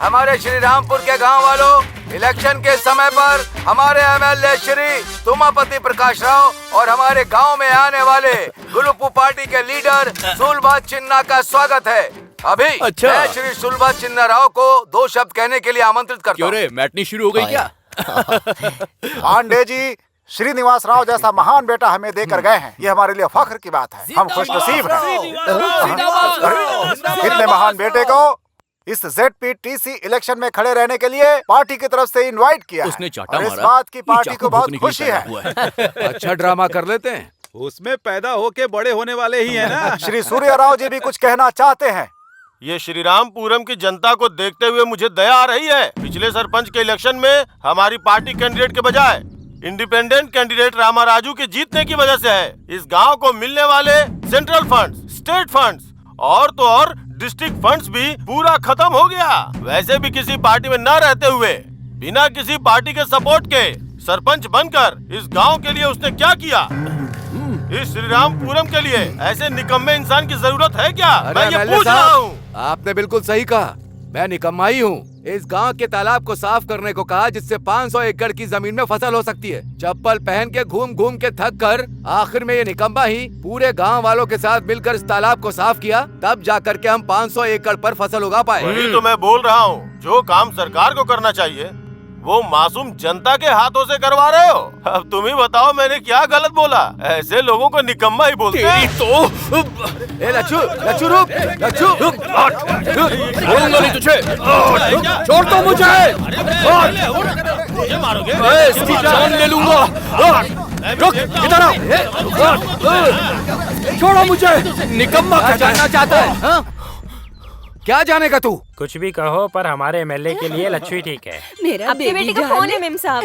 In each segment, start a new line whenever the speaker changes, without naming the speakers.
हमारे श्री रामपुर के गांव वालों, इलेक्शन के समय पर हमारे एमएलए श्री तुमापति प्रकाश राव और हमारे गांव में आने वाले गुलुपू पार्टी के लीडर सुलभा चिन्ना का स्वागत है। अभी
अच्छा।
मैं श्री सुलभा चिन्ना राव को 2 शब्द कहने के लिए आमंत्रित करता हूँ।
क्यों रे, मैटनी शुरू हो गई क्या?
पांडे जी, श्रीनिवास राव जैसा महान बेटा हमें देकर गए हैं, ये हमारे लिए फख्र की बात है। हम खुशनसीब हैं। इतने महान बेटे को इस ZPTC इलेक्शन में खड़े रहने के लिए पार्टी की तरफ से इनवाइट किया
उसने
है।
चाटा
और इस
मारा।
बात की पार्टी
ये
को
चाकू
बहुत
भोंकने के लिए
खुशी
तैयार
है।
हुआ है।
अच्छा ड्रामा कर लेते हैं।
उसमें पैदा होके बड़े होने वाले ही हैं ना।
श्री सूर्य राव जी भी कुछ कहना चाहते हैं।
ये श्री रामपुरम की जनता को देखते हुए मुझे दया आ रही है। पिछले सरपंच के इलेक्शन में हमारी पार्टी कैंडिडेट के बजाय इंडिपेंडेंट कैंडिडेट रामा राजू के जीतने की वजह से है। इस गांव को मिलने वाले सेंट्रल फंड्स, स्टेट फंड्स और तो और डिस्ट्रिक्ट फंड्स भी पूरा खत्म हो गया। वैसे भी किसी पार्टी में न रहते हुए बिना किसी पार्टी के सपोर्ट के सरपंच बनकर इस गांव के लिए उसने क्या किया? इस श्री रामपुरम के लिए ऐसे निकम्मे इंसान की जरूरत है क्या? मैं ये पूछ रहा हूँ।
आपने बिल्कुल सही कहा, मैं निकम्मा ही हूँ। इस गांव के तालाब को साफ करने को कहा, जिससे 500 एकड़ की जमीन में फसल हो सकती है। चप्पल पहन के घूम घूम के थक कर आखिर में ये निकम्मा ही पूरे गांव वालों के साथ मिलकर इस तालाब को साफ किया, तब जाकर के हम 500 एकड़ पर फसल उगा पाए।
वही तो मैं बोल रहा हूँ, जो काम सरकार को करना चाहिए वो मासूम जनता के हाथों से करवा रहे हो। अब तुम ही बताओ मैंने क्या गलत बोला? ऐसे लोगों को निकम्मा ही बोलते हैं।
ए लच्छू, लच्छू रुक, लच्छू रुक,
छोड़ूंगा नहीं तुझे। छोड़ दो मुझे।
मुझे मारोगे?
इसकी जान ले लूंगा। रुक, इधर आओ। छोड़ो मुझे। निकम्मा
क्या जानना चाहता है? हाँ? क्या जानेगा तू?
कुछ भी कहो, पर हमारे एमएलए के लिए लच्छू ही ठीक है।
मेरा
आपके बेटे का फोन है मेम साहब।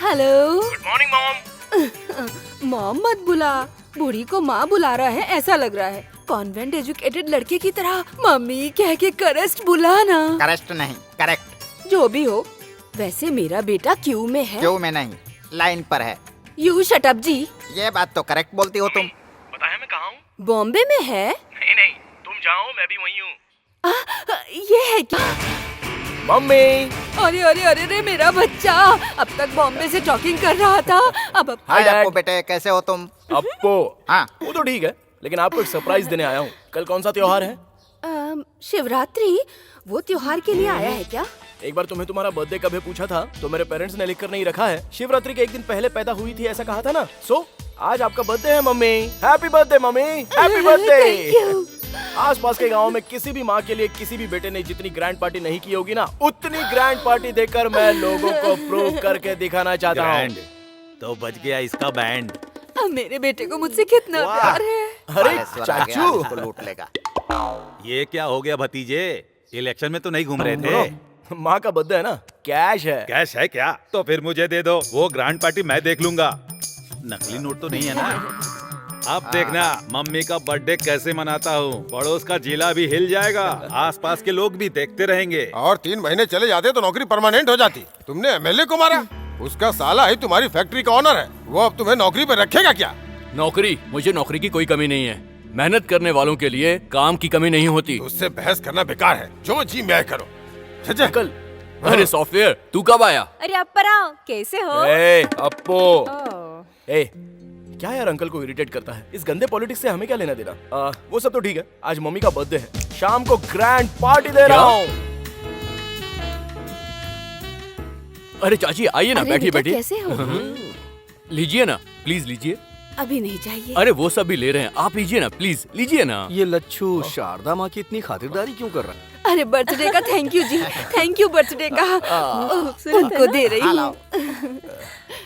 Hello.
Good morning mom.
Mom मत बुला, बूढ़ी को माँ बुला रहा है ऐसा लग रहा है। कॉन्वेंट एजुकेटेड लड़के की तरह मम्मी कह के करेक्ट बुलाना।
करेक्ट नहीं, करेक्ट।
जो भी हो, वैसे मेरा बेटा क्यू में है।
क्यों में नहीं, लाइन पर है।
यू शट अप जी।
ये बात तो करेक्ट बोलती हो तुम।
बताया मैं कहाँ हूँ?
बॉम्बे में है।
नहीं नहीं, तुम जाओ, मैं भी वहीं हूँ।
ये है क्या?
मम्मी।
अरे अरे अरे अरे मेरा बच्चा अब तक बॉम्बे से टॉकिंग कर रहा था। अब
हाय
डैड।
अप्पू बेटे, कैसे हो तुम?
अप्पो।
हाँ।
वो तो ठीक है, लेकिन आपको एक सरप्राइज देने आया हूँ। कल कौन सा त्योहार है?
शिवरात्रि। वो त्योहार के लिए आया है क्या?
एक बार तुम्हें तुम्हारा बर्थडे कब है पूछा था, तो मेरे पेरेंट्स ने लिख कर नहीं रखा है। शिवरात्रि के एक दिन पहले पैदा हुई थी ऐसा कहा था ना। सो आज आपका बर्थडे है mummy. Happy birthday mummy, happy birthday. आसपास के गांव में किसी भी माँ के लिए किसी भी बेटे ने जितनी ग्रैंड पार्टी नहीं की होगी ना, उतनी ग्रैंड पार्टी देकर मैं लोगों को प्रूव करके दिखाना चाहता हूँ।
तो बच गया इसका बैंड।
अब मेरे बेटे को मुझसे कितना प्यार है।
अरे
बालेश्वर आ गया,
चाचू,
इसको लूट लेगा।
ये क्या हो गया भतीजे? इलेक्शन में तो नहीं घूम रहे थे।
माँ का बर्थडे है ना, कैश है।
कैश है क्या? तो फिर मुझे दे दो, वो ग्रैंड पार्टी मैं देख लूंगा। नकली नोट तो नहीं है ना? अब देखना मम्मी का बर्थडे कैसे मनाता हूँ। पड़ोस का जिला भी हिल जाएगा, आसपास के लोग भी देखते रहेंगे।
और 3 महीने चले जाते तो नौकरी परमानेंट हो जाती। तुमने एमएलए को मारा, उसका साला ही तुम्हारी फैक्ट्री का ऑनर है। वो अब तुम्हें नौकरी पर रखेगा क्या?
नौकरी? मुझे नौकरी की कोई कमी नहीं है। मेहनत करने वालों के लिए काम की कमी नहीं होती।
उससे बहस करना बेकार है, जो जी मैं करो।
कल अरे सॉफ्टवेयर, तू कब आया?
अरे अपरा, कैसे हो?
ए अप्पो।
ओह,
ए क्या यार, अंकल को इरिटेट करता है। इस गंदे पॉलिटिक्स से हमें क्या लेना देना। वो सब तो ठीक है, आज मम्मी का बर्थडे है, शाम को ग्रैंड पार्टी दे रहा हूँ। अरे चाची आइए ना,
अरे
बैठिए
बेटा,
बैठिए।
कैसे हो?
लीजिए ना, प्लीज लीजिए।
अभी नहीं चाहिए।
अरे वो सब भी ले रहे हैं, आप लीजिए ना, प्लीज लीजिए ना।
ये लच्छू शारदा माँ की इतनी खातिरदारी क्यों कर रहा है?
अरे बर्थडे का thank you ji, thank you birthday का। उनको दे रही
हेलो।
हूँ।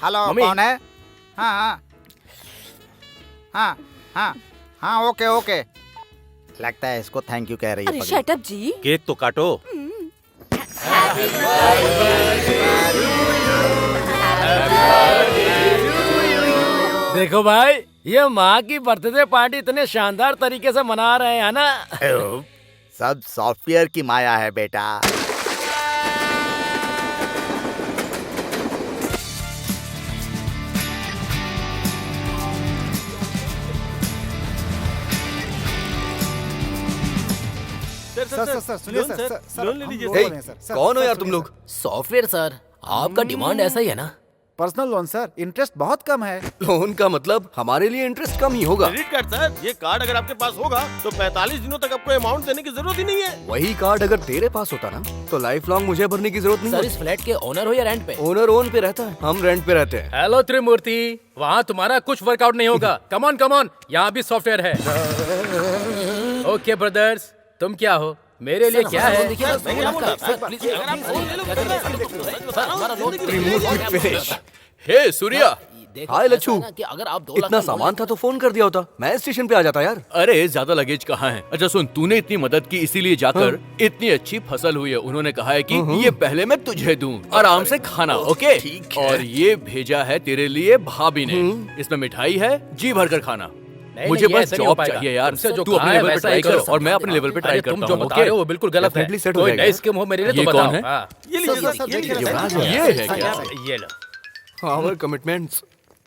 Hello,
mummy.
कौन है? हाँ हाँ हाँ हाँ हाँ, ओके ओके। लगता है इसको थैंक यू कह रही है
अरे
पगली।
शट अप जी।
केक तो काटो।
देखो भाई, ये माँ की बर्थडे पार्टी इतने शानदार तरीके से मना रहे हैं ना।
सब सॉफ्टवेयर की माया है बेटा।
सर सुनिए सर
लोन ले लीजिए
बोल रहे हैं सर।
कौन हो यार तुम लोग?
सॉफ्टवेयर सर, आपका डिमांड ऐसा ही है ना?
पर्सनल लोन सर, इंटरेस्ट बहुत कम है।
लोन का मतलब हमारे लिए इंटरेस्ट कम ही होगा।
क्रेडिट कार्ड सर, ये कार्ड अगर आपके पास होगा तो 45 दिनों तक आपको अमाउंट देने की जरूरत ही नहीं है।
वही कार्ड अगर तेरे पास होता ना तो लाइफ लॉन्ग मुझे भरने की जरूरत नहीं
सर,
होती।
इस फ्लैट के ओनर हो या रेंट पे?
ओनर ओन पे रहता है, हम रेंट पे रहते हैं।
हेलो त्रिमूर्ति, वहाँ तुम्हारा कुछ वर्कआउट नहीं होगा। कम ऑन, यहाँ भी सॉफ्टवेयर है। ओके ब्रदर्स, तुम क्या हो? मेरे लिए क्या है?
हे सूर्या, हाय लच्छू,
अगर आप 2
इतना सामान था तो फोन कर दिया होता, मैं स्टेशन पे आ जाता यार।
अरे ज्यादा लगेज कहाँ है? अच्छा सुन, तूने इतनी मदद की इसीलिए जाकर इतनी अच्छी फसल हुई है। उन्होंने कहा है कि ये पहले मैं तुझे दूं, आराम से खाना, ओके? और ये भेजा है तेरे लिए भाभी ने। इसमें मिठाई है, जी भर कर खाना। मुझे बस जॉब चाहिए यार। तू अपने लेवल पे ट्राई कर और मैं अपने लेवल पे ट्राई करता हूँ।
जो बता रहे हो वो बिल्कुल गलत है।
Definitely set हो
कोई
जाएगा।
नई स्कीम हो मेरे लिए तो
ये
बताओ।
कौन है?
हाँ।
ये है क्या?
ये लो।
Our commitments।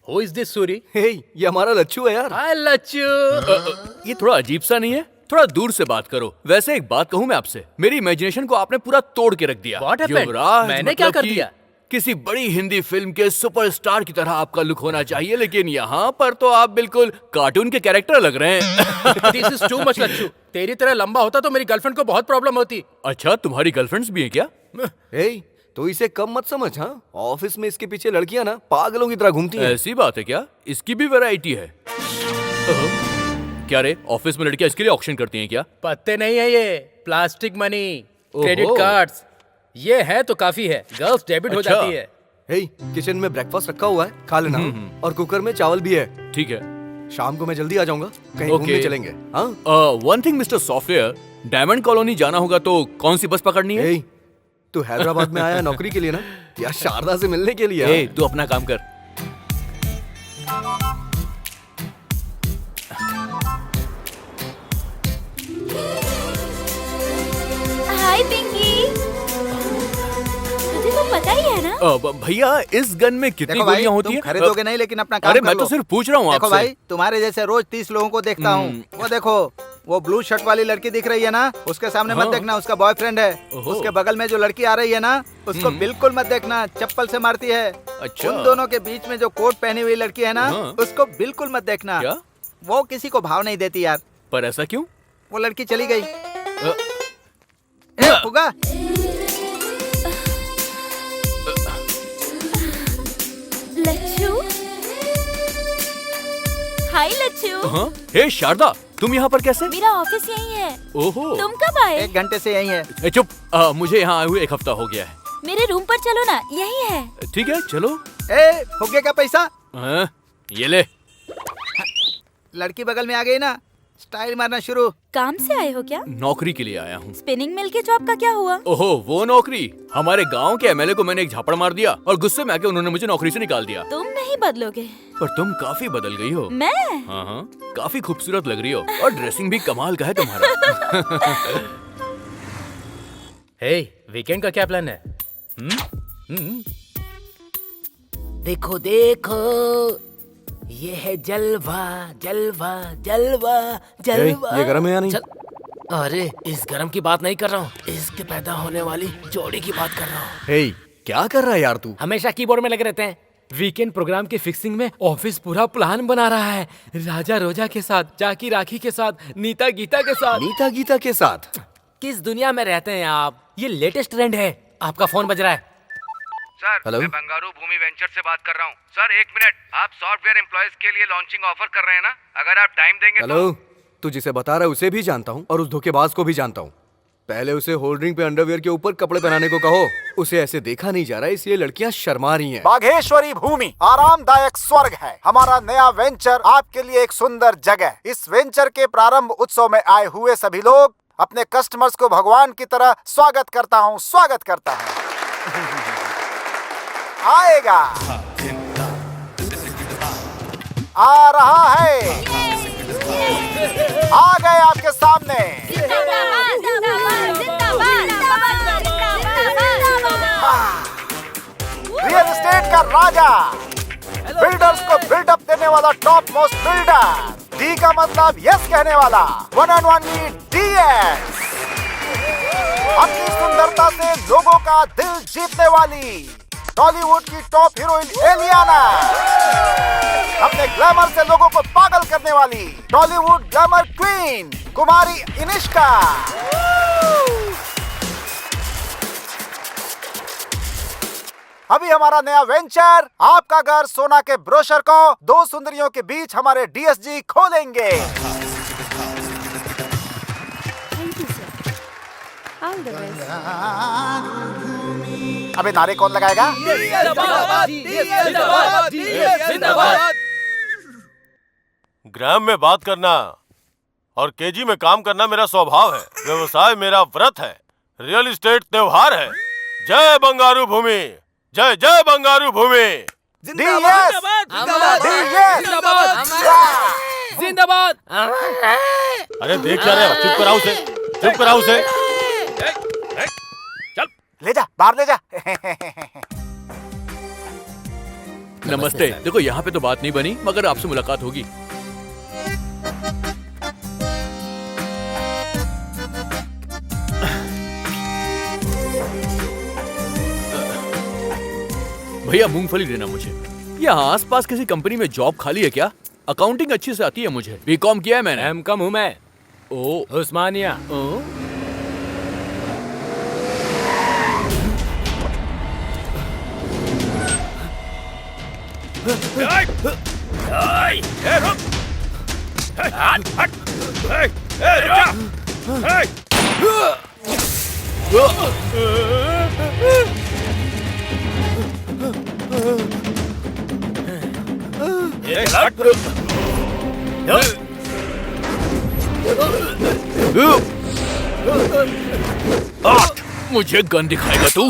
Who is this Suri?
हे, ये हमारा लच्छू है यार।
हाय लच्चू।
ये थोड़ा अजीब सा नहीं है? थोड़ा दूर से बात करो। वैसे एक बात कहूँ मैं आपसे, मेरी इमेजिनेशन को आपने पूरा तोड़ के रख दिया।
What happened?
युवराज,
मैंने क्या
मतलब
कर
कि
दिया?
किसी बड़ी हिंदी फिल्म के सुपरस्टार की तरह आपका लुक होना चाहिए, लेकिन यहाँ पर तो आप बिल्कुल कार्टून के कैरेक्टर लग रहे हैं।
This is too much लच्चू। तेरी तरह लंबा होता तो मेरी गर्लफ्रेंड को बहुत प्रॉब्लम होती।
अच्छा, तुम्हारी गर्लफ्रेंड्स भी हैं क्या?
हे, तो इसे कम मत समझ। हाँ, ऑफिस में इसके पीछे लड़कियां ना पागलों की तरह घूमती हैं।
ऐसी बात है क्या? इसकी भी वैरायटी है? ओहो, क्या रे, ऑफिस में लड़कियां इसके लिए ऑक्शन करती हैं क्या?
पत्ते नहीं है ये, प्लास्टिक मनी, क्रेडिट
ओहो।
कार्ड्स। ये है तो काफी है, गर्ल्स डेबिट हो
अच्छा।
जाती है।
हे, किचन में ब्रेकफास्ट रखा हुआ है, खा लेना। और कुकर में चावल भी है।
ठीक है।
शाम को मैं जल्दी आ जाऊंगा, कहीं
ओके।
घूमने चलेंगे। हाँ,
one thing mister software, diamond colony जाना होगा तो कौन सी बस पकड़नी है?
हे, तू हैदराबाद में आया नौकरी के लिए ना, या शारदा से मिलने के लिए?
ए, तू अपना काम कर।
हाय पिंकी, तुझे तो पता ही है ना?
भैया, इस गन में कितनी
देखो भाई,
गोलियां होती
तुम
हैं?
खरीदोगे नहीं लेकिन अपना काम
अरे
कर
मैं
लो।
तो सिर्फ पूछ रहा हूँ
देखो
आपसे।
भाई, तुम्हारे जैसे रोज 30 लोगों को देखता हूँ। वो देखो, वो ब्लू शर्ट वाली लड़की दिख रही है ना, उसके सामने मत देखना, उसका बॉयफ्रेंड है।
ओहो।
उसके बगल में जो लड़की आ रही है ना, उसको बिल्कुल मत देखना, चप्पल से मारती है।
अच्छा।
उन दोनों के बीच में जो कोट पहनी हुई लड़की है ना,
हाँ।
उसको बिल्कुल मत देखना।
क्या?
वो किसी को भाव नहीं देती यार।
पर ऐसा क्यों?
वो लड़की चली गई।
अ,
ए, फुगा,
लच्छू, हाय लच्छू।
हाँ? हे शारदा, तुम यहाँ पर कैसे?
मेरा ऑफिस यही है।
ओहो।
तुम कब आए?
1 घंटे से यही है।
ए, चुप। मुझे यहाँ आए हुए 1 हफ्ता हो गया है।
मेरे रूम पर चलो ना, यही है।
ठीक है, चलो।
ए, फुगे का पैसा।
हाँ, ये ले।
लड़की बगल में आ गई ना, स्टाइल मारना शुरू।
काम से आए हो क्या?
नौकरी के लिए आया हूँ।
स्पिनिंग मिल के जॉब का क्या हुआ?
ओहो, वो नौकरी। हमारे गांव के एमएलए को मैंने एक झापड़ मार दिया और गुस्से में आके उन्होंने मुझे नौकरी से निकाल दिया।
तुम नहीं बदलोगे।
पर तुम काफी बदल गई हो।
मैं?
हाँ हाँ, काफी खूबसूरत लग रही हो और ड्रेसिंग भी कमाल का है तुम्हारा।
हे, वीकेंड का क्या प्लान है? देखो देखो, ये है जलवा जलवा जलवा जलवा।
ये गरम है या नहीं?
अरे, इस गरम की बात नहीं कर रहा हूँ, इसके पैदा होने वाली जोड़ी की बात कर रहा हूँ।
हे, क्या कर रहा है यार तू?
हमेशा कीबोर्ड में लगे रहते हैं। वीकेंड प्रोग्राम की फिक्सिंग में ऑफिस पूरा प्लान बना रहा है। राजा रोजा के साथ, जाकी राखी के साथ, नीता गीता के साथ।
नीता गीता के साथ?
किस दुनिया में रहते हैं आप? ये लेटेस्ट ट्रेंड है। आपका फोन बज रहा है।
हेलो?
सर, मैं बंगारू भूमि वेंचर से बात कर रहा हूँ। सर, 1 मिनट, आप सॉफ्टवेयर एम्प्लॉयज के लिए लॉन्चिंग ऑफर कर रहे हैं ना? अगर आप टाइम देंगे
हेलो, तू जिसे बता रहा है उसे भी जानता हूँ और उस धोखेबाज को भी जानता हूँ। पहले उसे होल्डरिंग पे अंडरवियर के ऊपर कपड़े पहनाने को कहो। उसे ऐसे देखा नहीं जा रहा, इसलिए लड़कियां शर्मा रही हैं।
बाघेश्वरी भूमि आरामदायक स्वर्ग है। हमारा नया वेंचर आपके लिए एक सुंदर जगह। इस वेंचर के प्रारंभ उत्सव में आए हुए सभी लोग अपने कस्टमर्स को भगवान की तरह स्वागत करता हूँ। आएगा, आ रहा है, आ गए आपके सामने। रियल एस्टेट का राजा, बिल्डर्स को बिल्डअप देने वाला टॉप मोस्ट बिल्डर। डी का मतलब यस कहने वाला, 1 and only DS। अपनी सुंदरता से लोगों का दिल जीतने वाली टॉलीवुड की टॉप हीरोइन एलियाना, अपने ग्लैमर से लोगों को पागल करने वाली टॉलीवुड ग्लैमर क्वीन कुमारी इनिष्का, अभी हमारा नया वेंचर आपका घर सोना के ब्रोशर को 2 सुंदरियों के बीच हमारे डीएसजी खोलेंगे। अबे नारे कौन लगाएगा?
ग्राम में बात करना और केजी में काम करना मेरा स्वभाव है। व्यवसाय मेरा व्रत है। रियल एस्टेट त्योहार है। जय बंगारू भूमि, जय जय बंगारू भूमि।
जिंदाबाद।
अरे देख क्या रहे हो? चुप कराओ उसे, चुप कराओ उसे।
ले जा, बाहर ले जा।
नमस्ते। देखो यहाँ पे तो बात नहीं बनी, मगर आपसे मुलाकात होगी। भैया मूंगफली देना मुझे। यहाँ आसपास किसी कंपनी में जॉब खाली है क्या? अकाउंटिंग अच्छी से आती है मुझे। बीकॉम किया है मैंने।
एम.कॉम हूँ मैं।
ओ
उस्मानिया।
मुझे गन दिखाएगा तू?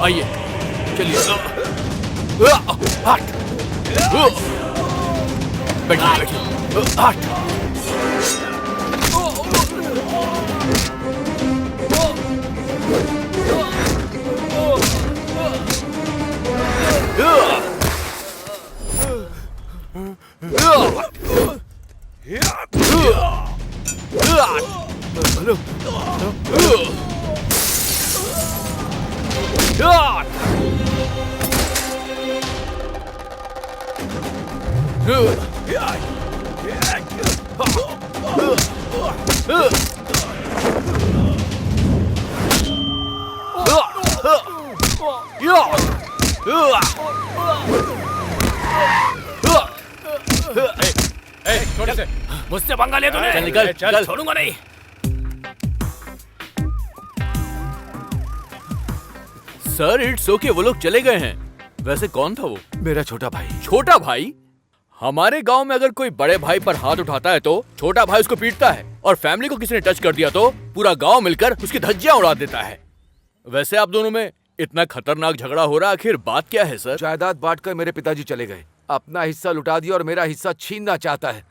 आइए चलिए। बैठिए बैठिए।
मुझसे पंगा लिया तूने?
चल निकल,
चल छोड़ूंगा नहीं।
सर इट्स ओके, वो लोग चले गए हैं। वैसे कौन था वो?
मेरा छोटा भाई।
छोटा भाई? हमारे गांव में अगर कोई बड़े भाई पर हाथ उठाता है तो छोटा भाई उसको पीटता है, और फैमिली को किसी ने टच कर दिया तो पूरा गांव मिलकर उसकी धज्जियां उड़ा देता है। वैसे आप दोनों में इतना खतरनाक झगड़ा हो रहा, आखिर बात क्या है सर?
जायदाद बांटकर मेरे पिताजी चले गए। अपना हिस्सा लुटा दिया और मेरा हिस्सा छीनना चाहता है।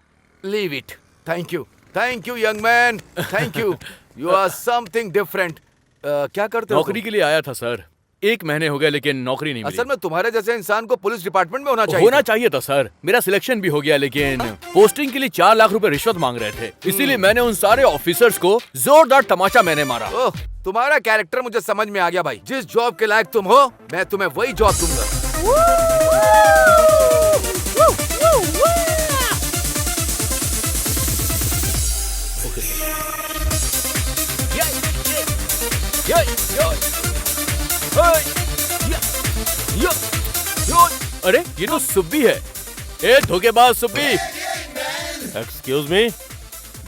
Leave it. Thank you young man, thank you. You are something different. क्या करते हो?
नौकरी के लिए आया था सर। 1 महीने हो गए लेकिन नौकरी नहीं मिली।
असल में तुम्हारे जैसे इंसान को पुलिस डिपार्टमेंट में होना
चाहिए था सर। मेरा सिलेक्शन भी हो गया, लेकिन पोस्टिंग के लिए 4 लाख रुपए रिश्वत मांग रहे थे। इसीलिए मैंने उन सारे ऑफिसर्स को जोरदार तमाचा मैंने मारा।
ओह, तुम्हारा कैरेक्टर मुझे समझ में आ गया भाई। जिस जॉब के लायक तुम हो, मैं तुम्हें वही जॉब दूंगा।
अरे ये तो सुब्बी है। ए धोखेबाज सुब्बी।
Excuse me,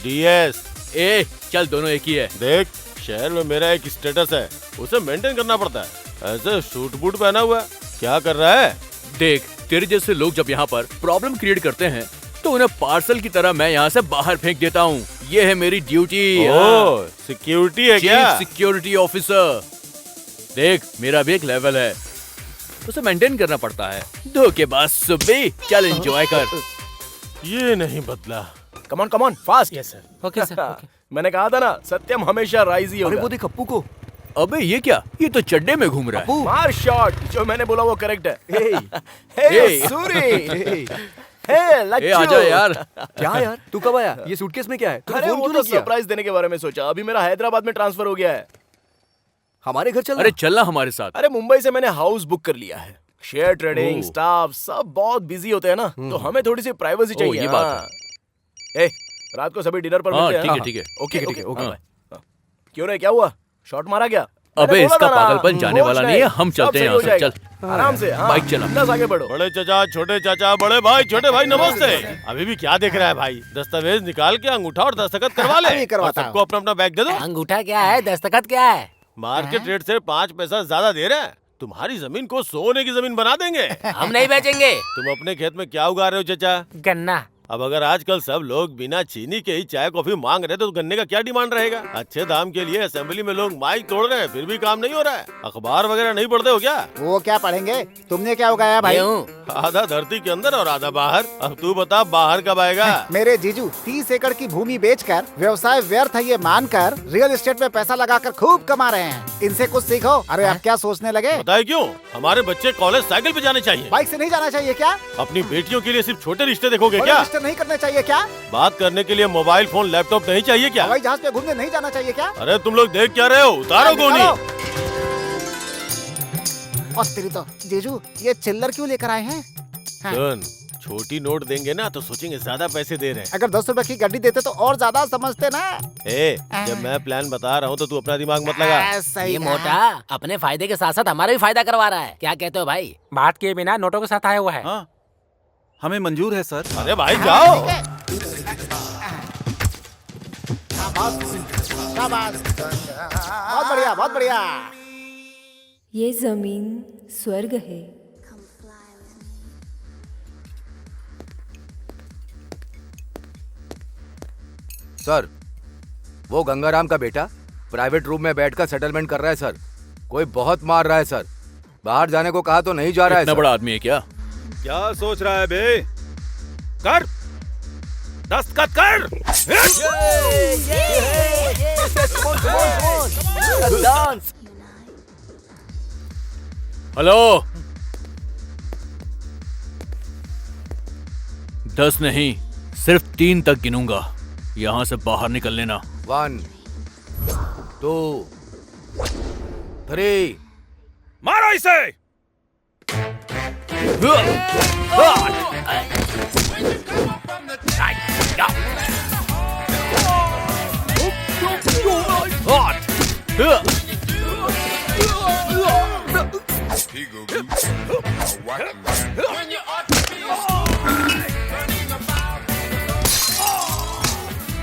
DS.
ए चल, दोनों एक ही है।
देख, शहर में मेरा एक स्टेटस है, उसे मेंटेन करना पड़ता है। ऐसे सूट बूट पहना हुआ है, क्या कर रहा है?
देख, तेरे जैसे लोग जब यहाँ पर प्रॉब्लम क्रिएट करते हैं तो उन्हें पार्सल की तरह मैं यहाँ से बाहर फेंक देता हूँ। ये है मेरी ड्यूटी।
ओह, सिक्योरिटी है क्या?
Security officer. देख मेरा भी एक लेवल है, उसे मेंटेन करना पड़ता है। धोखेबाज सुब्बी, चल एंजॉय कर।
ये नहीं बदला।
Come on fast.
Yes sir. Okay sir.
मैंने कहा था ना, सत्यम हमेशा राइज ही होगा।
अरे वो देख अप्पू को। अबे ये क्या, ये तो चड्डे में घूम रहा है।
मार शॉट, जो मैंने बोला वो करेक्ट है।
हे,
सूरी,
ए
लच्चू।
आजा यार।
क्या यार, तू कब आया? ये सूटकेस में क्या है?
अरे वो तो सरप्राइज देने के बारे में सोचा। अभी मेरा हैदराबाद में ट्रांसफर हो गया है।
हमारे घर चल।
अरे चलना हमारे साथ।
अरे मुंबई से मैंने हाउस बुक कर लिया है। शेयर ट्रेडिंग, स्टाफ सब बहुत बिजी होते हैं ना, तो हमें थोड़ी सी प्राइवेसी चाहिए।
ये बात
है। रात को सभी डिनर पर मिलते हैं।
ठीक है।
ओके। क्यों रे, क्या हुआ? शॉट मारा क्या?
अबे इसका पागलपन जाने वाला नहीं है, हम चलते हैं यहाँ से। चल
आराम से,
बाइक चला।
बस आगे बढ़ो।
बड़े चाचा, छोटे चाचा, बड़े भाई, छोटे भाई, नमस्ते। अभी भी क्या देख रहा है भाई? दस्तावेज निकाल के अंगूठा और दस्तखत करवा ले।
अभी करवाता
और सबको अपना अपना बैग दे दो।
अंगूठा क्या है, दस्तखत क्या है?
मार्केट रेट से 5 पैसा ज्यादा दे रहे हैं। तुम्हारी जमीन को सोने की जमीन बना देंगे।
हम नहीं बेचेंगे।
तुम अपने खेत में क्या उगा रहे हो चाचा?
गन्ना।
अब अगर आजकल सब लोग बिना चीनी के ही चाय कॉफी मांग रहे तो गन्ने का क्या डिमांड रहेगा? अच्छे दाम के लिए असेंबली में लोग माइक तोड़ रहे हैं, फिर भी काम नहीं हो रहा है। अखबार वगैरह नहीं पढ़ते हो क्या?
वो क्या पढ़ेंगे? तुमने क्या उगाया भाई?
आधा धरती के अंदर और आधा बाहर। अब तू बता बाहर कब आएगा?
मेरे जीजू 30 एकड़ की भूमि बेचकर व्यवसाय व्यर्थ है ये मानकर रियल एस्टेट में पैसा लगाकर खूब कमा रहे हैं। इनसे कुछ सीखो। अरे आप क्या सोचने लगे?
बताए क्यों? हमारे बच्चे कॉलेज साइकिल पे जाने चाहिए।
बाइक से नहीं जाना चाहिए क्या?
अपनी बेटियों के लिए सिर्फ छोटे रिश्ते देखोगे क्या?
रिश्ते नहीं करने चाहिए क्या?
बात करने के लिए मोबाइल फोन लैपटॉप नहीं चाहिए क्या?
हवाई जहाज पे घूमने नहीं जाना चाहिए क्या?
अरे तुम लोग देख क्या रहे हो? उतारो गोनी।
और तेरी तो जीजू ये चिल्लर क्यों लेकर आए हैं?
सुन, छोटी नोट देंगे ना तो सोचेंगे ज्यादा पैसे दे रहे हैं।
अगर 10 रुपए की गड्डी देते तो और ज्यादा समझते ना।
जब मैं प्लान बता रहा हूँ तो तू अपना दिमाग मत लगा।
ये मोटा अपने फायदे के साथ साथ हमारा भी फायदा करवा रहा है। क्या कहते हो भाई? बात के बिना नोटों के साथ आया हुआ है।
हाँ, हमें मंजूर है सर।
अरे भाई जाओ।
बहुत बढ़िया, बहुत बढ़िया।
ये जमीन स्वर्ग है।
सर, वो गंगाराम का बेटा प्राइवेट रूम में बैठकर सेटलमेंट कर रहा है सर। कोई बहुत मार रहा है सर। बाहर जाने को कहा तो नहीं जा रहा है।
इतना बड़ा आदमी है क्या?
क्या सोच रहा है बे? कर, दस्तखत कर।
हेलो, 10 नहीं, सिर्फ 3 तक गिनूंगा। यहाँ से बाहर निकल लेना।
1 2 3।
मारो इसे।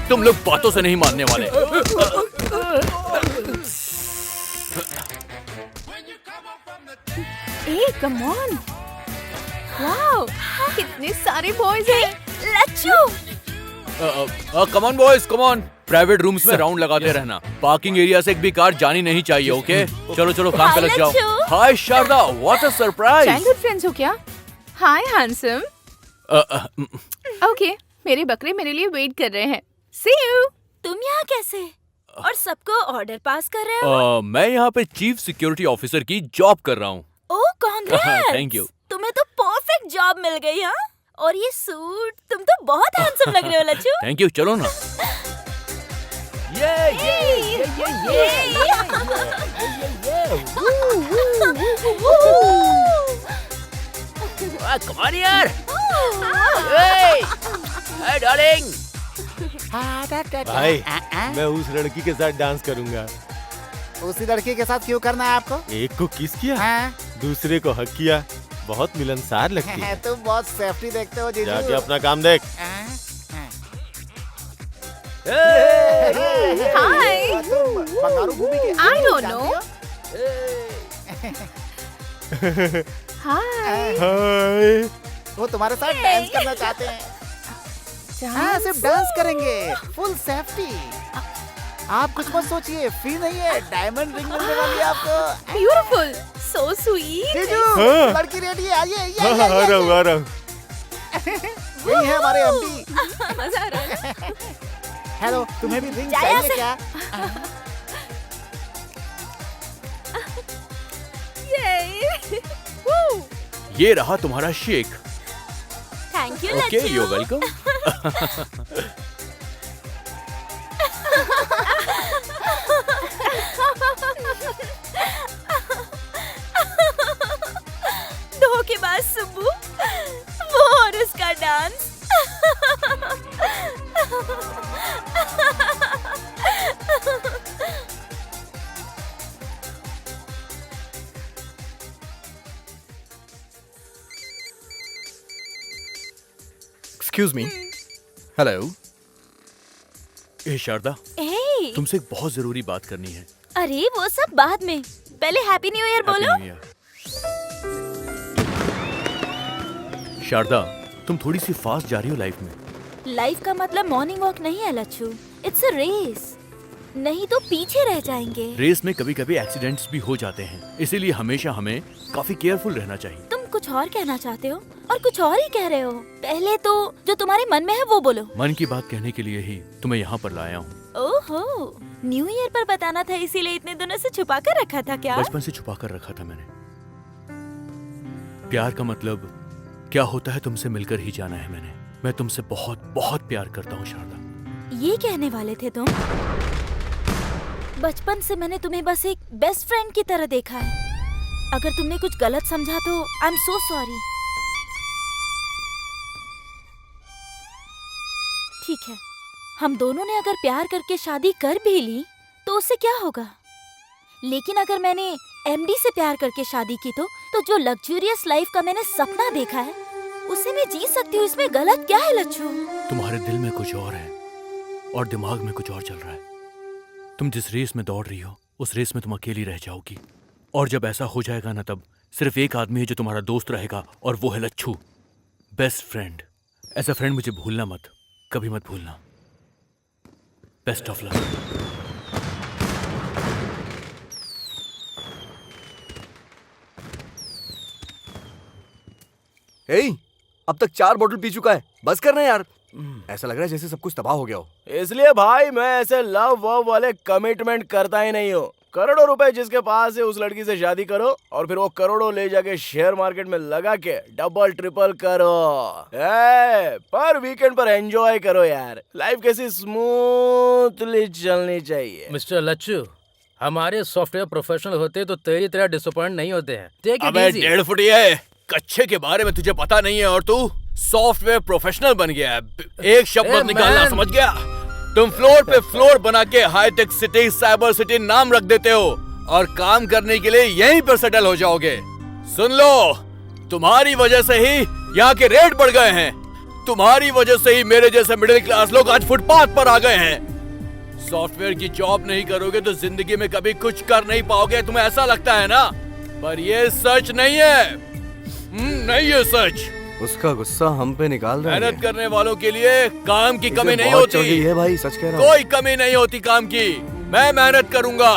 तुम लोग बातों से नहीं मानने वाले।
ए कम ऑन, वाओ कितने सारे बॉयज हैं। Lachchu
come on boys, come on. Private rooms में राउंड लगाते रहना। पार्किंग एरिया से एक भी कार जानी नहीं चाहिए। ओके, चलो चलो काम पे लग जाओ। Hi Sharda, what a surprise.
Childhood friends हो क्या? हाय हैंडसम। ओके, मेरे बकरे मेरे लिए वेट कर रहे हैं। सी यू।
तुम यहाँ कैसे? और सबको ऑर्डर पास कर रहे हो?
मैं यहाँ पे चीफ सिक्योरिटी ऑफिसर की जॉब कर रहा हूँ।
ओह कांग्रेट्स।
Thank you.
तुम्हें तो परफेक्ट जॉब मिल गई। हाँ, और ये सूट, तुम तो बहुत हैंडसम लग रहे हो लच्चू।
थैंक यू, चलो ना।
कम ऑन यार। हे डार्लिंग।
भाई, मैं उस लड़की के साथ डांस करूंगा।
उसी लड़की के साथ क्यों करना है आपको?
एक को किस किया,
हाँ?
दूसरे को हक किया। बहुत मिलनसार लगती है।
तुम बहुत सेफ्टी देखते हो जीजू।
जाके अपना काम देख।
हाय,
बंगारू भूमि के
आई डोंट नो। हाय,
हाय।
वो तुम्हारे साथ डांस करना चाहते हैं। हाँ, सिर्फ डांस करेंगे, फुल सेफ्टी।
आप कुछ मत सोचिए, फी नहीं है, डायमंड रिंग मिलने वाली है आपको।
Beautiful, so sweet.
जीजू,
हाँ।
लड़की रेडी है, आइए आइए,
हाँ,
आइए,
आ रहा हूँ, आ रहा हूँ।
यही है हमारे एमडी।
मजा आ रहा है।
हेलो, तुम्हें भी रिंग
जाया
चाहिए
से-
क्या?
ये Woo!
ये रहा तुम्हारा shake.
Thank you
okay,
Lachchu.
You welcome.
धोखेबाज सुब्बू, वो और उसका डांस।
Excuse me. हेलो। ए शारदा,
हे,
तुमसे एक बहुत जरूरी बात करनी है।
अरे वो सब बाद में, पहले हैप्पी न्यू ईयर बोलो।
Happy New Year। शारदा, तुम थोड़ी सी फास्ट जा रही हो लाइफ में।
लाइफ का मतलब मॉर्निंग वॉक नहीं है लच्छू, इट्स अ रेस, नहीं तो पीछे रह जाएंगे।
रेस में कभी कभी एक्सीडेंट्स भी हो जाते हैं, इसीलिए हमेशा हमें काफी केयरफुल रहना चाहिए।
तुम कुछ और कहना चाहते हो और कुछ और ही कह रहे हो। पहले तो जो तुम्हारे मन में है वो बोलो।
मन की बात कहने के लिए ही तुम्हें यहाँ पर लाया हूँ।
ओहो, न्यू ईयर पर बताना था, इसीलिए इतने दिनों से छुपा कर रखा था क्या?
बचपन से छुपा कर रखा था मैंने। प्यार का मतलब क्या होता है तुमसे मिलकर ही जाना है मैंने। मैं तुमसे बहुत बहुत प्यार करता हूँ शारदा।
ये कहने वाले थे तुम? बचपन से मैंने तुम्हें बस एक बेस्ट फ्रेंड की तरह देखा है। अगर तुमने कुछ गलत समझा तो आई एम सो सॉरी। ठीक है, हम दोनों ने अगर प्यार करके शादी कर भी ली तो उससे क्या होगा? लेकिन अगर मैंने एमडी से प्यार करके शादी की तो जो लग्जूरियस लाइफ का मैंने सपना देखा है उसे मैं जी सकती हूँ। इसमें गलत क्या है लच्छू?
तुम्हारे दिल में कुछ और है और दिमाग में कुछ और चल रहा है। तुम जिस रेस में दौड़ रही हो उस रेस में तुम अकेली रह जाओगी, और जब ऐसा हो जाएगा ना तब सिर्फ एक आदमी है जो तुम्हारा दोस्त रहेगा, और वो है लच्छू, बेस्ट फ्रेंड। ऐसा फ्रेंड मुझे भूलना मत, कभी मत भूलना। Best of luck.
अब तक 4 बोतल पी चुका है, बस करना यार। ऐसा लग रहा है जैसे सब कुछ तबाह हो गया हो।
इसलिए भाई मैं ऐसे लव वव वाले कमिटमेंट करता ही नहीं हूँ। करोड़ों रुपए जिसके पास है उस लड़की से शादी करो और फिर वो करोड़ों ले जाके शेयर मार्केट में लगा के डबल ट्रिपल करो। पर वीकेंड पर एंजॉय करो यार। लाइफ कैसी स्मूथली चलनी चाहिए।
मिस्टर लच्छू, हमारे सॉफ्टवेयर प्रोफेशनल होते तो तेरी तरह डिसअपॉइंट नहीं होते हैं। टेक इट
अबे
इजी।
1.5 फुट है, कच्चे के बारे में तुझे पता नहीं है और तू सॉफ्टवेयर प्रोफेशनल बन गया है। एक शब्द मत निकालना, समझ गया? तुम फ्लोर पे फ्लोर बना के हाईटेक सिटी, साइबर सिटी नाम रख देते हो और काम करने के लिए यहीं पर सेटल हो जाओगे। सुन लो, तुम्हारी वजह से ही यहाँ के रेट बढ़ गए हैं। तुम्हारी वजह से ही मेरे जैसे मिडिल क्लास लोग आज फुटपाथ पर आ गए हैं। सॉफ्टवेयर की जॉब नहीं करोगे तो जिंदगी में कभी कुछ कर नहीं पाओगे, तुम्हें ऐसा लगता है ना? पर ये सच नहीं है। नहीं है सच।
उसका गुस्सा हम पे निकाल रहा है।
मेहनत करने वालों के लिए काम की कमी नहीं होती
है भाई, सच कह रहा हूँ।
कोई कमी नहीं होती काम की। मैं मेहनत करूंगा।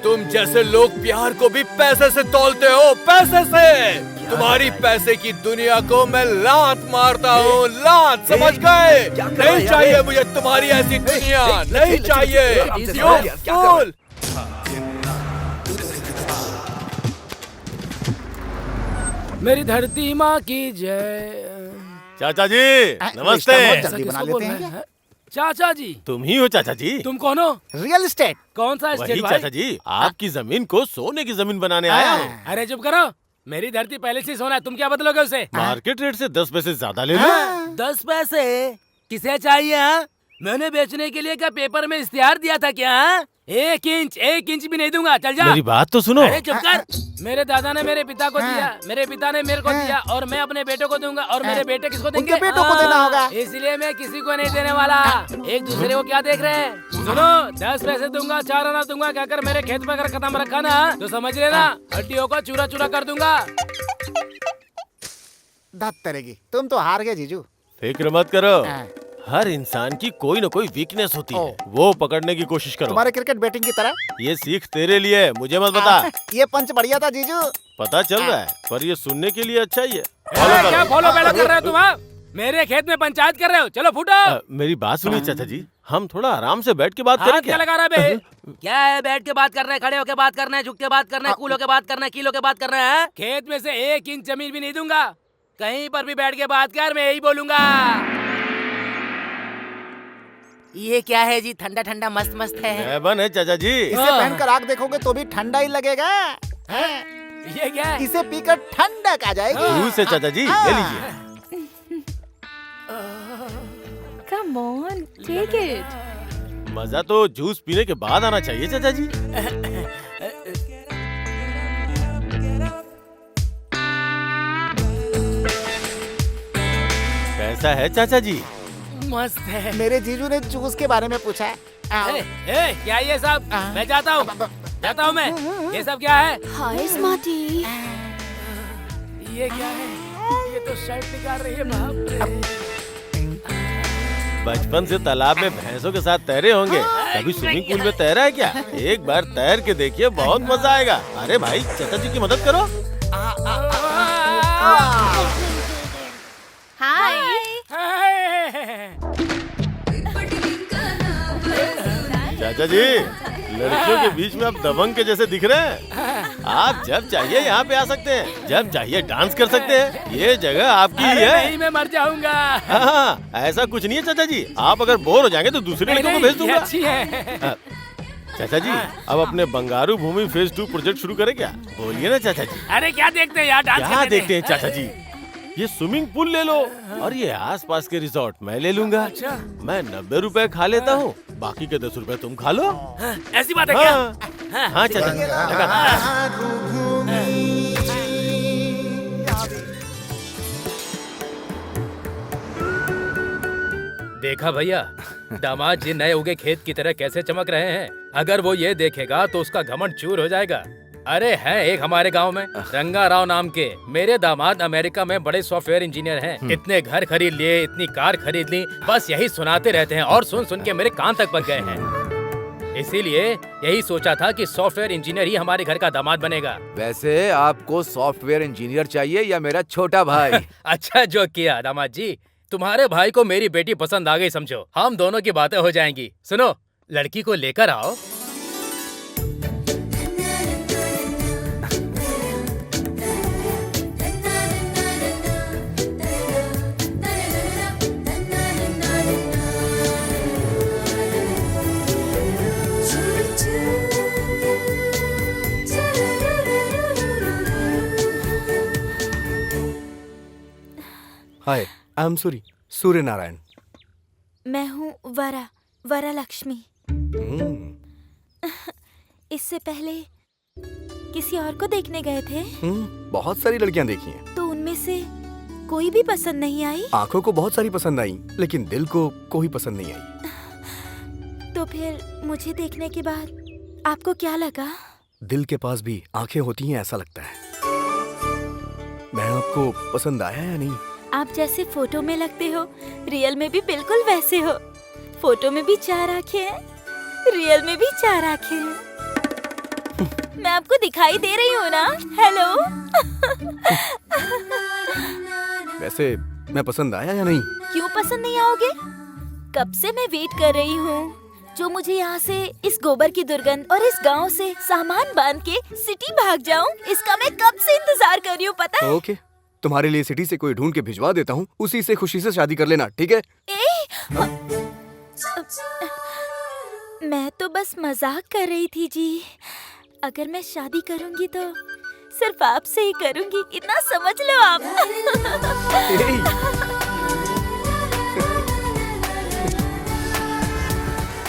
तुम जैसे लोग प्यार को भी पैसे से तौलते हो, पैसे से। तुम्हारी पैसे की दुनिया को मैं लात मारता हूँ, लात, समझ गए? नहीं चाहिए मुझे तुम्हारी ऐसी दुनिया, नहीं चाहिए। You fool!
मेरी धरती माँ की जय।
चाचा जी
बहुत
नमस्ते।
जल्दी बना लेते हैं।
चाचा जी,
तुम ही हो चाचा जी?
तुम कौन हो?
Real estate.
कौन सा
वही
स्टेट भाई?
चाचा जी, आपकी जमीन को सोने की जमीन बनाने आया हूँ।
अरे चुप करो, मेरी धरती पहले से सोना है, तुम क्या बदलोगे उसे?
मार्केट रेट से 10 पैसे ज्यादा ले लो।
10 पैसे किसे चाहिए? हाँ? मैंने बेचने के लिए क्या पेपर में इश्तिहार दिया था क्या? हाँ? 1 इंच भी नहीं दूंगा, चल जा।
मेरी बात तो सुनो।
अरे चुप कर। मेरे दादा ने मेरे पिता को दिया, मेरे पिता ने मेरे को दिया, और मैं अपने बेटे को दूंगा, और मेरे बेटे किसको देंगे?
उनके बेटों को देना होगा।
इसलिए मैं किसी को नहीं देने वाला। एक दूसरे को क्या देख रहे हैं? सुनो, 10 पैसे दूंगा, 4 आना दूंगा, कहकर मेरे खेत में अगर कदम रखा ना तो समझ लेना हड्डियों को चूरा चूरा कर दूंगा।
धत तरेगी, तुम तो हार गए जीजू।
फिक्र मत करो, हर इंसान की कोई न कोई वीकनेस होती है, वो पकड़ने की कोशिश करो।
तुम्हारे क्रिकेट बैटिंग की तरह।
ये सीख तेरे लिए है, मुझे मत बता।
ये पंच बढ़िया था जीजू।
पता चल रहा है, पर ये सुनने के लिए अच्छा ही है।
क्या फॉलो बैलो कर रहे हो तुम? हाँ? मेरे खेत में पंचायत कर रहे हो? चलो फूटो।
मेरी बात सुनिए चाचा जी, हम थोड़ा आराम से बैठ के बात करें
क्या
क्या?
लगा रहा है बे? क्या है, बैठ के बात करना है, खड़े होके बात करना है, झुक के बात करना है, कूल होके बात करना है, कील होके बात करना है? खेत में से 1 इंच जमीन भी नहीं दूंगा। कहीं पर भी बैठ के बात कर, मैं यही बोलूंगा।
ये क्या है जी? ठंडा ठंडा मस्त मस्त है।
एवन है चाचा जी।
इसे पहनकर आग देखोगे तो भी ठंडा ही लगेगा।
ये क्या है?
इसे पीकर ठंडक आ जाएगी।
जूस है चाचा जी, ले लीजिए।
Come on, take it.
मजा तो जूस पीने के बाद आना चाहिए चाचा जी। कैसा है चाचा जी?
मस्त है।
मेरे जीजू ने जूस के बारे में पूछा है।
क्या ये सब? मैं जाता हूँ मैं। ये सब क्या है?
हाय स्मार्टी।
ये क्या है? ये तो शर्ट निकाल रही है। बाप रे।
बचपन से तालाब में भैंसों के साथ तैरे होंगे, कभी स्विमिंग पूल में तैरा है क्या? एक बार तैर के देखिए, बहुत मजा आएगा। अरे भाई, चाचा जी की मदद करो।
हाय।
चाचा जी, लड़कियों के बीच में आप दबंग के जैसे दिख रहे हैं। आप जब चाहिए यहाँ पे आ सकते हैं, जब चाहिए डांस कर सकते हैं। ये जगह आपकी ही है।
नहीं, मैं मर जाऊंगा।
हाँ, ऐसा कुछ नहीं है चाचा जी। आप अगर बोर हो जाएंगे तो दूसरे लड़कों को भेज दूंगा।
अच्छी है।
चाचा जी, अब अपने बंगारू भूमि फेज 2 प्रोजेक्ट शुरू करें क्या? बोलिए ना चाचा जी।
अरे क्या देखते हैं यार, डांस
क्या देखते हैं चाचा जी? ये स्विमिंग पूल ले लो और ये आसपास के रिजॉर्ट मैं ले लूंगा।
अच्छा।
मैं 90 रुपए खा लेता हूँ, बाकी के 10 रुपए तुम खा लो।
ऐसी बात है क्या?
हाँ चाचा जी,
देखा भैया, दामाद जी नए उगे खेत की तरह कैसे चमक रहे हैं। अगर वो ये देखेगा तो उसका घमंड चूर हो जाएगा। अरे है एक हमारे गांव में रंगा राव नाम के, मेरे दामाद अमेरिका में बड़े सॉफ्टवेयर इंजीनियर हैं। इतने घर खरीद लिए, इतनी कार खरीद ली, बस यही सुनाते रहते हैं और सुन सुन के मेरे कान तक पक गए हैं। इसीलिए यही सोचा था कि सॉफ्टवेयर इंजीनियर ही हमारे घर का दामाद बनेगा।
वैसे आपको सॉफ्टवेयर इंजीनियर चाहिए या मेरा छोटा भाई?
अच्छा जो किया दामाद जी, तुम्हारे भाई को मेरी बेटी पसंद आ गई समझो, हम दोनों की बातें हो जाएंगी। सुनो, लड़की को लेकर आओ।
हाय, आई एम सूर्य नारायण।
मैं हूँ वरा लक्ष्मी। इससे पहले किसी और को देखने गए थे?
बहुत सारी लड़कियां देखी हैं।
तो उनमें से कोई भी पसंद नहीं आई?
आंखों को बहुत सारी पसंद आई, लेकिन दिल को कोई पसंद नहीं आई।
तो फिर मुझे देखने के बाद आपको क्या लगा?
दिल के पास भी आंखें होती हैं ऐसा लगता है। मैं आपको पसंद आया या नहीं?
आप जैसे फोटो में लगते हो, रियल में भी बिल्कुल वैसे हो। फोटो में भी 4 आंखें हैं, रियल में भी 4 आंखें हैं। मैं आपको दिखाई दे रही हूँ ना? हेलो।
वैसे मैं पसंद आया या नहीं?
क्यों पसंद नहीं आओगे? कब से मैं वेट कर रही हूँ। जो मुझे यहाँ से इस गोबर की दुर्गंध और इस गांव से सामान बांध के सिटी भाग जाऊँ, इसका मैं कब से इंतजार कर रही हूँ पता है?
ओके, तुम्हारे लिए सिटी से कोई ढूंढ के भिजवा देता हूँ, उसी से खुशी से शादी कर लेना, ठीक है?
मैं तो बस मजाक कर रही थी जी। अगर मैं शादी करूंगी तो सिर्फ आपसे ही करूंगी, इतना समझ लो आप।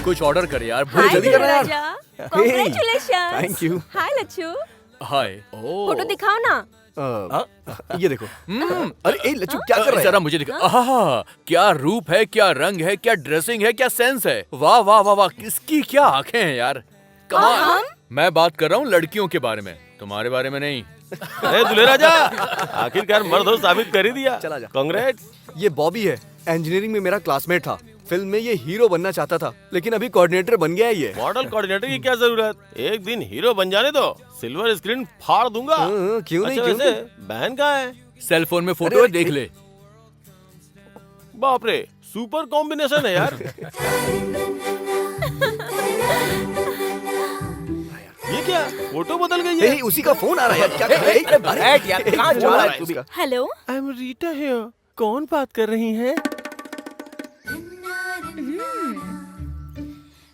कुछ ऑर्डर कर यार,
हाय
जल्दी कर यार।
Congratulations.
Thank you.
Hi Lachhu,
hi.
Photo दिखाओ ना।
ये देखो। अरे ए लच्छू, क्या कर रहा है?
जरा मुझे दिखा। आहा, क्या रूप है, क्या रंग है, क्या ड्रेसिंग है, क्या सेंस है। वाह वाह वाह वाह, किसकी क्या आंखें हैं यार, कमाल। मैं बात कर रहा हूँ लड़कियों के बारे में, तुम्हारे बारे में नहीं।
अरे दुल्हे राजा, आखिरकार मर्द हो साबित कर ही दिया।
चला जा।
कांग्रेस।
ये बॉबी है, इंजीनियरिंग में मेरा क्लासमेट था। फिल्म में ये हीरो बनना चाहता था, लेकिन अभी कोऑर्डिनेटर बन गया है ये।
मॉडल कोऑर्डिनेटर की क्या जरूरत, एक दिन हीरो बन जाने दो, सिल्वर स्क्रीन फाड़ दूंगा।
क्यों नहीं,
अच्छा,
क्यों
वैसे
नहीं?
बहन कहाँ है?
सेल फोन में फोटो है, देख ले।
बाप रे, सुपर कॉम्बिनेशन है यार। ये क्या, फोटो बदल गई है?
उसी का फोन आ रहा है यार, क्या कर रहा है?
अरे बैठ यार, कहाँ जा रहा है तू भी?
Hello,
I am Rita here. कौन बात कर रही हैं?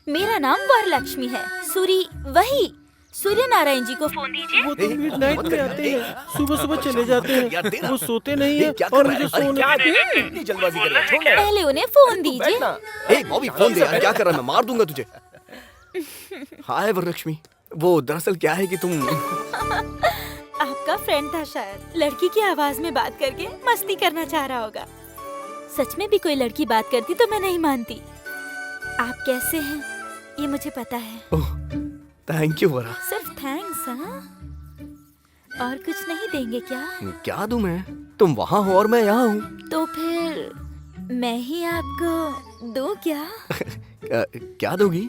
मेरा नाम वरलक्ष्मी है। वही सूर्य नारायण जी को फोन दीजिए।
वो तो मिडनाइट में आते हैं, सुबह सुबह चले जाते हैं, वो सोते नहीं है और मुझे सोने
इतनी जल्दबाजी कर रहा है, छोड़ ना।
पहले उन्हें फोन दीजिए।
ए बॉबी, फोन दे यार, क्या कर रहा है? मैं मार दूंगा तुझे। हाय वरलक्ष्मी, वो दरअसल क्या है कि तुम
आपका फ्रेंड था शायद, लड़की की आवाज में बात करके मस्ती करना चाह रहा होगा। सच में भी कोई लड़की बात करती तो मैं नहीं मानती। आप कैसे हैं ये मुझे पता है।
ओह, थैंक यू वरा।
सिर्फ थैंक्स, हाँ? और कुछ नहीं देंगे क्या?
क्या दूं मैं? तुम वहाँ हो और मैं यहाँ हूँ।
तो फिर मैं ही आपको दूं क्या?
क्या दोगी?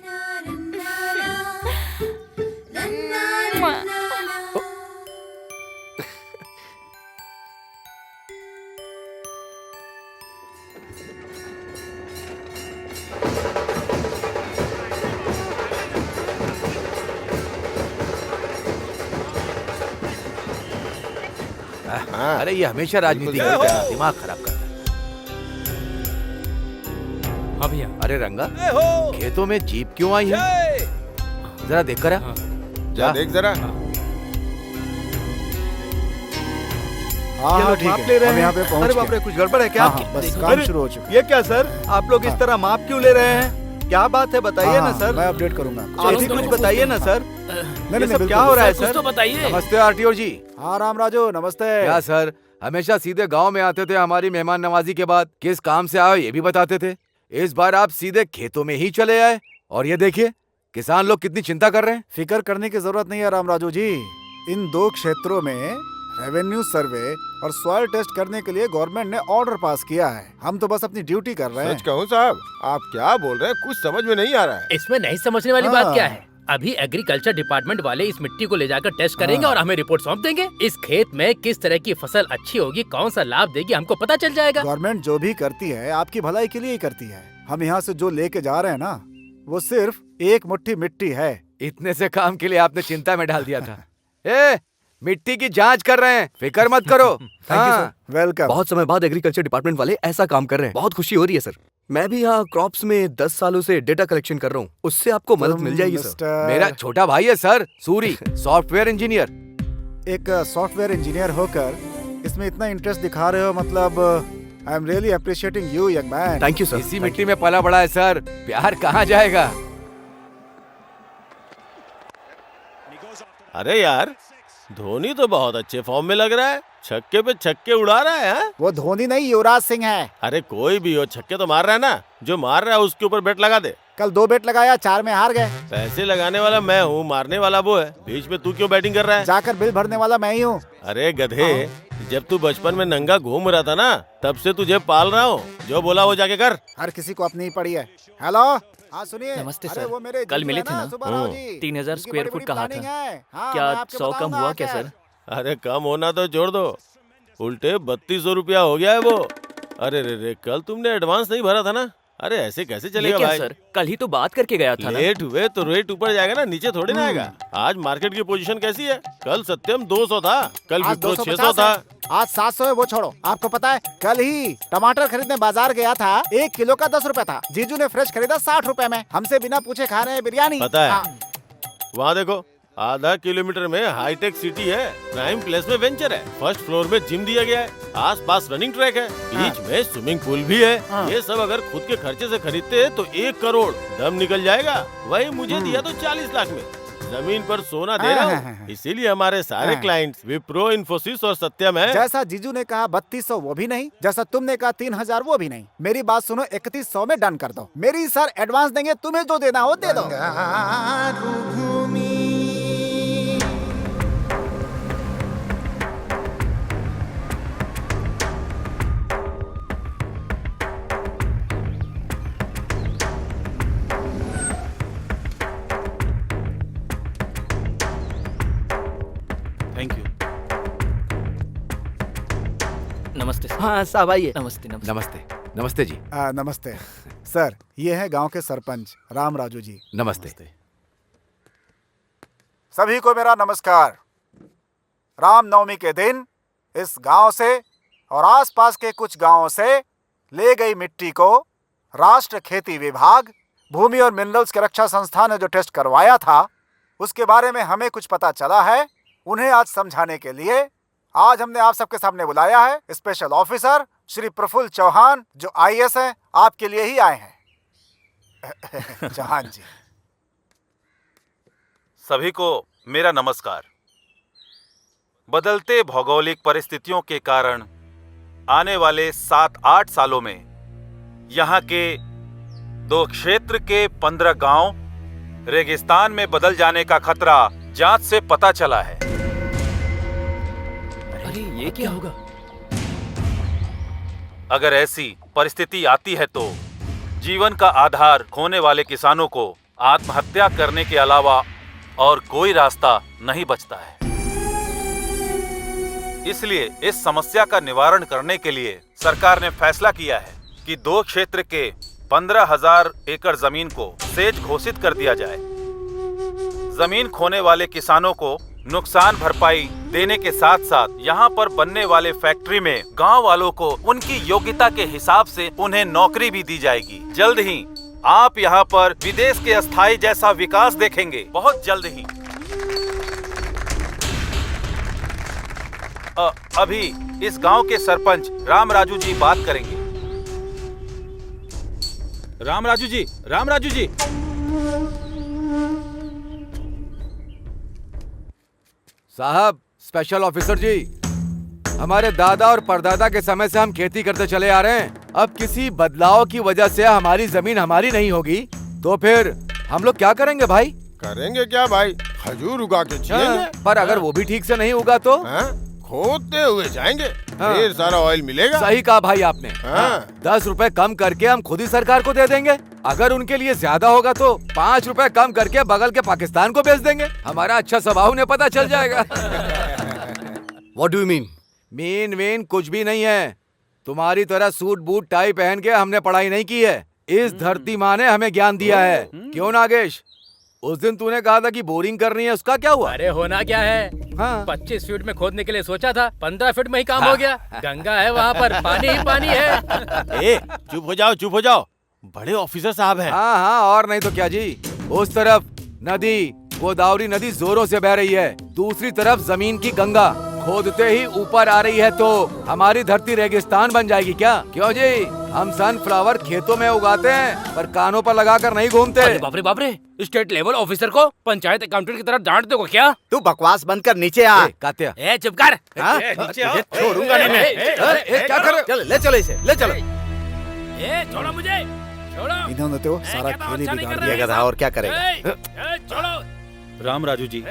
अरे ये हमेशा राजनीति करता है, दिमाग खराब करता है।
हाँ भैया।
अरे रंगा, खेतों में जीप क्यों आई है? जरा देख कर आ।
जा देख जरा।
हाँ ठीक है, हम यहाँ पे पहुँच
अरे बाप रे, कुछ गड़बड़ है क्या?
हाँ, बस काम शुरू हो चुका।
ये क्या सर, आप लोग इस तरह माप क्यों ले रहे हैं? क्या बात है, बताइए ना सर।
मैं अपडेट करूंगा।
आप भी कुछ बताइए ना सर।
नहीं,
ये सब क्या हो रहा है सर?
तो बताइए।
नमस्ते आरटीओ जी।
हाँ राम राजू, नमस्ते।
क्या सर, हमेशा सीधे गांव में आते थे हमारी मेहमान नवाजी के बाद, किस काम से आए ये भी बताते थे। इस बार आप सीधे खेतों में ही चले आए और ये देखिए किसान लोग कितनी चिंता कर रहे हैं।
फिक्र करने की जरूरत नहीं है राम राजू जी। इन 2 क्षेत्रों में रेवेन्यू सर्वे और सॉइल टेस्ट करने के लिए गवर्नमेंट ने ऑर्डर पास किया है। हम तो बस अपनी ड्यूटी कर रहे हैं।
सच कहूँ साहब, आप क्या बोल रहे हैं, कुछ समझ में नहीं आ रहा है।
इसमें नहीं समझने वाली बात क्या है? अभी एग्रीकल्चर डिपार्टमेंट वाले इस मिट्टी को ले जाकर टेस्ट करेंगे और हमें रिपोर्ट सौंप देंगे। इस खेत में किस तरह की फसल अच्छी होगी, कौन सा लाभ देगी, हमको पता चल जाएगा।
गवर्नमेंट जो भी करती है आपकी भलाई के लिए ही करती है। हम यहाँ से जो लेके जा रहे हैं ना, वो सिर्फ एक मुट्ठी मिट्टी है।
इतने से काम के लिए आपने चिंता में डाल दिया था। ए, मिट्टी की जांच कर रहे हैं, फिक्र मत करो।
Thank you sir,
welcome.
बहुत समय बाद एग्रीकल्चर डिपार्टमेंट वाले ऐसा काम कर रहे हैं, बहुत खुशी हो रही है सर। मैं भी यहाँ क्रॉप्स में 10 सालों से डेटा कलेक्शन कर रहा हूँ, उससे आपको मदद मिल जाएगी सर।
मेरा छोटा भाई है सर, सूरी, सॉफ्टवेयर इंजीनियर।
एक सॉफ्टवेयर इंजीनियर होकर इसमें इतना इंटरेस्ट दिखा रहे हो, मतलब I am really appreciating you young man.
Thank you sir.
इसी मिट्टी में पला बड़ा है सर, प्यार कहाँ जाएगा?
अरे यार, धोनी तो बहुत अच्छे फॉर्म में लग रहा है, छक्के पे छक्के उड़ा रहा है। हाँ?
वो धोनी नहीं, युवराज सिंह है।
अरे कोई भी हो, छक्के तो मार रहा है ना। जो मार रहा है उसके ऊपर बेट लगा दे।
कल 2 बेट लगाया, 4 में हार गए।
पैसे लगाने वाला मैं हूँ, मारने वाला वो है। बीच में तू क्यों बैटिंग कर रहा है?
जाकर बिल भरने वाला मैं ही हूँ।
अरे गधे, जब तू बचपन में नंगा घूम रहा था ना, तब से तुझे पाल रहा हूँ। जो बोला वो जाके कर।
हर किसी को अपनी ही पड़ी है। हेलो, हाँ सुनिए।
नमस्ते
अरे
सर,
वो मेरे
कल मिले थे ना?
सुब्बाराव जी,
3000
उनकी
स्क्वायर
बड़ी-बड़ी
फुट कहा
प्लानिंग
था।
है। हाँ,
क्या
मैं आपको
100 कम
बताऊंगा
हुआ क्या
आकर।
सर?
अरे कम होना तो छोड़ दो, उल्टे 3200 रुपया हो गया है वो। अरे रे, कल तुमने एडवांस नहीं भरा था ना? अरे ऐसे कैसे चलेगा
क्या
भाई?
सर, कल ही तो बात करके गया था ना।
लेट हुए तो रेट ऊपर जाएगा ना, नीचे थोड़ी ना आएगा। आज मार्केट की पोजीशन कैसी है? कल सत्यम 200 था, कल
आज
विप्रो 600
250
था।
है। आज 700 है, वो छोड़ो। आपको पता है कल ही टमाटर खरीदने बाजार गया था, 1 किलो का 10 रुपए था। जीजू ने फ्रेश खरीदा 60 रुपए में। हमसे बिना पूछे खा रहे हैं बिरयानी।
पता है,
हाँ।
वहाँ देखो, आधा किलोमीटर में हाईटेक सिटी है, प्राइम प्लेस में वेंचर है, फर्स्ट फ्लोर में जिम दिया गया है, आसपास रनिंग ट्रैक है, बीच में स्विमिंग पूल भी है। ये सब अगर खुद के खर्चे से खरीदते हैं तो 1 करोड़ दम निकल जाएगा। वही मुझे दिया तो 40 लाख में। जमीन पर सोना दे रहा हूँ, इसीलिए हमारे सारे क्लाइंट्स विप्रो, इन्फोसिस और सत्यम है।
जैसा जीजू ने कहा 3200 वो भी नहीं, जैसा तुमने कहा 3000 वो भी नहीं। मेरी बात सुनो, 3100 में डन कर दो। मेरी सर एडवांस देंगे, तुम्हें जो देना हो दे दो।
हाँ साहब आइए।
नमस्ते नमस्ते।
नमस्ते नमस्ते जी।
नमस्ते सर, ये है गांव के सरपंच राम राजू जी।
नमस्ते।
सभी को मेरा नमस्कार। रामनवमी के दिन इस गांव से और आसपास के कुछ गांवों से ले गई मिट्टी को राष्ट्र खेती विभाग, भूमि और मिनरल्स की रक्षा संस्थान ने जो टेस्ट करवाया था उसके बारे में हमें कुछ पता चला है। उन्हें आज समझाने के लिए आज हमने आप सबके सामने बुलाया है। स्पेशल ऑफिसर श्री प्रफुल्ल चौहान जो IAS हैं, आपके लिए ही आए हैं। चौहान जी।
सभी को मेरा नमस्कार। बदलते भौगोलिक परिस्थितियों के कारण आने वाले 7-8 सालों में यहाँ के 2 क्षेत्र के 15 गांव रेगिस्तान में बदल जाने का खतरा जांच से पता चला है।
अरे ये क्या होगा?
अगर ऐसी परिस्थिति आती है तो जीवन का आधार खोने वाले किसानों को आत्महत्या करने के अलावा और कोई रास्ता नहीं बचता है। इसलिए इस समस्या का निवारण करने के लिए सरकार ने फैसला किया है कि 2 क्षेत्र के 15,000 एकड़ जमीन को सेज घोषित कर दिया जाए। जमीन खोने वाले किसानों को नुकसान भरपाई देने के साथ साथ यहाँ पर बनने वाले फैक्ट्री में गांव वालों को उनकी योग्यता के हिसाब से उन्हें नौकरी भी दी जाएगी। जल्द ही आप यहाँ पर विदेश के अस्थायी जैसा विकास देखेंगे, बहुत जल्द ही। अभी इस गांव के सरपंच राम राजू जी बात करेंगे। राम राजू जी, राम राजू जी।
साहब, स्पेशल ऑफिसर जी, हमारे दादा और परदादा के समय से हम खेती करते चले आ रहे हैं। अब किसी बदलाव की वजह से हमारी जमीन हमारी नहीं होगी तो फिर हम लोग क्या करेंगे भाई?
करेंगे क्या भाई? खजूर उगा के जिएंगे।
पर अगर वो भी ठीक से नहीं उगा तो
खोदते हुए जाएंगे, ढेर सारा ऑयल मिलेगा।
सही कहा भाई आपने। 10 रुपए कम करके हम खुद ही सरकार को दे देंगे। अगर उनके लिए ज्यादा होगा तो 5 रुपए कम करके बगल के पाकिस्तान को बेच देंगे। हमारा अच्छा स्वभाव उन्हें पता चल जाएगा।
What do you mean?
Mean कुछ भी नहीं है। तुम्हारी तरह सूट बूट टाई पहन के हमने पढ़ाई नहीं की है। इस धरती माँ ने हमें ज्ञान दिया है। क्यों नागेश? उस दिन तूने कहा था कि बोरिंग करनी है, उसका क्या हुआ?
अरे होना क्या है, 25 फीट में खोदने के लिए सोचा था, 15 फीट में ही काम हो गया। गंगा है वहाँ पर, पानी ही पानी है।
ए, चुप हो जाओ, चुप हो जाओ। बड़े ऑफिसर साहब हैं।
हाँ, और नहीं तो क्या जी। उस तरफ नदी, गोदावरी नदी जोरों से बह रही है, दूसरी तरफ जमीन की गंगा खोदते ही ऊपर आ रही है तो हमारी धरती रेगिस्तान बन जाएगी क्या? क्यों जी? हम सनफ्लावर खेतों में उगाते हैं पर कानों पर लगाकर नहीं घूमते।
बाप रे, स्टेट लेवल ऑफिसर को पंचायत अकाउंटेंट की तरह डांट दोगे क्या?
तू बकवास बंद कर, नीचे आ।
कात्या,
चुप कर।
छोड़ूंगा नहीं मैं।
क्या कर रहे हो?
चल, ले चलो इसे, ले चलो।
छोड़ो मुझे, छोड़ो।
इन्होंने तो सारा खेल ही बिगाड़ दिया।
गधा और क्या करेगा?
छोड़ो।
राम राजू जी,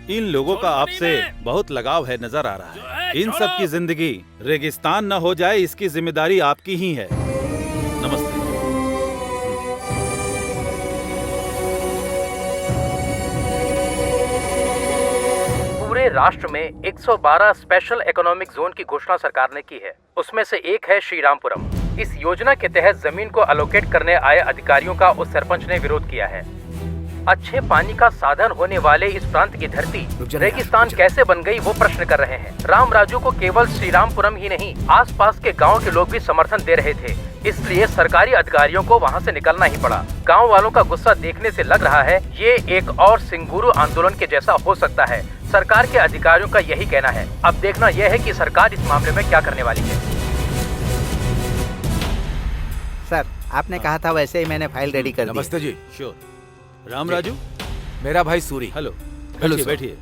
इन लोगों का आपसे बहुत लगाव है, नजर आ रहा है। इन सब की जिंदगी रेगिस्तान न हो जाए, इसकी जिम्मेदारी आपकी ही है। नमस्ते।
पूरे राष्ट्र में 112 स्पेशल इकोनॉमिक जोन की घोषणा सरकार ने की है। उसमें से एक है श्रीरामपुरम। इस योजना के तहत जमीन को अलोकेट करने आए अधिकारियों का उस सरपंच ने विरोध किया है। अच्छे पानी का साधन होने वाले इस प्रांत की धरती रेगिस्तान कैसे बन गई, वो प्रश्न कर रहे हैं। राम राजू को केवल श्रीरामपुरम ही नहीं, आसपास के गांव के लोग भी समर्थन दे रहे थे। इसलिए सरकारी अधिकारियों को वहां से निकलना ही पड़ा। गांव वालों का गुस्सा देखने से लग रहा है ये एक और सिंगुरु आंदोलन के जैसा हो सकता है। सरकार के अधिकारियों का यही कहना है। अब देखना यह है कि सरकार इस मामले में क्या करने वाली है।
सर, आपने कहा था वैसे ही मैंने फाइल रेडी कर दी।
नमस्ते जी।
श्योर। राम राजू,
मेरा भाई सूरी।
हेलो।
हेलो,
बैठिए।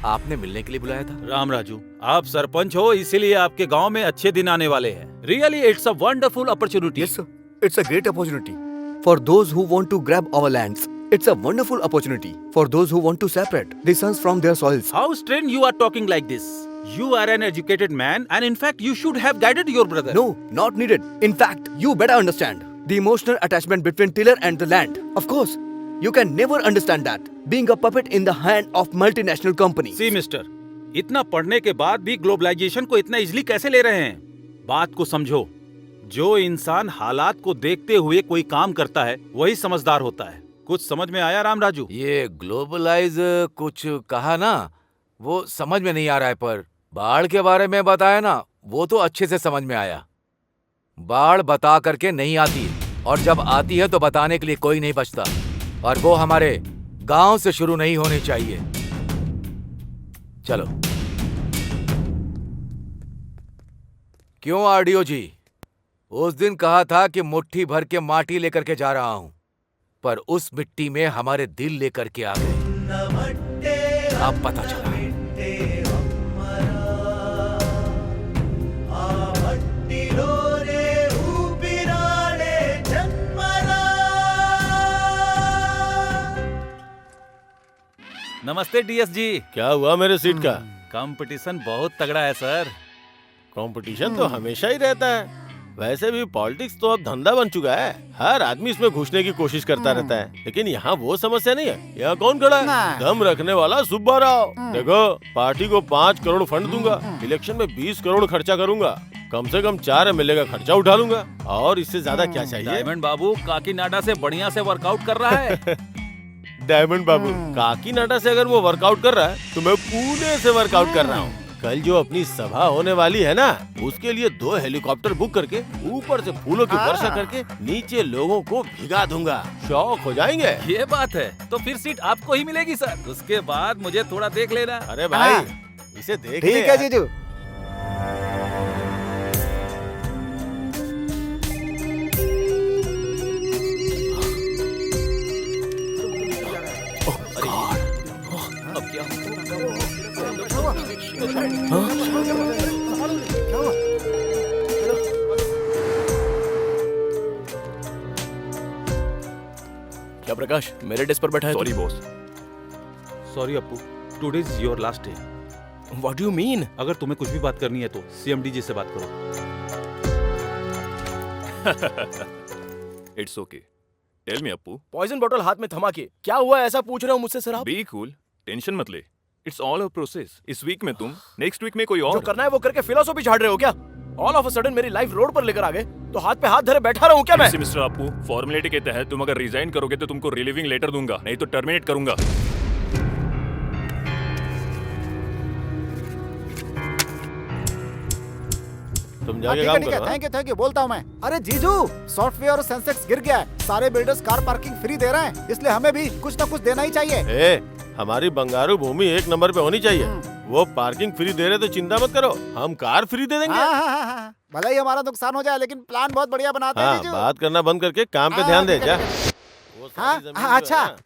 आपने मिलने के लिए बुलाया था?
राम राजू, आप सरपंच हो, इसीलिए आपके गांव में अच्छे दिन आने वाले हैं। Really it's a wonderful opportunity.
Yes, sir. It's a great opportunity for those who want to grab our lands. It's a wonderful opportunity for those who want to separate the sons from their soils.
How strange you are talking like this. You are an educated man and in fact you should have guided your brother.
No, not needed. In fact, you better understand the emotional attachment between tiller and the land. Of course, you can never understand that being a puppet in the hand of multinational companies.
See, mister, इतना पढ़ने के बाद भी globalisation को इतना easily कैसे ले रहे हैं? बात को समझो। जो इंसान हालात को देखते हुए कोई काम करता है वही समझदार होता है। कुछ समझ में आया राम राजू?
ये ग्लोबलाइज कुछ कहा ना, वो समझ में नहीं आ रहा है, पर बाढ़ के बारे में बताया ना, वो तो अच्छे से समझ में आया। बाढ़ बता करके नहीं आती, और जब आती है तो बताने के लिए कोई नहीं बचता, और वो हमारे गांव से शुरू नहीं होनी चाहिए। चलो। क्यों आरडीओ जी, उस दिन कहा था कि मुट्ठी भर के माटी लेकर के जा रहा हूं, पर उस मिट्टी में हमारे दिल लेकर के आ गए। अब पता चला।
नमस्ते डीएसजी।
क्या हुआ मेरे सीट का?
कंपटीशन बहुत तगड़ा है सर।
कंपटीशन तो हमेशा ही रहता है। वैसे भी पॉलिटिक्स तो अब धंधा बन चुका है। हर आदमी इसमें घुसने की कोशिश करता रहता है, लेकिन यहाँ वो समस्या नहीं है। यहाँ कौन खड़ा है? दम रखने वाला सुब्बा राव। देखो, पार्टी को 5 करोड़ फंड दूंगा, इलेक्शन में 20 करोड़ खर्चा करूंगा, कम से कम 4 एमएलए का खर्चा उठा लूंगा, और इससे ज्यादा क्या चाहिए?
डायमंड बाबू काकीनाडा से बढ़िया से वर्कआउट कर रहा है।
डायमंड बाबू काकीनाडा से अगर वो वर्कआउट कर रहा है तो मैं पुणे से वर्कआउट कर रहा हूँ। कल जो अपनी सभा होने वाली है ना, उसके लिए 2 हेलीकॉप्टर बुक करके ऊपर से फूलों की वर्षा करके नीचे लोगों को भिगा दूंगा। शौक हो जाएंगे।
ये बात है, तो फिर सीट आपको ही मिलेगी सर। उसके बाद मुझे थोड़ा देख लेना।
अरे भाई, इसे देख
ठीक है जीजू।
अब क्या?
क्या प्रकाश मेरे डेस्क पर बैठा है?
Sorry boss. Sorry Appu, today is your last day.
What do you mean?
अगर तुम्हें कुछ भी बात करनी है तो सीएमडी जी से बात करो।
It's okay, tell me Appu.
Poison बोतल हाथ में थमा के क्या हुआ ऐसा पूछ रहे हो मुझसे सर आप?
बी कूल, टेंशन मत ले। It's all a process. इस वीक में तुम, नेक्स्ट वीक में कोई और।
जो करना है वो करके फिलोसॉफी झाड़ रहे हो क्या? ऑल ऑफ अ सडन मेरी लाइफ रोड पर लेकर आ गए, तो हाथ पे हाथ धरे बैठा रहूं क्या मैं?
मिस्टर अप्पू, फॉर्मेलिटी के तहत तुम अगर रिजाइन करोगे तो तुमको रिलीविंग लेटर दूंगा, नहीं तो टर्मिनेट करूंगा।
तुम जाके काम करो।
थैंक यू बोलता हूँ मैं। अरे जीजू, सॉफ्टवेयर और सेंसेक्स गिर गया है, सारे बिल्डर्स कार पार्किंग फ्री दे रहे हैं, इसलिए हमें भी कुछ न कुछ देना ही चाहिए।
हमारी बंगारू भूमि 1 नंबर पे होनी चाहिए। वो पार्किंग फ्री दे रहे तो चिंता मत करो, हम कार फ्री दे देंगे।
भले ही हमारा नुकसान हो जाए, लेकिन प्लान बहुत बढ़िया बनाते हैं जीजू।
बात करना बंद करके काम पे ध्यान दे जा।
अच्छा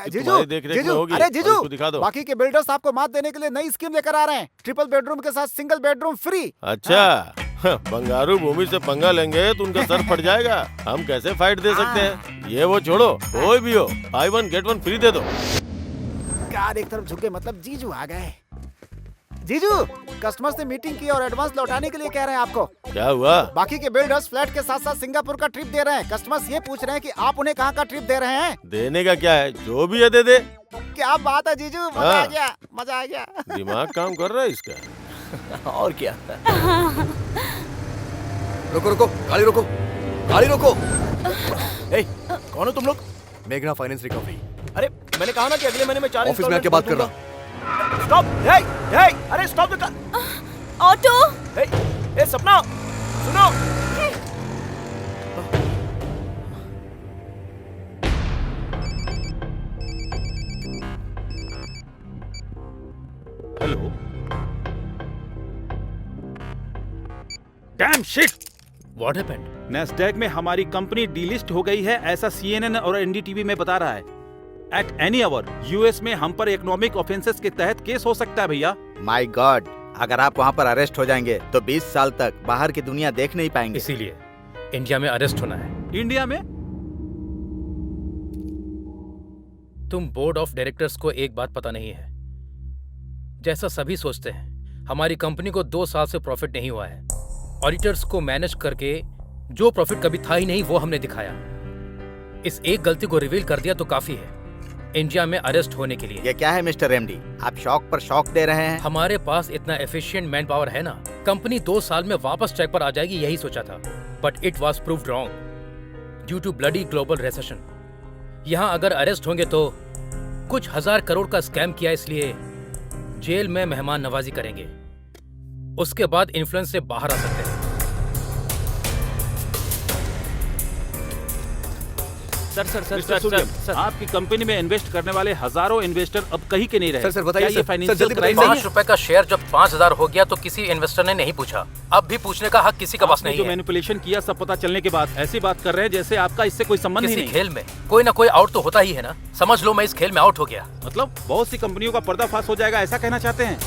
जीजू, अरे जीजू,
दिखा दो।
बाकी के बिल्डर्स आपको मात देने के लिए नई स्कीम लेकर आ रहे हैं, ट्रिपल बेडरूम के साथ सिंगल बेडरूम फ्री।
अच्छा, बंगारू भूमि से पंगा लेंगे तो उनका सर फट जाएगा। हम कैसे फाइट दे सकते हैं? ये वो छोड़ो, कोई भी हो, buy 1 get 1 फ्री दे दो।
कार एक तरफ झुके मतलब जीजू आ गए। जीजू, कस्टमर से मीटिंग की और एडवांस लौटाने के लिए कह रहे हैं आपको।
क्या हुआ?
बाकी के बिल्डर्स फ्लैट के साथ साथ सिंगापुर का ट्रिप दे रहे हैं। कस्टमर्स ये पूछ रहे हैं कि आप उन्हें कहाँ का ट्रिप दे रहे हैं?
देने का क्या है, जो भी है दे दे।
क्या बात है जीजू, मजा आ गया, मजा आ गया।
दिमाग काम कर रहा है इसका।
और क्या?
रुको रुको, गाड़ी रोको, गाड़ी रोको।
कौन हो तुम लोग?
मेघना फाइनेंस रिकवरी।
अरे मैंने कहा ना कि अगले महीने में 4
ऑफिस में आके बात कर रहा।
स्टॉप! अरे स्टॉप!
ऑटो!
सपना, सुनो।
Hello. Dam shit!
What happened?
Nasdaq में हमारी कंपनी डीलिस्ट हो गई है, ऐसा CNN और एनडीटीवी में बता रहा है। एट एनी आवर यूएस में हम पर इकोनॉमिक ऑफेंसेस के तहत केस हो सकता है भैया।
माय गॉड, अगर आप वहाँ पर अरेस्ट हो जाएंगे तो 20 साल तक बाहर की दुनिया देख नहीं पाएंगे।
इसीलिए इंडिया में अरेस्ट होना है।
इंडिया में?
तुम बोर्ड ऑफ डायरेक्टर्स को एक बात पता नहीं है, जैसा सभी सोचते हैं हमारी कंपनी को 2 साल से प्रॉफिट नहीं हुआ है। ऑडिटर्स को मैनेज करके जो प्रॉफिट कभी था ही नहीं वो हमने दिखाया। इस एक गलती को रिवील कर दिया तो काफी है। इंडिया में अरेस्ट होने के लिए।
ये क्या है मिस्टर एमडी, आप शौक पर शौक दे रहे हैं?
हमारे पास इतना एफिशिएंट मैन पावर है ना, कंपनी 2 साल में वापस ट्रैक पर आ जाएगी, यही सोचा था। But it was proved wrong due to bloody global recession. यहाँ अगर अरेस्ट होंगे तो कुछ 1000 करोड़ का स्कैम किया, इसलिए जेल में मेहमान नवाजी करेंगे, उसके बाद इन्फ्लुएंस से बाहर आ सकते हैं।
सर, आपकी कंपनी में इन्वेस्ट करने वाले हजारों इन्वेस्टर अब कहीं के नहीं रहे।
सर बताइए,
ये फाइनेंशियल क्राइम
5 रुपए का शेयर जब 5000 हो गया तो किसी इन्वेस्टर ने नहीं पूछा। अब भी पूछने का हक किसी का पास नहीं
जो
है।
मैनिपुलेशन किया सब पता चलने के बाद ऐसी बात कर रहे हैं जैसे आपका इससे कोई संबंध ही
किसी
नहीं।
खेल में कोई ना कोई आउट तो होता ही है ना। समझ लो मैं इस खेल में आउट हो गया।
मतलब बहुत सी कंपनियों का पर्दाफाश हो जाएगा, ऐसा कहना चाहते हैं?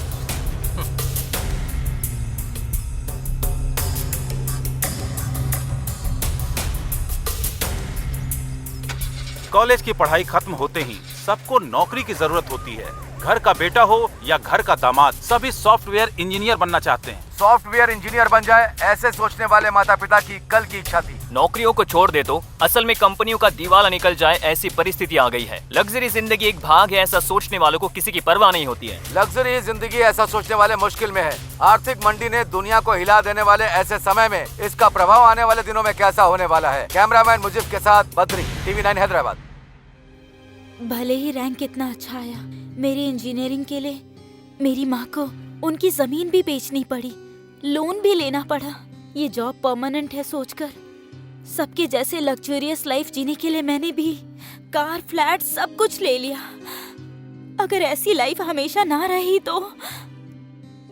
कॉलेज की पढ़ाई खत्म होते ही सबको नौकरी की जरूरत होती है। घर का बेटा हो या घर का दामाद, सभी सॉफ्टवेयर इंजीनियर बनना चाहते हैं।
सॉफ्टवेयर इंजीनियर बन जाए, ऐसे सोचने वाले माता पिता की कल की इच्छा थी।
नौकरियों को छोड़ दे तो असल में कंपनियों का दिवाला निकल जाए, ऐसी परिस्थिति आ गई है। लग्जरी जिंदगी एक भाग है, ऐसा सोचने वालों को किसी की परवाह नहीं होती है।
लग्जरी जिंदगी ऐसा सोचने वाले मुश्किल में है। आर्थिक मंडी ने दुनिया को हिला देने वाले ऐसे समय में इसका प्रभाव आने वाले दिनों में कैसा होने वाला है। कैमरामैन मुजीब के साथ बद्री, TV9 हैदराबाद।
भले ही रैंक कितना अच्छा आया, मेरी इंजीनियरिंग के लिए मेरी माँ को उनकी जमीन भी बेचनी पड़ी, लोन भी लेना पड़ा। ये जॉब परमानेंट है सोचकर सबके जैसे लग्जरियस लाइफ जीने के लिए मैंने भी कार, फ्लैट सब कुछ ले लिया। अगर ऐसी लाइफ हमेशा ना रही तो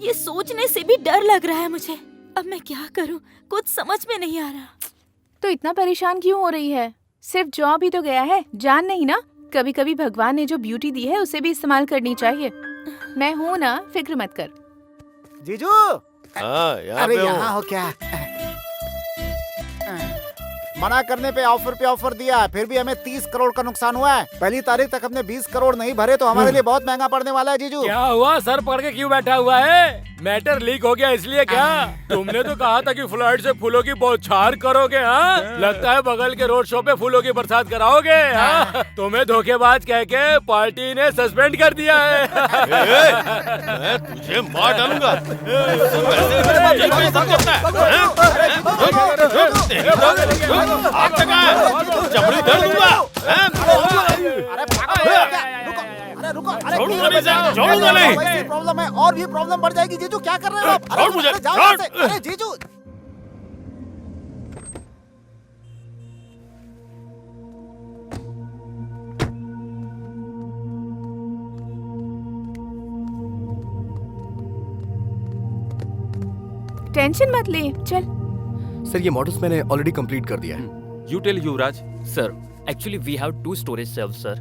ये सोचने से भी डर लग रहा है मुझे। अब मैं क्या करूं, कुछ समझ में नहीं आ रहा।
तो इतना परेशान क्यों हो रही है? सिर्फ जॉब ही तो गया है, जान नहीं ना। कभी कभी भगवान ने जो ब्यूटी दी है उसे भी इस्तेमाल करनी चाहिए। मैं हूँ ना, फिक्र मत कर।
जीजू,
यहाँ
अरे
पे हूँ।
यहाँ हो क्या? मना करने पे ऑफर दिया, फिर भी हमें 30 करोड़ का नुकसान हुआ है। पहली तारीख तक हमने 20 करोड़ नहीं भरे तो हमारे लिए बहुत महंगा पड़ने वाला है जीजू।
क्या हुआ, सर पकड़ के क्यों बैठा हुआ है? मैटर लीक हो गया इसलिए क्या? तुमने तो कहा था कि फ्लाइट से फूलों की बौछार करोगे। हाँ, लगता है बगल के रोड शो पे फूलों की बरसात कराओगे। हाँ? तुम्हें धोखेबाज कह के पार्टी ने सस्पेंड कर दिया है।
मैं तुझे मार डालूंगा। चमड़ी धर दूंगा। छोड़ूंगा नहीं सर, छोड़ूंगा नहीं।
वैसी प्रॉब्लम है और भी प्रॉब्लम बढ़ जाएगी जीजू। क्या कर रहे हो आप?
छोड़ मुझे,
अरे जाओ
छोड़।
यहाँ से। अरे जीजू,
टेंशन मत ले, चल।
सर ये मॉडल्स मैंने ऑलरेडी कंप्लीट कर दिया है।
You tell Yuvraj.
Sir, actually we have 2 storage shelves, sir.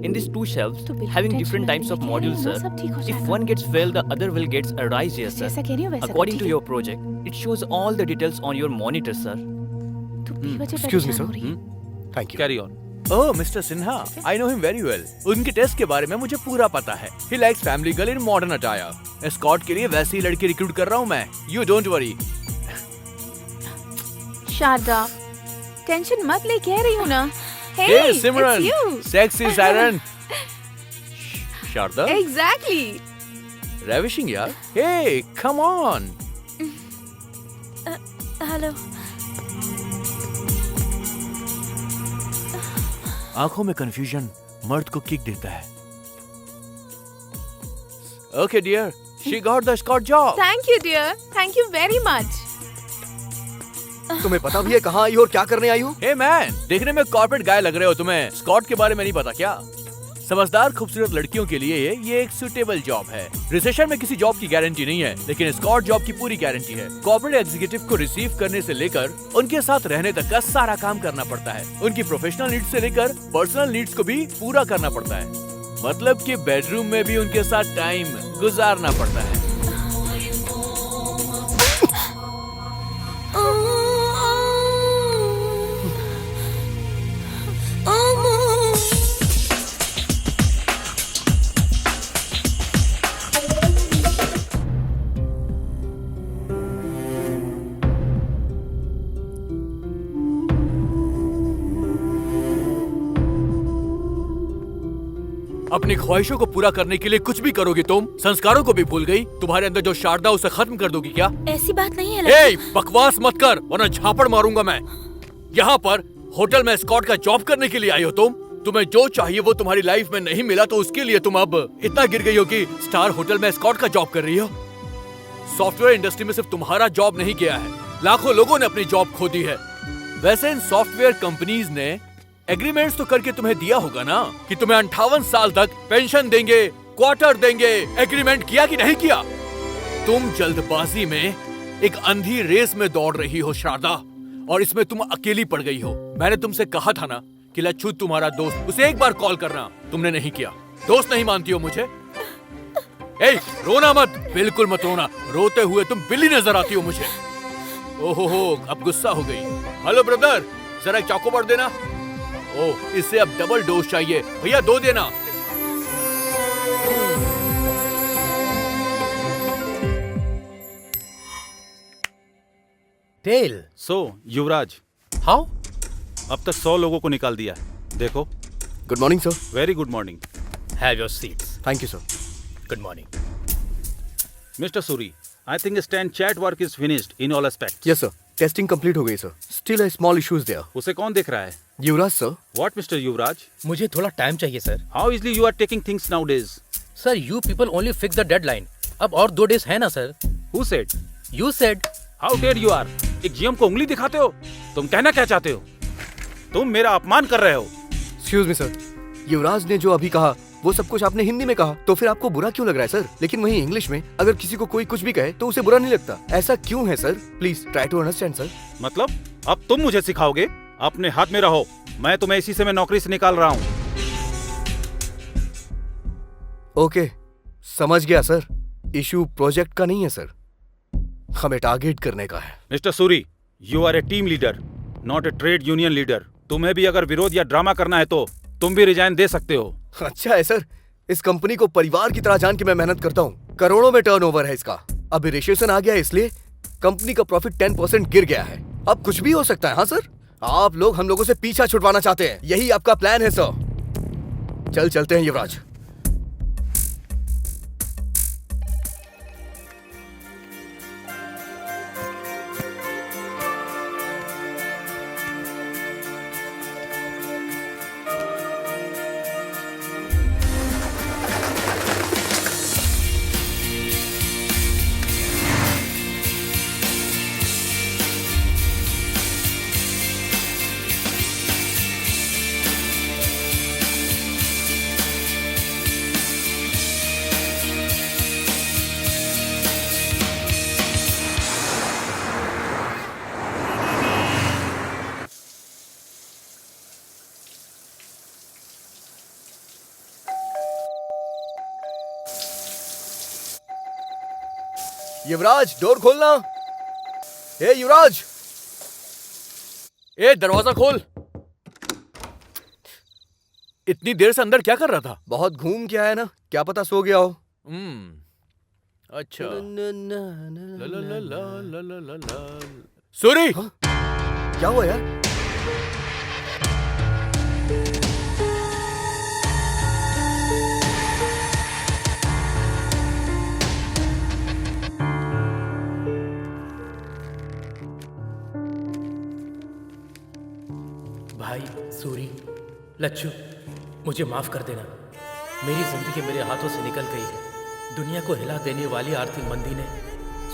In these 2 shelves, having different types of modules, sir. If one gets failed, the other will get arise here, sir.
जैसा कह रही हो वैसा
According
ठीक
to
है।
your project, it shows all the details on your monitor, sir.
Excuse me, sir. Thank you.
Carry on.
Oh mister Sinha, I know him very well. उनके test के बारे में मुझे पूरा पता है। He likes family girl in modern attire. Escort के लिए वैसी ही लड़की रिक्रूट कर रहा हूँ मैं। You don't worry.
Sharda, tension मत ले, कह रही हूँ ना। Hey,
hey Simran,
it's you.
Sexy siren. Sharda,
Exactly.
Ravishing यार। Hey, come on.
हेलो।
आंखों में कंफ्यूजन मर्द को किक देता है। Okay dear, she got the escort job.
Thank you, dear. Thank you very much.
तुम्हें पता भी है कहाँ आई हो और क्या करने आई हो?
हे मैन, देखने में कॉर्पोरेट गाय लग रहे हो। तुम्हें स्कॉट के बारे में नहीं पता क्या? समझदार खूबसूरत लड़कियों के लिए ये एक सुटेबल जॉब है। रिसेशन में किसी जॉब की गारंटी नहीं है, लेकिन स्कॉट जॉब की पूरी गारंटी है। कॉर्पोरेट एग्जीक्यूटिव को रिसीव करने से लेकर उनके साथ रहने तक का सारा काम करना पड़ता है। उनकी प्रोफेशनल नीड्स से लेकर पर्सनल नीड्स को भी पूरा करना पड़ता है। मतलब कि बेडरूम में भी उनके साथ टाइम गुजारना पड़ता है। अपनी ख्वाहिशों को पूरा करने के लिए कुछ भी करोगी तुम? संस्कारों को भी भूल गई? तुम्हारे अंदर जो शारदा उसे खत्म कर दोगी क्या?
ऐसी बात नहीं है।
ए, बकवास मत कर वरना झापड़ मारूंगा मैं। यहाँ पर होटल में एस्कॉर्ट का जॉब करने के लिए आई हो तुम? तुम्हें जो चाहिए वो तुम्हारी लाइफ में नहीं मिला तो उसके लिए तुम अब इतना गिर गई हो कि स्टार होटल में एस्कॉर्ट का जॉब कर रही हो। सॉफ्टवेयर इंडस्ट्री में सिर्फ तुम्हारा जॉब नहीं गया है, लाखों लोगों ने अपनी जॉब खो दी है। वैसे इन सॉफ्टवेयर कंपनीज ने एग्रीमेंट्स तो करके तुम्हें दिया होगा ना कि तुम्हें 58 साल तक पेंशन देंगे, क्वार्टर देंगे। एग्रीमेंट किया कि नहीं किया? तुम जल्दबाजी में एक अंधी रेस में दौड़ रही हो शारदा, और इसमें तुम अकेली पड़ गई हो। मैंने तुमसे कहा था ना कि लच्छू तुम्हारा दोस्त, उसे एक बार कॉल करना, तुमने नहीं किया। दोस्त नहीं मानती हो मुझे? ए, रोना मत, बिल्कुल मत रोना। रोते हुए तुम बिल्ली नजर आती हो मुझे। ओहो, अब गुस्सा हो गई। हेलो ब्रदर, जरा एक चाकू बढ़ देना। ओह, इससे अब डबल डोज चाहिए। भैया 2 देना।
टेल। So Yuvraj,
how?
अब तक 100 लोगों को निकाल दिया है। देखो।
Good morning sir.
Very good morning.
Have your seats.
Thank you sir.
Good morning.
Mister Suri, I think stand chat work is finished in all aspects.
Yes sir. Testing complete हो गई sir. Still a small issues there.
उसे कौन देख रहा है?
Yuvraj sir.
What Mr. Yuvraj?
मुझे थोड़ा time चाहिए sir.
How easily you are taking things nowadays?
Sir, you people only fix the deadline. अब और 2 days है ना sir?
Who said?
You said.
How dare you are? एक जीएम को उंगली दिखाते हो? तुम कहना क्या चाहते हो? तुम मेरा अपमान कर रहे हो।
एक्सक्यूज मी सर, युवराज ने जो अभी कहा वो सब कुछ आपने हिंदी में कहा, तो फिर आपको बुरा क्यों लग रहा है सर? लेकिन वहीं इंग्लिश में अगर किसी को कोई कुछ भी कहे तो उसे बुरा नहीं लगता। ऐसा क्यों है sir? Please try to understand sir.
मतलब अब तुम मुझे सिखाओगे? अपने हाथ में रहो। मैं तुम्हें इसी से मैं नौकरी से निकाल रहा हूँ।
ओके, समझ गया सर। इशू प्रोजेक्ट का नहीं है सर, हमें टारगेट करने का है।
Mister Suri, you are a team leader, not a trade union leader. तुम्हें भी अगर विरोध या ड्रामा करना है तो तुम भी रिजाइन दे सकते हो।
अच्छा है सर, इस कंपनी को परिवार की तरह जान के मैं मेहनत करता हूँ। करोड़ों में टर्नओवर है इसका। अब रिसेशन आ गया है इसलिए कंपनी का प्रॉफिट 10% गिर गया है। अब कुछ भी हो सकता है। हाँ सर, आप लोग हम लोगों से पीछा छुड़वाना चाहते हैं, यही आपका प्लान है सर। चलते हैं युवराज। युवराज, डोर खोलना। ए युवराज,
ए दरवाजा खोल। इतनी देर से अंदर क्या कर रहा था?
बहुत घूम के आया ना, क्या पता सो गया हो।
अच्छा। सूरी,
क्या हुआ यार?
भाई सूरी, लच्छू, मुझे माफ कर देना। मेरी जिंदगी मेरे हाथों से निकल गई है। दुनिया को हिला देने वाली आर्थिक मंदी ने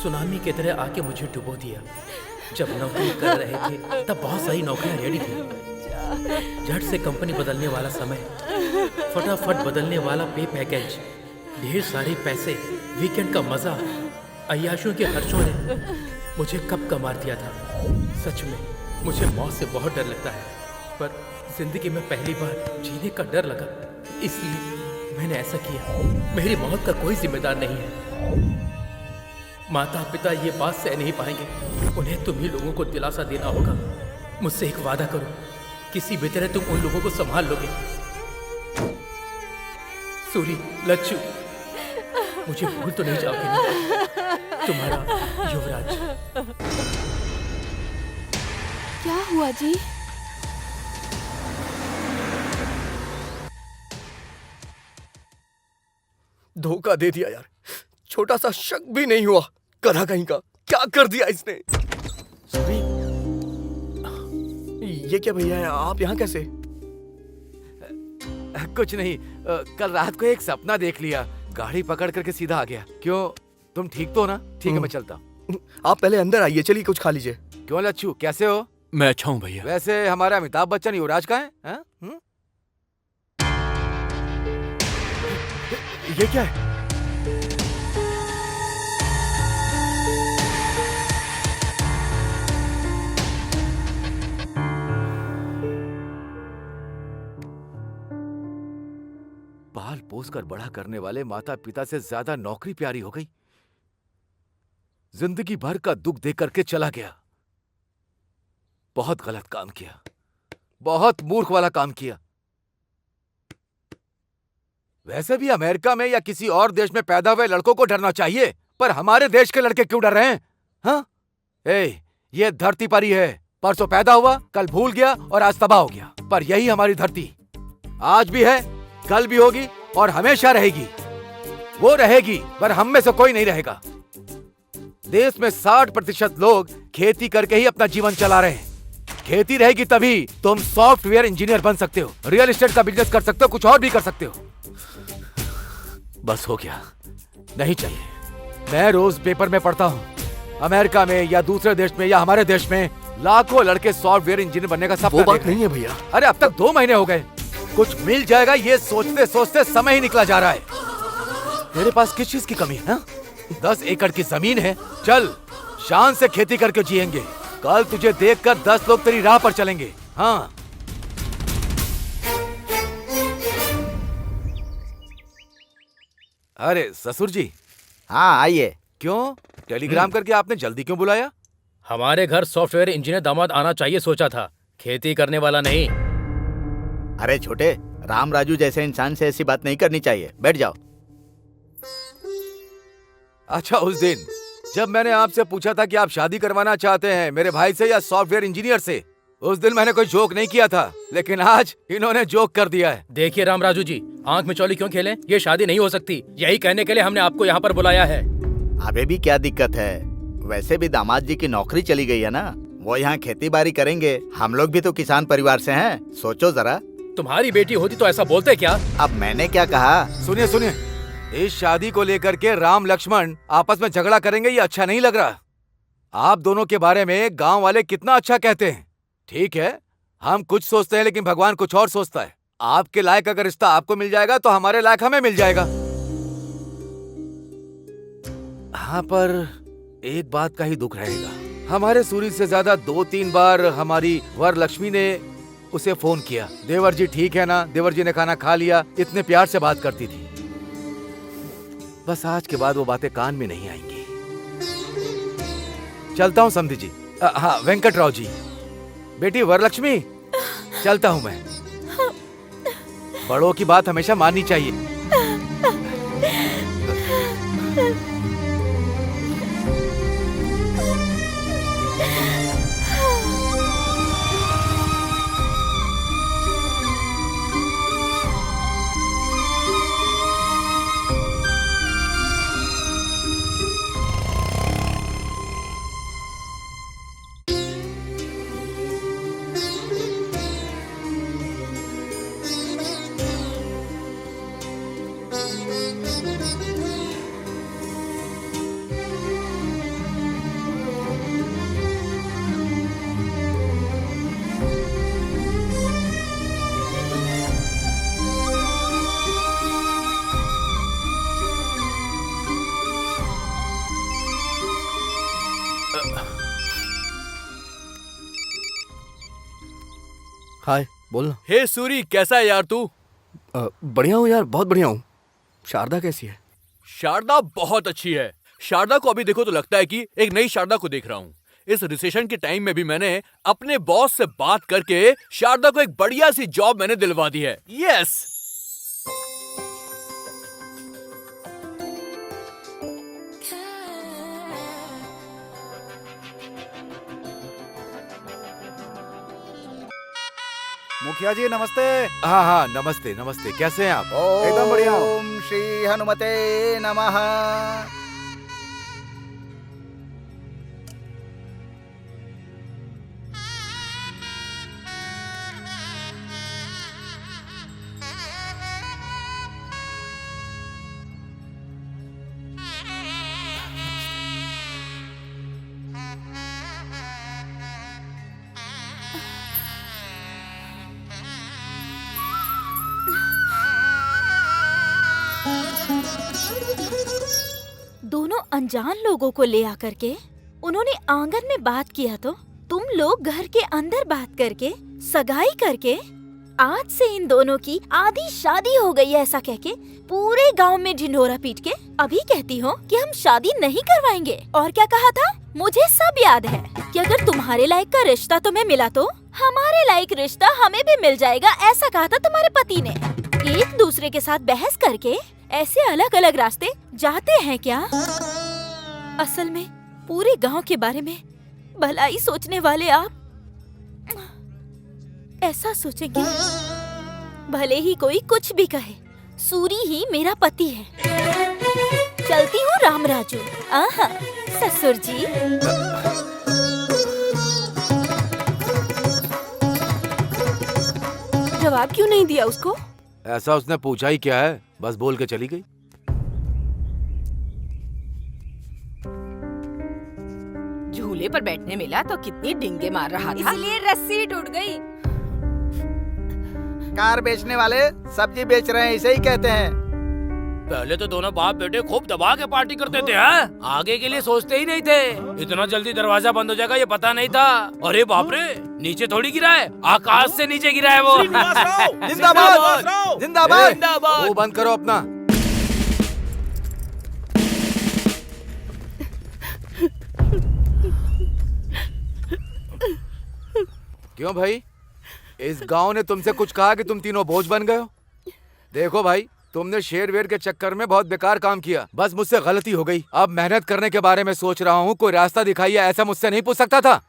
सुनामी की तरह आके मुझे डुबो दिया। जब नौकरी कर रहे थे तब बहुत सारी नौकरियां रेडी थी। झट से कंपनी बदलने वाला समय, फटाफट बदलने वाला पे पैकेज, ढेर सारे पैसे, वीकेंड का मजा, अय्याशों के खर्चों ने मुझे कब का मार दिया था। सच में मुझे मौत से बहुत डर लगता है, पर जिंदगी में पहली बार जीने का डर लगा, इसलिए मैंने ऐसा किया। मेरी मौत का कोई जिम्मेदार नहीं है। माता पिता ये बात सह नहीं पाएंगे। उन्हें तुम ही लोगों को दिलासा देना होगा। मुझसे एक वादा करो, किसी भी तरह तुम उन लोगों को संभाल लोगे। सूरी, लच्छू, मुझे भूल तो नहीं जाओगे ना? तुम्हारा युवराज।
क्या हुआ जी?
धोखा दे दिया यार। छोटा सा शक भी नहीं हुआ। गधा कहीं का, क्या कर दिया इसने? सॉरी। ये क्या भैया है, आप यहाँ कैसे?
कुछ नहीं, कल रात को एक सपना देख लिया, गाड़ी पकड़ करके सीधा आ गया। क्यों, तुम ठीक तो हो ना? ठीक है, मैं चलता हूँ।
आप पहले अंदर आइए, चलिए कुछ खा लीजिए।
क्यों लच्छू, कैसे हो?
मैं अच्छा हूँ भैया।
वैसे हमारा अमिताभ बच्चन युवराज का है?
ये क्या है?
पाल पोस कर बड़ा करने वाले माता पिता से ज्यादा नौकरी प्यारी हो गई। जिंदगी भर का दुख दे करके चला गया। बहुत गलत काम किया, बहुत मूर्ख वाला काम किया। वैसे भी अमेरिका में या किसी और देश में पैदा हुए लड़कों को डरना चाहिए, पर हमारे देश के लड़के क्यों डर रहे हैं? हाँ? ये धरती पर ही है। परसों पैदा हुआ, कल भूल गया और आज तबाह हो गया। पर यही हमारी धरती आज भी है, कल भी होगी और हमेशा रहेगी। वो रहेगी, पर हम में से कोई नहीं रहेगा। देश में 60% लोग खेती करके ही अपना जीवन चला रहे हैं। खेती रहेगी तभी तुम सॉफ्टवेयर इंजीनियर बन सकते हो, रियल एस्टेट का बिजनेस कर सकते हो, कुछ और भी कर सकते हो। बस हो गया, नहीं चाहिए। मैं रोज पेपर में पढ़ता हूँ, अमेरिका में या दूसरे देश में या हमारे देश में लाखों लड़के सॉफ्टवेयर इंजीनियर बनने का सपना
वो बात नहीं है भैया।
अरे अब तक 2 महीने हो गए, कुछ मिल जाएगा ये सोचते सोचते समय ही निकला जा रहा है। तेरे पास किस चीज की कमी है? 10 एकड़ की जमीन है, चल शान से खेती करके जिएंगे। कल तुझे देखकर 10 लोग तेरी राह पर चलेंगे। हाँ, अरे ससुर जी।
हाँ आइए।
क्यों, टेलीग्राम करके आपने जल्दी क्यों बुलाया?
हमारे घर सॉफ्टवेयर इंजीनियर दामाद आना चाहिए सोचा था, खेती करने वाला नहीं।
अरे छोटे, राम राजू जैसे इंसान से ऐसी बात नहीं करनी चाहिए। बैठ जाओ।
अच्छा, उस दिन जब मैंने आपसे पूछा था कि आप शादी करवाना चाहते हैं मेरे भाई से या सॉफ्टवेयर इंजीनियर से, उस दिन मैंने कोई जोक नहीं किया था, लेकिन आज इन्होंने जोक कर दिया है।
देखिए राम राजू जी, आंख में चौली क्यों खेलें? ये शादी नहीं हो सकती। यही कहने के लिए हमने आपको यहाँ पर बुलाया है।
अबे भी क्या दिक्कत है? वैसे भी दामाद जी की नौकरी चली गई है ना, वो यहाँ खेती बाड़ी करेंगे। हम लोग भी तो किसान परिवार से हैं, सोचो जरा।
तुम्हारी बेटी होती तो ऐसा बोलते क्या?
अब मैंने क्या कहा?
सुनिए सुनिए, इस शादी को लेकर के राम लक्ष्मण आपस में झगड़ा करेंगे, ये अच्छा नहीं लग रहा। आप दोनों के बारे में गांव वाले कितना अच्छा कहते हैं। ठीक है, हम कुछ सोचते हैं लेकिन भगवान कुछ और सोचता है। आपके लायक अगर रिश्ता आपको मिल जाएगा तो हमारे लायक हमें मिल जाएगा। हाँ, पर एक बात का ही दुख रहेगा। हमारे सूरी से ज्यादा 2-3 बार हमारी वर लक्ष्मी ने उसे फोन किया, देवर जी ठीक है ना, देवर जी ने खाना खा लिया, इतने प्यार से बात करती थी। बस आज के बाद वो बातें कान में नहीं आएंगी। चलता हूँ समधी जी। हाँ वेंकटराव जी, बेटी वरलक्ष्मी, चलता हूँ मैं। बड़ों की बात हमेशा माननी चाहिए।
हाय, बोलना।
हे सूरी, कैसा है यार तू?
बढ़िया हूँ यार, बहुत बढ़िया हूँ। शारदा कैसी है?
शारदा बहुत अच्छी है। शारदा को अभी देखो तो लगता है कि एक नई शारदा को देख रहा हूँ। इस रिसेशन के टाइम में भी मैंने अपने बॉस से बात करके शारदा को एक बढ़िया सी जॉब मैंने दिलवा दी है। यस।
मुखिया जी नमस्ते।
हाँ हाँ, नमस्ते नमस्ते, कैसे हैं आप?
एकदम बढ़िया।
ओम श्री हनुमते नमः।
दोनों अनजान लोगों को ले आकर के उन्होंने आंगन में बात किया तो तुम लोग घर के अंदर बात करके सगाई करके आज से इन दोनों की आधी शादी हो गई है ऐसा कह के पूरे गांव में ढिंढोरा पीट के अभी कहती हो कि हम शादी नहीं करवाएंगे। और क्या कहा था? मुझे सब याद है कि अगर तुम्हारे लायक का रिश्ता तुम्हें मिला तो हमारे लायक रिश्ता हमें भी मिल जाएगा, ऐसा कहा था तुम्हारे पति ने। एक दूसरे के साथ बहस करके ऐसे अलग अलग रास्ते जाते हैं क्या? असल में पूरे गांव के बारे में भलाई सोचने वाले आप ऐसा सोचेंगे भले ही कोई कुछ भी कहे, सूरी ही मेरा पति है। चलती हूँ राम राजू। आहा ससुर जी।
जवाब क्यों नहीं दिया उसको?
ऐसा उसने पूछा ही क्या है, बस बोल के चली गई।
झूले पर बैठने मिला तो कितनी डिंगे मार रहा था,
इसलिए रस्सी टूट गई।
कार बेचने वाले सब्जी बेच रहे हैं, इसे ही कहते हैं।
पहले तो दोनों बाप बेटे खूब दबा के पार्टी करते थे, हैं? आगे के लिए सोचते ही नहीं थे। इतना जल्दी दरवाजा बंद हो जाएगा ये पता नहीं था। अरे बाप रे, नीचे थोड़ी गिरा है, आकाश से नीचे गिरा है वो।
जिंदाबाद जिंदाबाद
जिंदाबाद।
वो बंद करो अपना। क्यों भाई, इस गांव ने तुमसे कुछ कहा कि तुम तीनों बोझ बन गए हो? देखो भाई, तुमने शेर वेर के चक्कर में बहुत बेकार काम किया, बस मुझसे गलती हो गई। अब मेहनत करने के बारे में सोच रहा हूँ, कोई रास्ता दिखाइए, ऐसा मुझसे नहीं पूछ सकता था।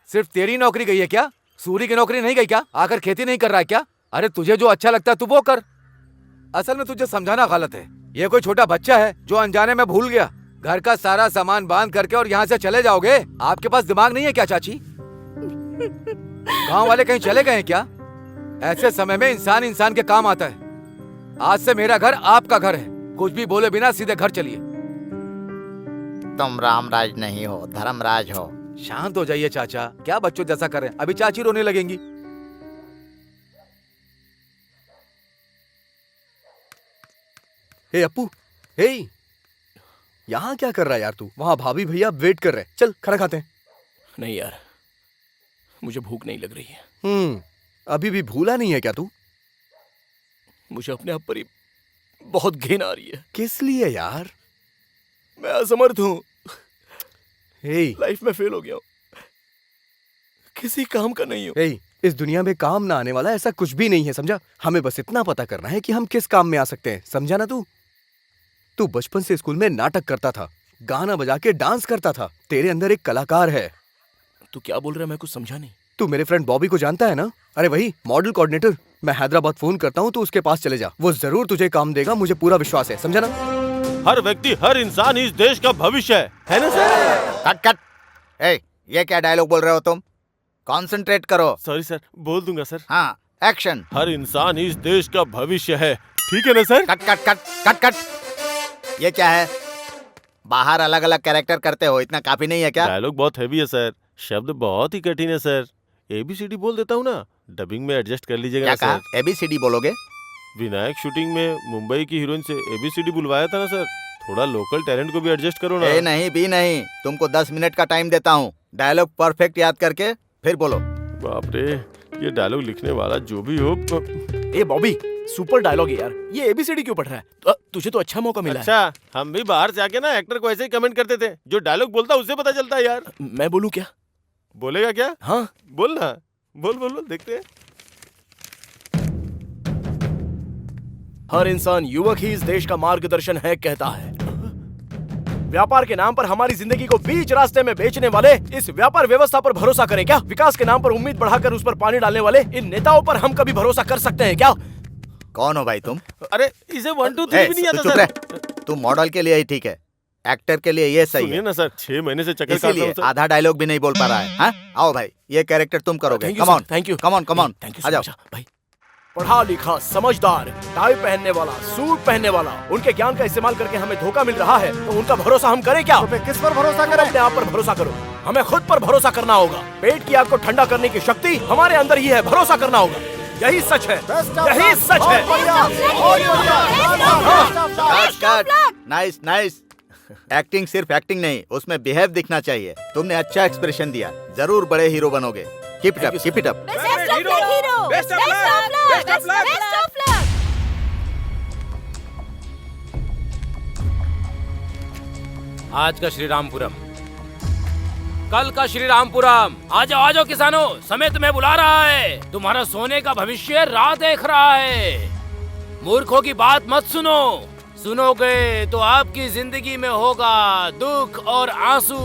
सिर्फ तेरी नौकरी गई है क्या? सूरी की नौकरी नहीं गई क्या? आकर खेती नहीं कर रहा है क्या? अरे तुझे जो अच्छा लगता है तू वो कर। असल में तुझे समझाना गलत है। ये कोई छोटा बच्चा है जो अनजाने में भूल गया। घर का सारा सामान बांध करके और यहाँ से चले जाओगे? आपके पास दिमाग नहीं है क्या चाची? गांव वाले कहीं चले गए हैं क्या? ऐसे समय में इंसान इंसान के काम आता है। आज से मेरा घर आपका घर है, कुछ भी बोले बिना सीधे घर चलिए।
तुम रामराज नहीं हो, धर्मराज हो।
शांत हो जाइए चाचा, क्या बच्चों जैसा कर रहे हैं? अभी चाची रोने लगेंगी।
हे अप्पू, हे यहाँ क्या कर रहा है यार तू? वहाँ भाभी भैया वेट कर रहे हैं, चल खाना खाते हैं।
नहीं यार, मुझे भूख नहीं लग रही है।
अभी भी भूला नहीं है क्या तू?
मुझे अपने आप पर ही बहुत घिन आ रही है।
किस लिए यार?
मैं असमर्थ हूँ।
हे,
लाइफ में फेल हो गया हूँ, किसी काम का नहीं हूँ।
हे, इस दुनिया में काम ना आने वाला ऐसा कुछ भी नहीं है, समझा? हमें बस इतना पता करना है कि हम किस काम में आ सकते हैं, समझा ना तू? तू बचपन से स्कूल में नाटक करता था, गाना बजा के डांस करता था, तेरे अंदर एक कलाकार है।
तू क्या बोल रहा है? मैं कुछ समझा नहीं।
तू मेरे फ्रेंड बॉबी को जानता है ना? अरे वही मॉडल कोऑर्डिनेटर। मैं हैदराबाद फोन करता हूँ, तू उसके पास चले जा, वो जरूर तुझे काम देगा, मुझे पूरा विश्वास है, समझा ना?
हर व्यक्ति, हर इंसान इस देश का भविष्य है ना सर?
Cut cut. ए, ये क्या डायलॉग बोल रहे हो तुम? कंसंट्रेट करो।
सॉरी सर, बोल दूंगा सर।
हाँ, एक्शन।
हर इंसान इस देश का भविष्य है, ठीक है ना sir?
Cut cut cut cut cut. ये क्या है? बाहर अलग अलग कैरेक्टर करते हो, इतना काफी नहीं है क्या?
डायलॉग बहुत हैवी है सर, शब्द बहुत ही कठिन है सर। ABCD बोल देता हूँ ना, डबिंग में एडजस्ट कर लीजिएगा ना सर।
ABCD बोलोगे?
विनायक शूटिंग में मुंबई की हीरोइन से ABCD बुलवाया था ना सर, थोड़ा लोकल टैलेंट को भी एडजस्ट करो ना।
नहीं भी नहीं, तुमको 10 मिनट का टाइम देता हूँ, डायलॉग परफेक्ट याद करके फिर बोलो।
बाप रे, ये डायलॉग लिखने वाला जो भी हो।
ए बॉबी, सुपर डायलॉग है यार, ये ABCD क्यों पढ़ रहा है? तुझे तो अच्छा मौका मिला है।
अच्छा, हम भी बाहर से आके ना एक्टर को ऐसे ही कमेंट करते थे, जो डायलॉग बोलता उससे पता चलता है यार।
मैं बोलूं क्या?
बोलेगा क्या?
हाँ
बोल ना, बोल बोल बोल, देखते हैं।
हर इंसान युवक ही इस देश का मार्गदर्शन है कहता है। व्यापार के नाम पर हमारी जिंदगी को बीच रास्ते में बेचने वाले इस व्यापार व्यवस्था पर भरोसा करें क्या? विकास के नाम पर उम्मीद बढ़ाकर उस पर पानी डालने वाले इन नेताओं पर हम कभी भरोसा कर सकते हैं क्या?
कौन हो भाई तुम?
अरे इसे 1 2 3 भी नहीं आता
चुप
सर।
रह। तू मॉडल के लिए ही ठीक है, एक्टर के लिए ये सही
सुनिए
है
ना सर, 6 महीने से चक्कर काट रहा
इसीलिए
हूं सर।
आधा डायलॉग भी नहीं बोल पा रहा है। हाँ? आओ भाई, ये कैरेक्टर तुम करोगे।
Thank you,
come on,
sir. Thank you.
Come on, come on, आ जाओ।
भाई पढ़ा लिखा, समझदार, टाई पहनने वाला, सूट पहनने वाला, उनके ज्ञान का इस्तेमाल करके हमें धोखा मिल रहा है, तो उनका भरोसा हम करें क्या?
तो किस पर भरोसा करें?
अपने आप पर भरोसा करो। हमें खुद पर भरोसा करना होगा। पेट की आग को ठंडा करने की शक्ति हमारे अंदर ही है, भरोसा करना होगा। यही सच है, यही सच है।
Nice nice. एक्टिंग सिर्फ एक्टिंग नहीं, उसमें बिहेव दिखना चाहिए। तुमने अच्छा एक्सप्रेशन दिया, जरूर बड़े हीरो बनोगे। Keep it up, keep it up.
आज का श्री रामपुरम, कल का श्री रामपुरम। आ जाओ, आ जाओ किसानों, समय तुम्हें बुला रहा है। तुम्हारा सोने का भविष्य राह देख रहा है। मूर्खों की बात मत सुनो, सुनोगे तो आपकी जिंदगी में होगा दुख और आंसू।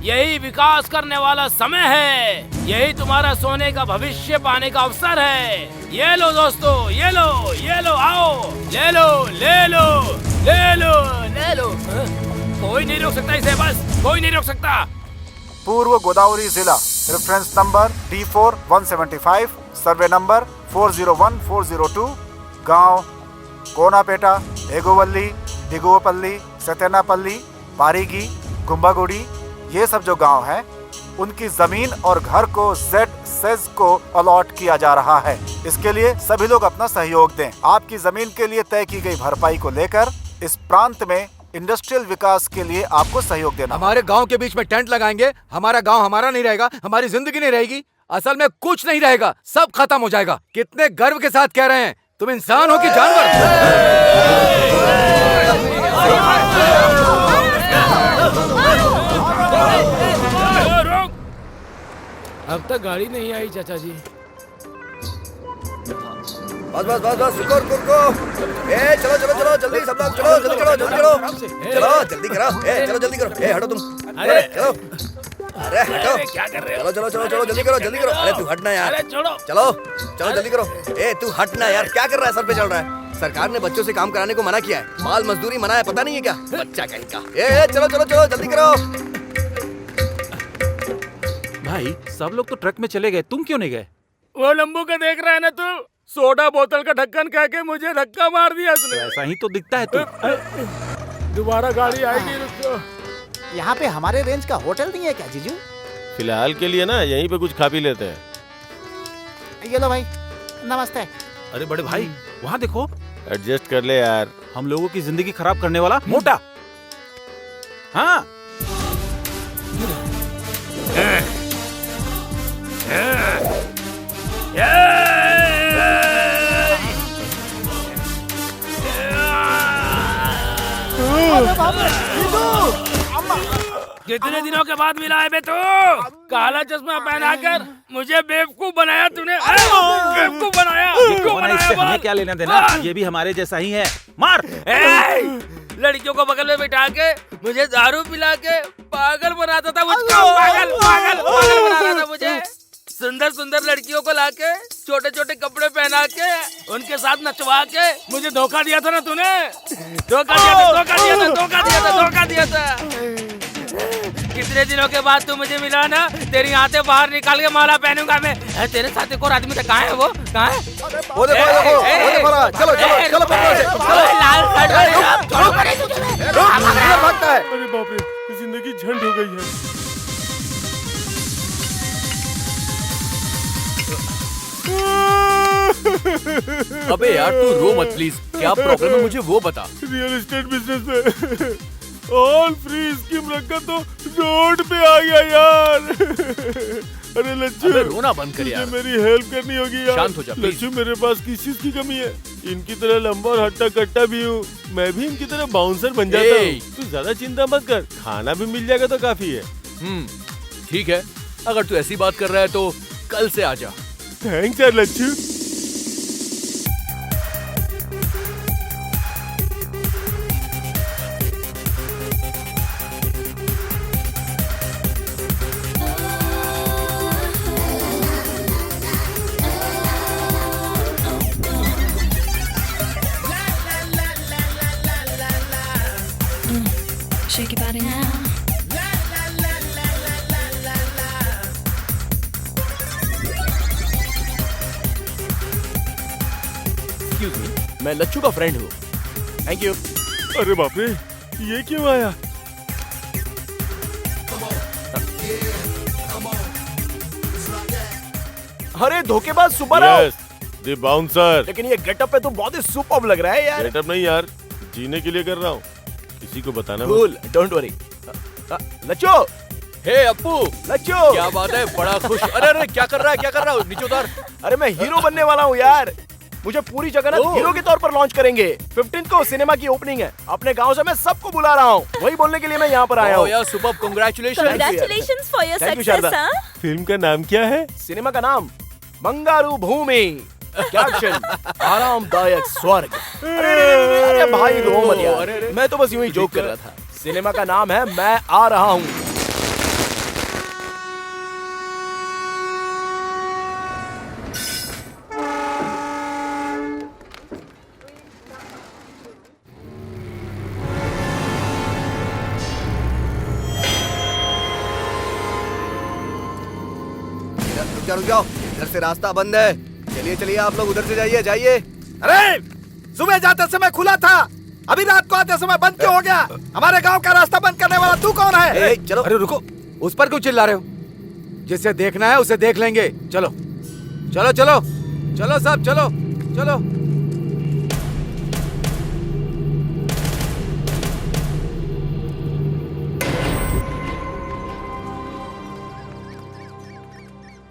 यही विकास करने वाला समय है, यही तुम्हारा सोने का भविष्य पाने का अवसर है। ये लो दोस्तों, ये लो, ये लो, आओ, ले लो, ले लो, ले लो, ले लो। कोई नहीं रोक सकता इसे, बस कोई नहीं रोक सकता।
पूर्व गोदावरी जिला, reference number D4 175, survey number 401402, गांव कोनापेटा, एगोवल्ली, दिगुवपल्ली, सतेनापल्ली, पारीगी, गुम्बागुड़ी, ये सब जो गांव हैं, उनकी जमीन और घर को Z को अलॉट किया जा रहा है। इसके लिए सभी लोग अपना सहयोग दें। आपकी जमीन के लिए तय की गई भरपाई को लेकर इस प्रांत में इंडस्ट्रियल विकास के लिए आपको सहयोग देना।
हमारे गांव के बीच में टेंट लगाएंगे, हमारा गांव हमारा नहीं रहेगा, हमारी जिंदगी नहीं रहेगी, असल में कुछ नहीं रहेगा, सब खत्म हो जाएगा। कितने गर्व के साथ कह रहे हैं, तुम इंसान हो कि जानवर?
अब तक गाड़ी नहीं आई चाचा जी।
बस बस बस बस, रुको रुको रुको। ए चलो चलो चलो, जल्दी सब लोग चलो, जल्दी करो, जल्दी करो, चलो जल्दी करो। ए चलो जल्दी करो। ए हटो तुम, अरे चलो, अरे हटो,
क्या कर रहे हो?
चलो चलो चलो चलो, जल्दी करो, जल्दी करो। अरे तू हटना यार,
अरे छोड़ो,
चलो चलो जल्दी करो। ए तू हटना यार, क्या कर रहा है? सर पे चल रहा है। सरकार ने बच्चों से काम कराने को मना किया है, बाल मजदूरी मना है, पता नहीं है क्या? बच्चा कहीं का। ए चलो चलो चलो, जल्दी करो।
भाई सब लोग तो ट्रक में चले गए, तुम क्यों नहीं गए?
वो लंबू का देख रहा है ना तू? सोडा बोतल का ढक्कन कह के मुझे धक्का मार दिया उसने।
ऐसा ही तो दिखता है तू।
दोबारा गाड़ी आएगी, रुको।
यहाँ पे हमारे रेंज का होटल नहीं है क्या जीजू?
फिलहाल के लिए ना यहीं पे कुछ खा पी लेते हैं।
ये लो भाई, नमस्ते।
अरे बड़े भाई, वहाँ देखो।
एडजस्ट कर ले यार।
हम लोगों की जिंदगी खराब करने वाला मोटा। हाँ
कितने दिनों के बाद मिला है बे तू? काला चश्मा पहनाकर मुझे बेवकूफ बनाया तूने। बेवकूफ बनाया, क्यों बनाया?
हमें क्या लेना देना, ये भी हमारे जैसा ही है। मार।
लड़कियों को बगल में बिठा के मुझे दारू पिला के पागल बनाता था मुझको। पागल पागल पागल बना रहा था मुझे। सुंदर सुंदर लड़कियों को लाके छोटे छोटे कपड़े पहना के उनके साथ नचवा के मुझे धोखा दिया था ना तूने। धोखा दिया था, धोखा दिया था, धोखा दिया था, धोखा दिया था। कितने दिनों के बाद तू मुझे मिला ना, तेरी आंखें बाहर निकाल के माला पहनूंगा मैं। तेरे साथ एक और आदमी था, कहाँ है वो? कहाँ है?
वो देखो, वो देखो रहा। चलो चलो चलो पकड़ो से, चलो।
लाल शर्ट वाले छोड़ो,
भागता है।
अरे बाप रे, जिंदगी झंड हो गई है।
अबे यार तू रो मत प्लीज, क्या प्रॉब्लम है मुझे वो बता।
रियल एस्टेट बिजनेस में ऑल फ्री स्कीम रखा तो रोड पे आ गया यार। अरे लच्छू,
अबे रोना बंद कर यार,
मेरी हेल्प करनी होगी यार।
शांत हो जा प्लीज।
लच्छू, मेरे पास किस चीज की कमी है? इनकी तरह लंबा और हट्टा कट्टा भी हूँ, मैं भी इनकी तरह बाउंसर बन जाता हूँ। तू ज्यादा चिंता मत कर, खाना भी मिल जाएगा तो काफी है।
ठीक है, अगर तू ऐसी बात कर रहा है तो कल से आ जा।
थैंक्स यार लच्छू।
एक्सक्यूज मी, मैं लच्चू का फ्रेंड हूँ। Thank you.
अरे बाप रे, ये क्यों आया?
अरे धोखेबाज सुब्बाराव।
Yes, the bouncer.
लेकिन ये गेटअप पे तो बहुत ही सुपर्ब लग रहा है यार।
गेटअप नहीं यार, जीने के लिए कर रहा हूँ, किसी को बताना मत।
Cool, don't worry. Lachchu,
hey Appu,
Lachchu,
क्या बात है, बड़ा खुश। अरे अरे क्या कर रहा है, क्या कर रहा है, नीचे उतार।
अरे मैं हीरो बनने वाला हूँ यार। मुझे पूरी जगह हीरो के तौर पर लॉन्च करेंगे। 15 को सिनेमा की ओपनिंग है। अपने गांव से मैं सबको बुला रहा हूँ, वही बोलने के लिए मैं यहाँ पर आया हूँ।
यार super, congratulation.
Congratulations for your
Thank you,
success,
Sharda.
हाँ?
फिल्म का नाम क्या है?
सिनेमा का नाम बंगारू भूमि, कैप्शन आरामदायक स्वर्ग। अरे भाई रो मत यार, मैं तो बस यूं ही जोक कर रहा था। सिनेमा का नाम है मैं आ रहा हूँ।
रुक जाओ, इधर से रास्ता बंद है। चलिए चलिए, आप लोग उधर से जाइए, जाइए।
अरे सुबह जाते समय खुला था, अभी रात को आते समय बंद क्यों हो गया? हमारे गांव का रास्ता बंद करने वाला तू कौन है?
चलो।
अरे रुको, उस पर क्यों चिल्ला रहे हो? जिसे देखना है उसे देख लेंगे। चलो चलो चलो चलो सब, चलो चलो।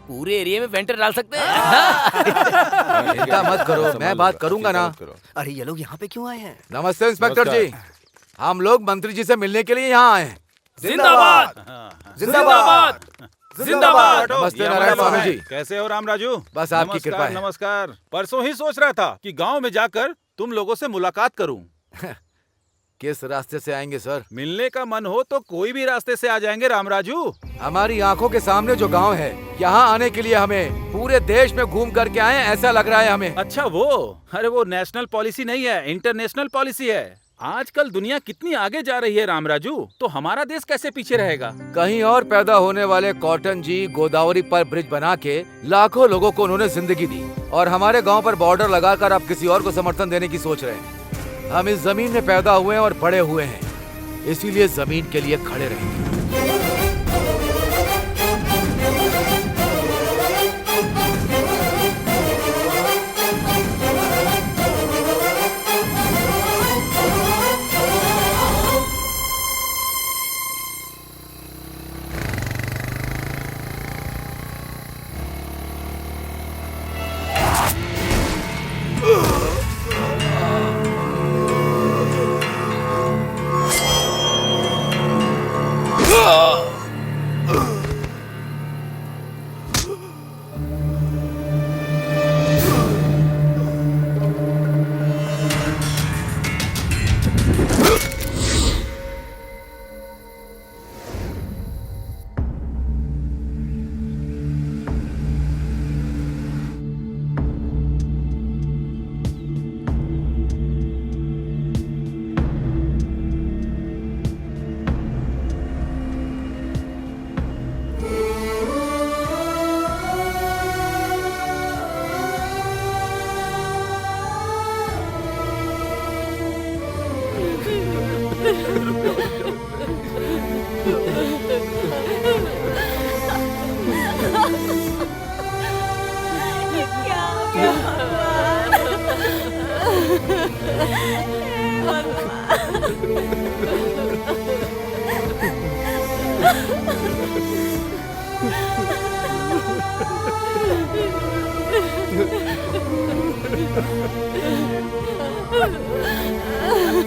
पूरे एरिया में वेंटर डाल सकते हैं।
चिंता मत करो, मैं बात करूंगा ना।
अरे ये लोग यहाँ पे क्यों आए हैं?
नमस्ते इंस्पेक्टर जी, हम लोग मंत्री जी से मिलने के लिए यहाँ आए हैं।
जिंदाबाद,
जिंदाबाद,
जिंदाबाद।
नमस्ते नारायण स्वामी जी।
कैसे हो राम राजू?
बस आपकी कृपा है।
नमस्कार। परसों ही सोच रहा था कि गांव में जाकर तुम लोगों से मुलाकात करूं।
किस रास्ते से आएंगे सर?
मिलने का मन हो तो कोई भी रास्ते से आ जाएंगे राम राजू।
हमारी आंखों के सामने जो गांव है, यहाँ आने के लिए हमें पूरे देश में घूम करके आए, ऐसा लग रहा है हमें।
अच्छा वो, अरे वो नेशनल पॉलिसी नहीं है, इंटरनेशनल पॉलिसी है। आजकल दुनिया कितनी आगे जा रही है राम राजू, तो हमारा देश कैसे पीछे रहेगा?
कहीं और पैदा होने वाले कॉटन जी गोदावरी पर ब्रिज बना के लाखों लोगों को उन्होंने जिंदगी दी, और हमारे गांव पर बॉर्डर लगाकर अब किसी और को समर्थन देने की सोच रहे हैं। हम इस जमीन में पैदा हुए हैं और बड़े हुए हैं, इसीलिए जमीन के लिए खड़े रहेंगे।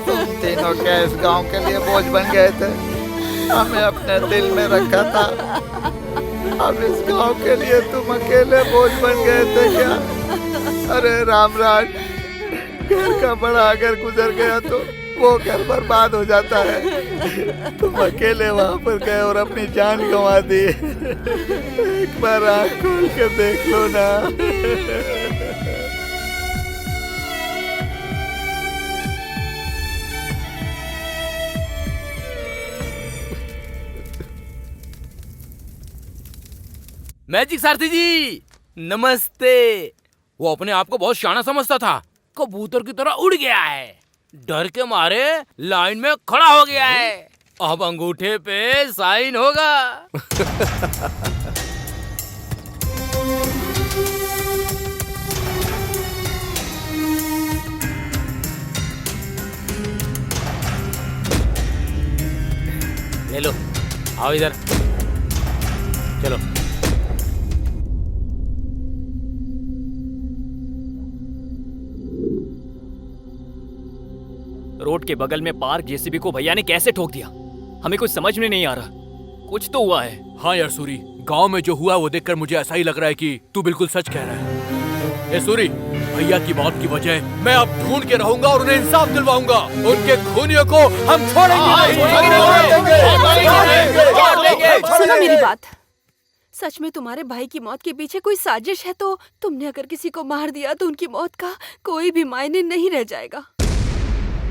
तुम तीनों क्या इस गांव के लिए बोझ बन गए थे? हमें अपने दिल में रखा था, अब इस गांव के लिए तुम अकेले बोझ बन गए थे क्या? अरे रामराज, घर का बड़ा अगर गुजर गया तो वो घर बर्बाद हो जाता है। तुम अकेले वहां पर गए और अपनी जान गंवा दी। एक बार आँख खोल के देख लो ना।
मैजिक सारथी जी नमस्ते। वो अपने आप को बहुत शाना समझता था, कबूतर की तरह उड़ गया है। डर के मारे लाइन में खड़ा हो गया है। अब अंगूठे पे साइन होगा। ले लो, आओ इधर, चलो।
रोड के बगल में पार्क जेसीबी को भैया ने कैसे ठोक दिया, हमें कुछ समझ में नहीं आ रहा। कुछ तो हुआ है।
हाँ यार सूरी, गांव में जो हुआ वो देखकर मुझे ऐसा ही लग रहा है कि तू बिल्कुल सच कह रहा है। ए सूरी, भैया की मौत की वजह मैं अब ढूंढ के रहूंगा और उन्हें इंसाफ दिलवाऊंगा। उनके खूनियों को हम छोड़ेंगे नहीं।
सुनो मेरी बात, सच में तुम्हारे भाई की मौत के पीछे कोई साजिश है तो तुमने अगर किसी को मार दिया तो उनकी मौत का कोई भी मायने नहीं रह जाएगा।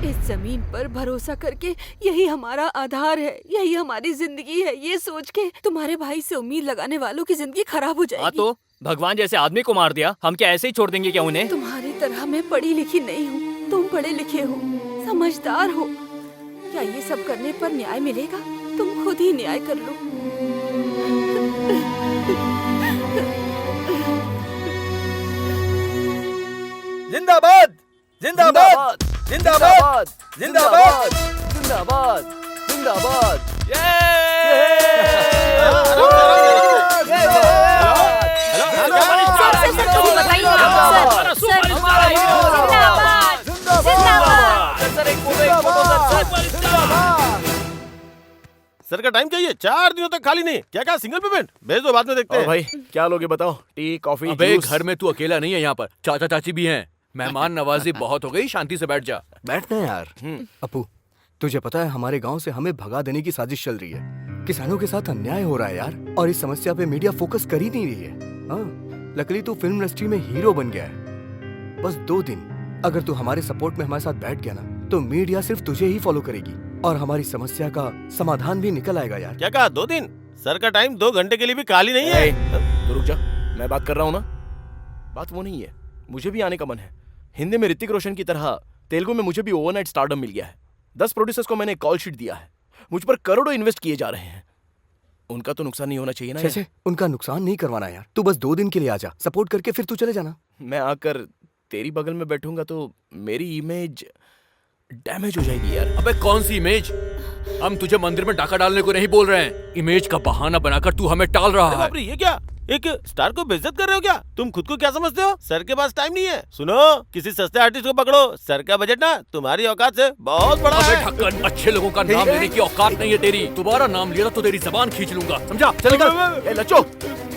इस जमीन पर भरोसा करके यही हमारा आधार है, यही हमारी जिंदगी है। ये सोच के तुम्हारे भाई से उम्मीद लगाने वालों की जिंदगी खराब हो जाएगी।
तो भगवान जैसे आदमी को मार दिया, हम क्या ऐसे ही छोड़ देंगे क्या उन्हें?
तुम्हारी तरह मैं पढ़ी लिखी नहीं हूँ, तुम पढ़े लिखे हो, समझदार हो। क्या ये सब करने पर न्याय मिलेगा? तुम खुद ही न्याय कर लो।
जिंदाबाद जिंदाबाद जिंदाबाद जिंदाबाद
जिंदाबाद जिंदाबाद।
सर का टाइम चाहिए, 4 दिनों तक खाली नहीं। क्या क्या सिंगल पेमेंट भेज दो, बाद में देखते हैं।
भाई क्या लोगे बताओ? टी, कॉफी,
अबे
जूस?
घर में तू अकेला नहीं है, यहाँ पर चाचा चाची भी हैं। मेहमान नवाजी बहुत हो गई, शांति से बैठ जा।
बैठना यार। अपू, तुझे पता है हमारे गांव से हमें भगा देने की साजिश चल रही है। किसानों के साथ अन्याय हो रहा है यार, और इस समस्या पे मीडिया फोकस कर ही नहीं रही है। हाँ, लकीली तू फिल्म इंडस्ट्री में हीरो बन गया है। बस 2 दिन अगर तू हमारे सपोर्ट में हमारे साथ बैठ गया ना, तो मीडिया सिर्फ तुझे ही फॉलो करेगी और हमारी समस्या का समाधान भी निकल आएगा यार।
क्या कहा 2 दिन? सर का टाइम 2 घंटे के लिए भी खाली नहीं है।
तो रुक जा, मैं बात कर रहा हूँ ना। बात वो नहीं है, मुझे भी आने का मन है। हिंदी में ऋतिक रोशन की तरह तेलुगु में मुझे भी ओवरनाइट स्टारडम मिल गया है। 10 प्रोड्यूसर्स को मैंने कॉल शीट दिया है, मुझ पर करोड़ों इन्वेस्ट किए जा रहे हैं। उनका तो नुकसान नहीं होना चाहिए ना?
छे, उनका नुकसान नहीं करवाना यार। तू बस 2 दिन के लिए आ जा, सपोर्ट करके फिर तू चले जाना।
मैं आकर तेरी बगल में बैठूंगा तो मेरी इमेज डैमेज हो जाएगी यार।
अबे कौन सी इमेज? हम तुझे मंदिर में डाका डालने को नहीं बोल रहे हैं। इमेज का बहाना बनाकर तू हमें टाल रहा है।
बाप रे, ये क्या? एक स्टार को बेइज्जत कर रहे हो क्या? तुम खुद को क्या समझते हो? सर के पास टाइम नहीं है। सुनो, किसी सस्ते आर्टिस्ट को पकड़ो। सर का बजट ना तुम्हारी औकात से बहुत बड़ा है।
ढक्कन, अच्छे लोगों का नाम लेने की औकात नहीं है तेरी। दोबारा नाम लिया तो तेरी जबान खींच लूंगा, समझा? चल निकल।
ए लच्चो,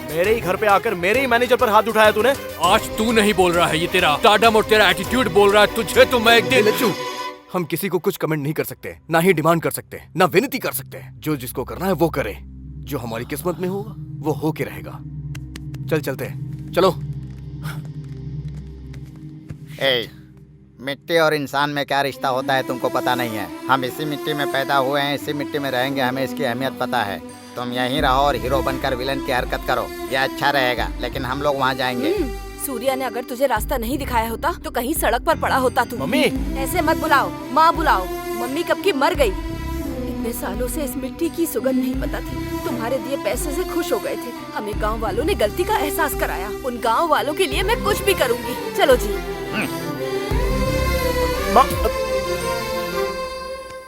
मेरे ही घर पे आकर मेरे ही मैनेजर पर हाथ उठाया तूने।
आज तू नहीं बोल रहा है, ये तेरा स्टारडम और तेरा एटीट्यूड बोल रहा है। तुझे तो मैं एक दिन।
लच्चू, हम किसी को कुछ कमेंट नहीं कर सकते, ना ही डिमांड कर सकते, ना विनती कर सकते। जो जिसको करना है वो करे, जो हमारी किस्मत में होगा वो होके रहेगा। चल चलते हैं, चलो।
मिट्टी और इंसान में क्या रिश्ता होता है तुमको पता नहीं है। हम इसी मिट्टी में पैदा हुए हैं, इसी मिट्टी में रहेंगे, हमें इसकी अहमियत पता है। तुम यहीं रहो और हीरो बनकर विलन की हरकत करो, यह अच्छा रहेगा। लेकिन हम लोग वहाँ जाएंगे।
सूर्या ने अगर तुझे रास्ता नहीं दिखाया होता तो कहीं सड़क पर पड़ा होता तू।
मम्मी,
ऐसे मत बुलाओ, माँ बुलाओ। मम्मी कब की मर गई। इतने सालों से इस मिट्टी की सुगंध नहीं पता थी। तुम्हारे दिए पैसे से खुश हो गए थे। हमें गांव वालों ने गलती का एहसास कराया। उन गांव वालों के लिए मैं कुछ भी करूंगी। चलो जी।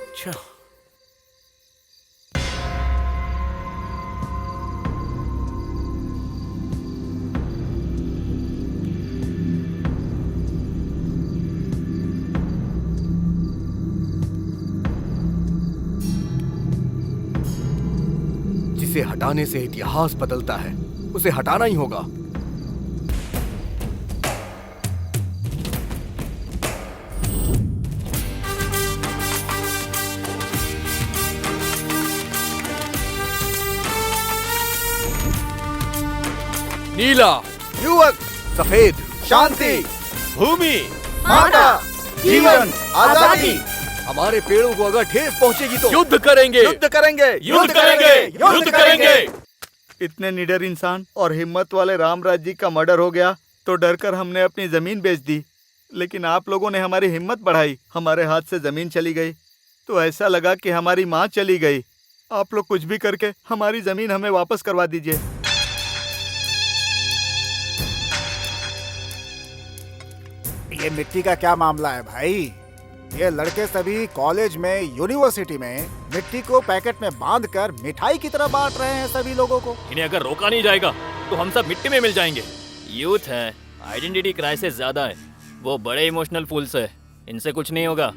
अच्छा,
जिसे हटाने से इतिहास बदलता है, उसे हटाना ही होगा।
नीला,
युवक, सफेद,
शांति,
भूमि,
माता, जीवन, आजादी।
हमारे पेड़ों को अगर ठेस पहुंचेगी तो
युद्ध करेंगे,
युद्ध करेंगे,
युद्ध करेंगे, युद्ध करेंगे।
इतने निडर इंसान और हिम्मत वाले रामराज जी का मर्डर हो गया तो डरकर हमने अपनी जमीन बेच दी। लेकिन आप लोगों ने हमारी हिम्मत बढ़ाई। हमारे हाथ से जमीन चली गई तो ऐसा लगा कि हमारी माँ चली गई। आप लोग कुछ भी करके हमारी जमीन हमें वापस करवा दीजिए।
ये मिट्टी का क्या मामला है भाई? ये लड़के सभी कॉलेज में, यूनिवर्सिटी में मिट्टी को पैकेट में बांधकर मिठाई की तरह बांट रहे हैं सभी लोगों को।
इन्हें अगर रोका नहीं जाएगा तो हम सब मिट्टी में मिल जाएंगे। यूथ है, आइडेंटिटी क्राइसिस ज्यादा है, वो बड़े इमोशनल फूल्स है, इनसे कुछ नहीं होगा।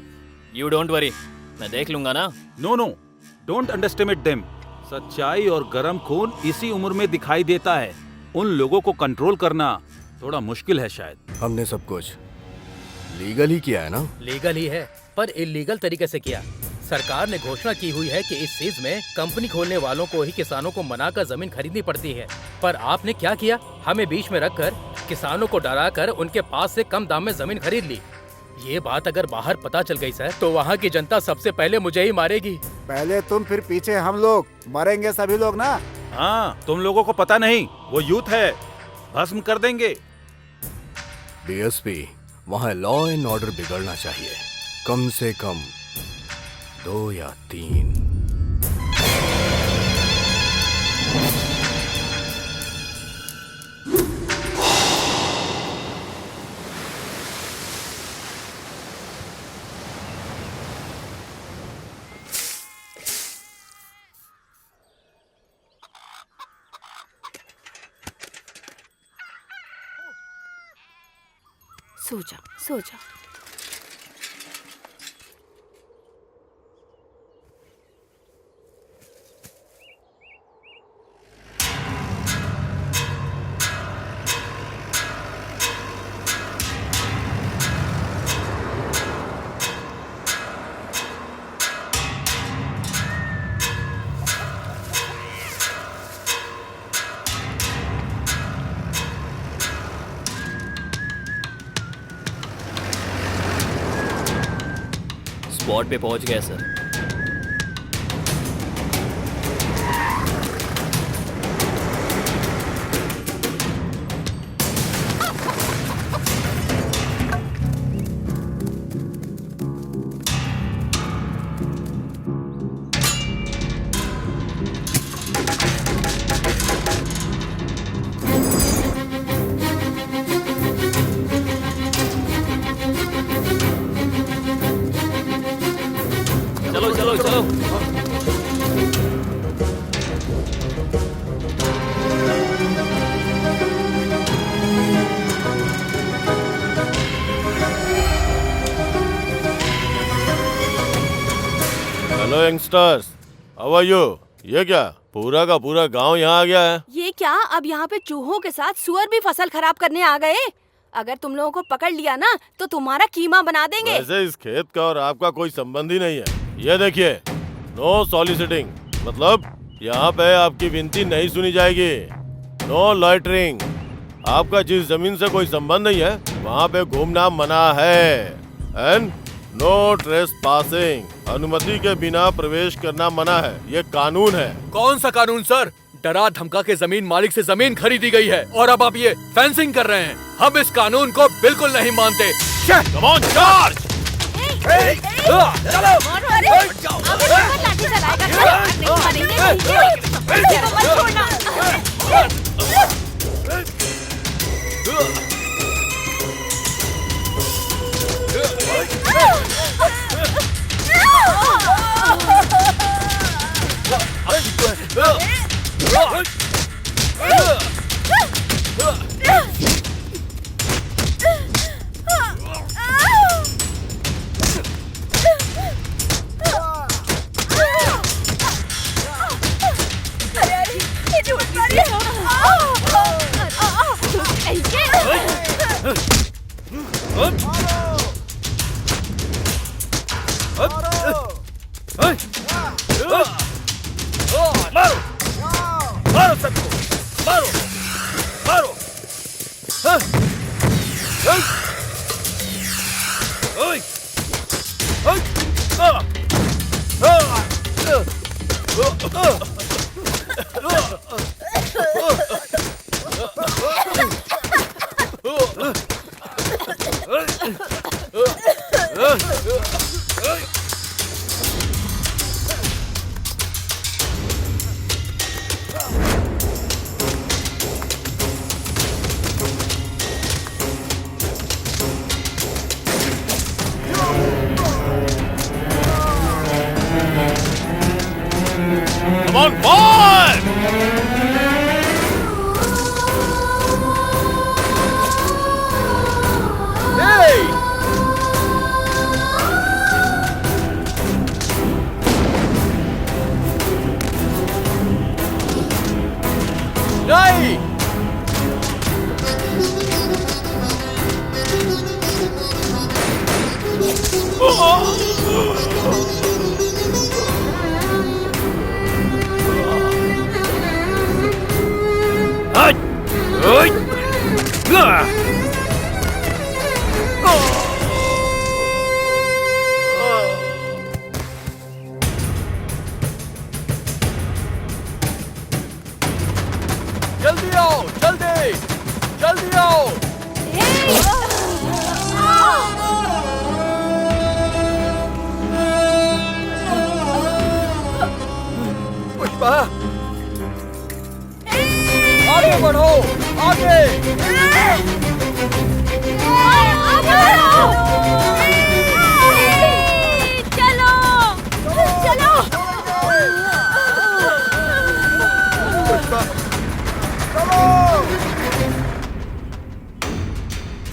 यू डोंट वरी, मैं देख लूंगा ना।
No no, don't underestimate them. सच्चाई और गर्म खून इसी उम्र में दिखाई देता है। उन लोगों को कंट्रोल करना थोड़ा मुश्किल है शायद।
हमने सब कुछ लीगल ही किया है ना?
लीगल ही है, पर इलीगल तरीके से किया। सरकार ने घोषणा की हुई है कि इस चीज में कंपनी खोलने वालों को ही किसानों को मनाकर जमीन खरीदनी पड़ती है। पर आपने क्या किया? हमें बीच में रखकर किसानों को डराकर उनके पास से कम दाम में जमीन खरीद ली। ये बात अगर बाहर पता चल गई सर, तो वहाँ की जनता सबसे पहले मुझे ही मारेगी।
पहले तुम, फिर पीछे हम लोग, मरेंगे सभी लोग ना।
हाँ, तुम लोगों को पता नहीं, वो यूथ है, भस्म कर देंगे।
डीएसपी, वहाँ लॉ एंड ऑर्डर बिगड़ना चाहिए, कम से कम 2 या 3।
सो जा, सो जा।
स्पॉट पे पहुंच गए सर। चलो चलो चलो।
Hello youngsters, how are you? ये क्या पूरा का पूरा गांव यहाँ आ गया है?
ये क्या, अब यहाँ पे चूहों के साथ सुअर भी फसल खराब करने आ गए? अगर तुम लोगों को पकड़ लिया ना तो तुम्हारा कीमा बना देंगे।
वैसे इस खेत का और आपका कोई संबंध ही नहीं है। ये देखिए, नो सॉलिसिटिंग, मतलब यहाँ पे आपकी विनती नहीं सुनी जाएगी। नो लॉइटरिंग, आपका जिस जमीन से कोई संबंध नहीं है वहाँ पे घूमना मना है। एंड नो ट्रेसपासिंग, अनुमति के बिना प्रवेश करना मना है, ये कानून है।
कौन सा कानून सर? डरा धमका के जमीन मालिक से जमीन खरीदी गई है और अब आप ये फेंसिंग कर रहे हैं। हम इस कानून को बिल्कुल नहीं मानते।
Come on charge!
चलो!
मारो! मारो सबको! मारो! मारो! On fire.
नहीं। जल्दी आओ, जल्दी जल्दी आओ। पुष्पा, आगे बढ़ो, आगे।
चलो चलो।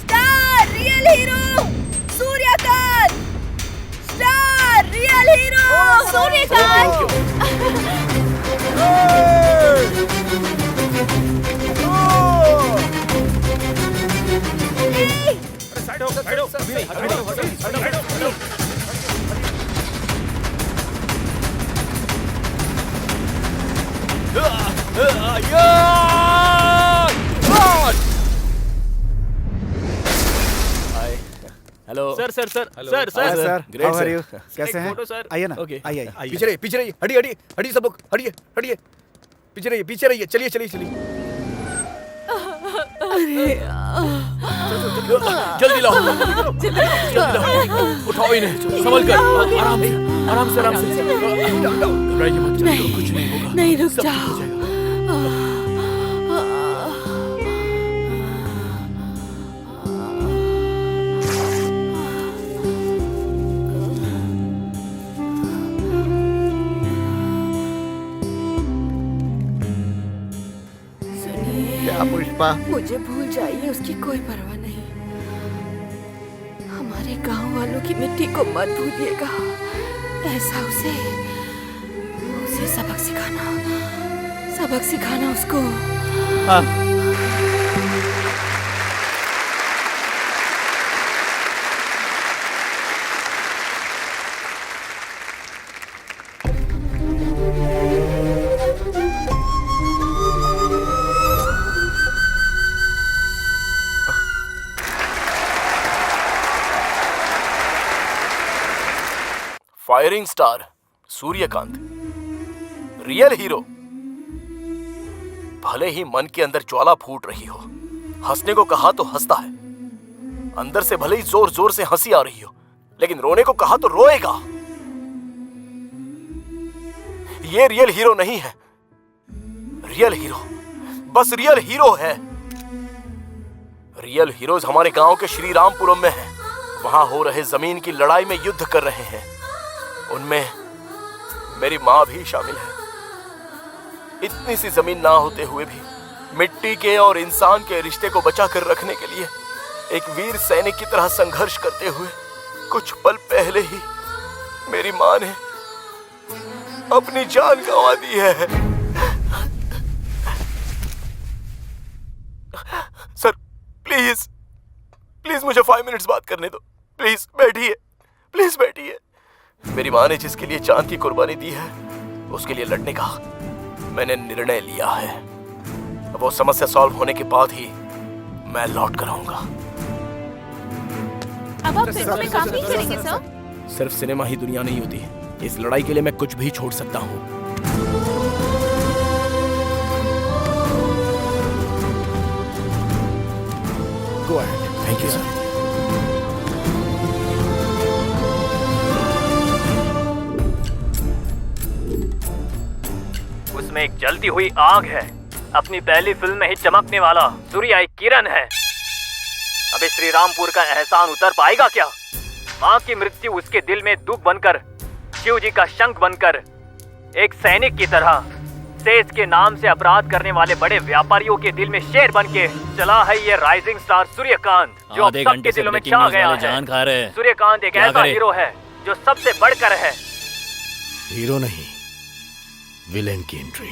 Star real hero Suryakant. Star real hero Suryakant.
Side हो, साइड हो, साइड हो।
Hello
sir sir sir
hello.
Sir
hi,
sir
sir.
Great,
How are
sir.
you?
कैसे हैं?
Photo sir.
आइए ना,
Okay.
आइए आइए।
पीछे रहिए, पीछे रहिए, हटिए हटिए हटिए सब लोग, हटिए हटिए। पीछे रहिए, पीछे रहिए, चलिए चलिए चलिए।
जल्दी लाओ, जल्दी लाओ। उठाओ इन्हें, संभल कर, आराम से, आराम से, आराम से। घबराइए मत, चलो, कुछ नहीं होगा।
नहीं, रुक
सब ठीक
जाओ।
हो जाएगा।
क्या पुष्पा?
मुझे भूल जाइए, उसकी कोई परवाह नहीं। हमारे गांव वालों की मिट्टी को मत भूलिएगा। ऐसा उसे सबक सिखाना उसको।
हाँ।
Firing star Suryakant, real hero. भले ही मन के अंदर ज्वाला फूट रही हो, हंसने को कहा तो हंसता है। अंदर से भले ही जोर जोर से हंसी आ रही हो, लेकिन रोने को कहा तो रोएगा। ये रियल हीरो नहीं है। रियल हीरो बस रियल हीरो है। रियल हीरोज हमारे गांव के श्री रामपुरम में हैं। वहां हो रहे जमीन की लड़ाई में युद्ध कर रहे हैं। उनमें मेरी माँ भी शामिल है। इतनी सी जमीन ना होते हुए भी मिट्टी के और इंसान के रिश्ते को बचा कर रखने के लिए एक वीर सैनिक की तरह संघर्ष करते हुए कुछ पल पहले ही मेरी माँ ने अपनी जान गंवा दी है। सर प्लीज प्लीज मुझे 5 मिनट्स बात करने दो। प्लीज बैठिए, प्लीज बैठिए। मेरी माँ ने जिसके लिए चांद की कुर्बानी दी है, उसके लिए लड़ने का मैंने निर्णय लिया है। वो समस्या सॉल्व होने के बाद ही मैं लौट कर आऊंगा।
अब आप फिल्मों में काम नहीं करेंगे सर?
सिर्फ सिनेमा ही दुनिया नहीं होती। इस लड़ाई के लिए मैं कुछ भी छोड़ सकता हूँ। Go ahead. Thank you sir.
उसमें एक जलती हुई आग है। अपनी पहली फिल्म में ही चमकने वाला सूर्य एक किरण है। अबे श्री रामपुर का एहसान उतर पाएगा क्या? माँ की मृत्यु उसके दिल में दुख बनकर, शिव जी का शंख बनकर, एक सैनिक की तरह देश के नाम से अपराध करने वाले बड़े व्यापारियों के दिल में शेर बन के चला है ये राइजिंग स्टार सूर्यकांत, जो अब सबके दिलों में छा गया है। सूर्यकांत एक ऐसा हीरो है जो सबसे बढ़कर है।
हीरो नहीं, विलेन की एंट्री।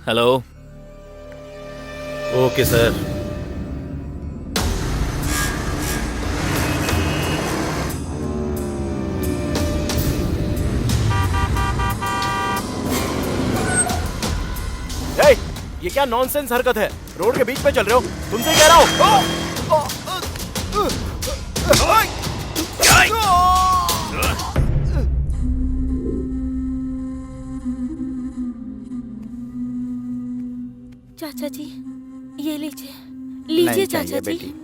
हेलो।
Okay sir.
ये क्या नॉनसेंस हरकत है? रोड के बीच में चल रहे हो, तुमसे कह रहा हूँ।
चाचा जी, ये लीजिए चाचा जी।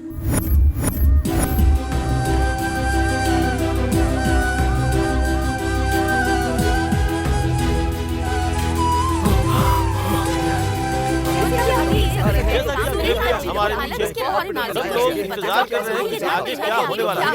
हमारे पीछे सब लोग इंतजार कर रहे हैं कि आगे क्या होने वाला है।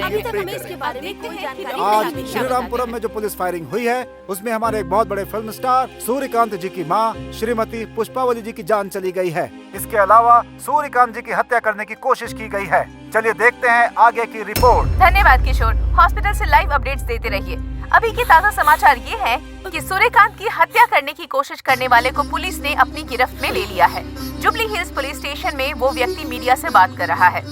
अभी तक हमें इसके बारे में कोई जानकारी
आज
नहीं
श्रीरामपुरम में जो पुलिस फायरिंग हुई है उसमें हमारे एक बहुत बड़े फिल्म स्टार सूर्यकांत जी की मां श्रीमती पुष्पावली जी की जान चली गई है। इसके अलावा सूर्यकांत जी की हत्या करने की कोशिश की गई है। चलिए देखते हैं आगे की रिपोर्ट।
धन्यवाद किशोर, हॉस्पिटल से लाइव अपडेट्स देते रहिए। अभी के ताज़ा समाचार ये है कि सूर्यकांत की हत्या करने की कोशिश करने वाले को पुलिस ने अपनी गिरफ्त में ले लिया है। जुबली हिल्स पुलिस स्टेशन में वो व्यक्ति मीडिया से बात कर रहा है।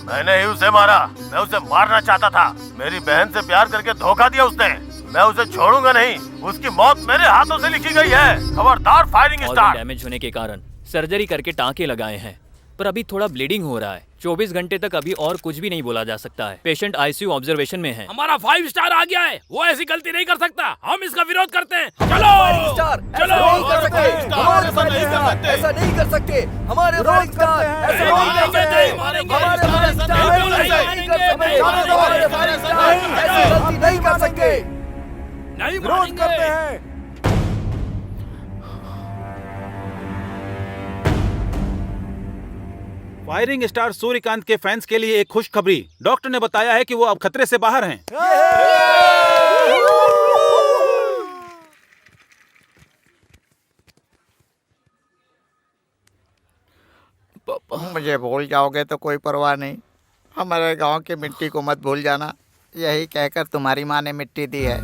मैंने ही उसे मारा, मैं उसे मारना चाहता था। मेरी बहन से प्यार करके धोखा दिया उसने। मैं उसे छोड़ूंगा नहीं, उसकी मौत मेरे हाथों से लिखी गई है। खबरदार फायरिंग स्टार्ट।
डैमेज होने के कारण सर्जरी करके टाँके लगाए हैं, पर अभी थोड़ा ब्लीडिंग हो रहा है। 24 घंटे तक अभी और कुछ भी नहीं बोला जा सकता है। पेशेंट आईसीयू ऑब्जर्वेशन में है।
हमारा 5 स्टार आ गया है, वो ऐसी गलती नहीं कर सकता। हम इसका विरोध करते हैं। चलो चलो,
ऐसा नहीं कर सकते। हमारे फाइव स्टार ऐसा नहीं कर सकते। हमारे फाइव स्टार ऐसी गलती नहीं कर सकते।
नहीं
विरोध करते हैं।
फायरिंग स्टार सूर्यकांत के फैंस के लिए एक खुशखबरी। डॉक्टर ने बताया है कि वो अब खतरे से बाहर हैं।
मुझे भूल जाओगे तो कोई परवाह नहीं, हमारे गांव की मिट्टी को मत भूल जाना। यही कहकर तुम्हारी माँ ने मिट्टी दी है।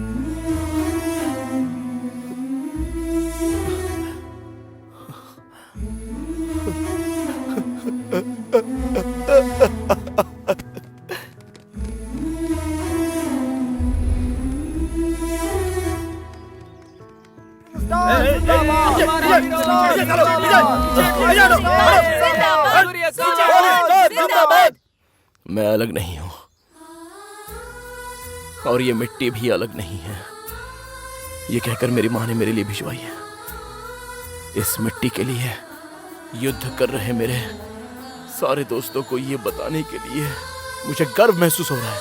मैं अलग नहीं हूँ और ये मिट्टी भी अलग नहीं है। ये कहकर मेरी माँ ने मेरे लिए भिजवाई है। इस मिट्टी के लिए युद्ध कर रहे मेरे सारे दोस्तों को ये बताने के लिए मुझे गर्व महसूस हो रहा है।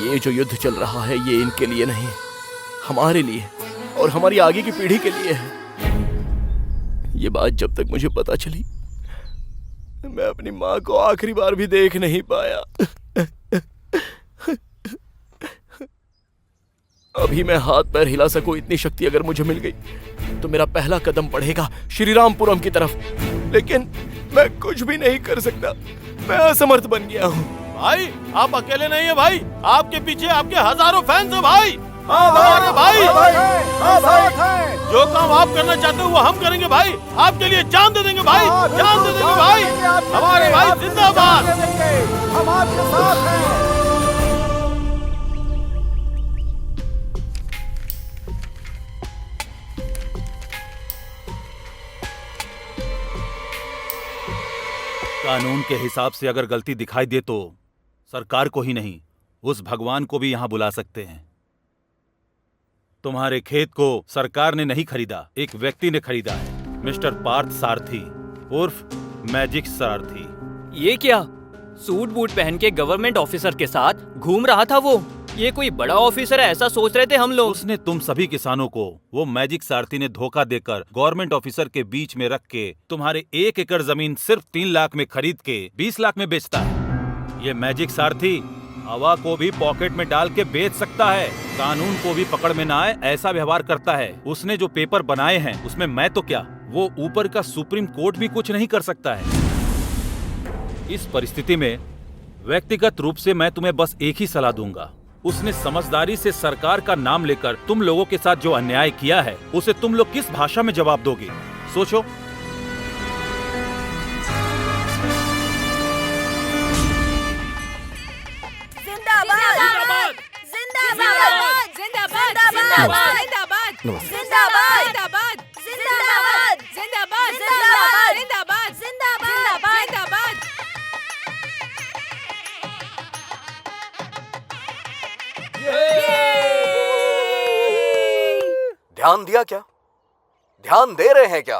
ये जो युद्ध चल रहा है ये इनके लिए नहीं, हमारे लिए और हमारी आगे की पीढ़ी के लिए है। ये बात जब तक मुझे पता चली मैं अपनी माँ को आखिरी बार भी देख नहीं पाया। अभी मैं हाथ पैर हिला सकूं इतनी शक्ति अगर मुझे मिल गई तो मेरा पहला कदम बढ़ेगा श्रीरामपुरम की तरफ। लेकिन मैं कुछ भी नहीं कर सकता, मैं असमर्थ बन गया हूँ।
भाई आप अकेले नहीं है भाई, आपके पीछे आपके हजारों फैंस हैं भाई। हमारे भाई जो काम आप करना चाहते हो वो हम करेंगे भाई। आपके लिए जान दे देंगे भाई, जान दे देंगे भाई। हमारे भाई जिंदाबाद।
हम आपके साथ हैं।
कानून के हिसाब से अगर गलती दिखाई दे तो सरकार को ही नहीं उस भगवान को भी यहाँ बुला सकते हैं। तुम्हारे खेत को सरकार ने नहीं खरीदा, एक व्यक्ति ने खरीदा है, मिस्टर पार्थ सारथी उर्फ मैजिक सारथी।
ये क्या सूट बूट पहन के गवर्नमेंट ऑफिसर के साथ घूम रहा था वो? ये कोई बड़ा ऑफिसर है ऐसा सोच रहे थे हम लोग।
उसने तुम सभी किसानों को वो मैजिक सारथी ने धोखा देकर गवर्नमेंट ऑफिसर के बीच में रख के तुम्हारे 1 एकड़ जमीन सिर्फ 3 लाख में खरीद के 20 लाख में बेचता है। ये मैजिक सारथी हवा को भी पॉकेट में डाल के बेच सकता है, कानून को भी पकड़ में ना आए ऐसा व्यवहार करता है। उसने जो पेपर बनाए हैं उसमें मैं तो क्या, वो ऊपर का सुप्रीम कोर्ट भी कुछ नहीं कर सकता है। इस परिस्थिति में व्यक्तिगत रूप से मैं तुम्हें बस एक ही सलाह दूंगा, उसने समझदारी से सरकार का नाम लेकर तुम लोगों के साथ जो अन्याय किया है उसे तुम लोग किस भाषा में जवाब दोगे, सोचो।
ध्यान दिया क्या? ध्यान दे रहे हैं क्या?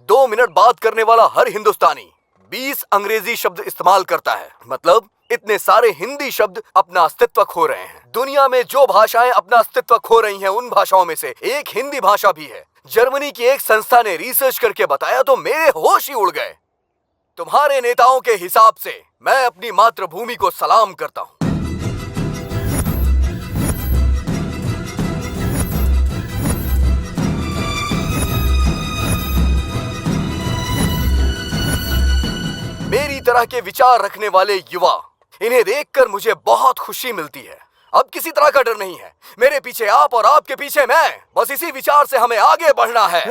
2 मिनट बात करने वाला हर हिंदुस्तानी 20 अंग्रेजी शब्द इस्तेमाल करता है। मतलब इतने सारे हिंदी शब्द अपना अस्तित्व खो रहे हैं। दुनिया में जो भाषाएं अपना अस्तित्व खो रही हैं, उन भाषाओं में से एक हिंदी भाषा भी है। जर्मनी की एक संस्था ने रिसर्च करके बताया तो मेरे होश ही उड़ गए। तुम्हारे नेताओं के हिसाब से मैं अपनी मातृभूमि को सलाम करता हूँ। मेरी तरह के विचार रखने वाले युवा, इन्हें देखकर मुझे बहुत खुशी मिलती है। अब किसी तरह का डर नहीं है। मेरे पीछे आप और आपके पीछे मैं। बस इसी विचार से हमें आगे बढ़ना है।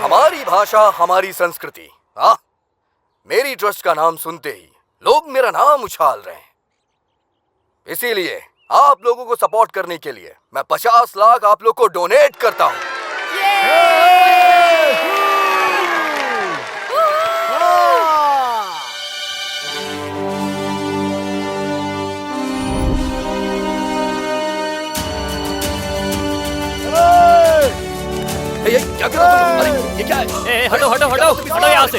हमारी भाषा, हमारी संस्कृति। मेरी ट्रस्ट का नाम सुनते ही लोग मेरा नाम उछाल रहे हैं। इसीलिए आप लोगों को सपोर्ट करने के लिए मैं 50 लाख आप लोग को डोनेट करता हूँ। क्या कर रहा तुम? अरे ये क्या है?
हटो हटो हटो हटो यहाँ से।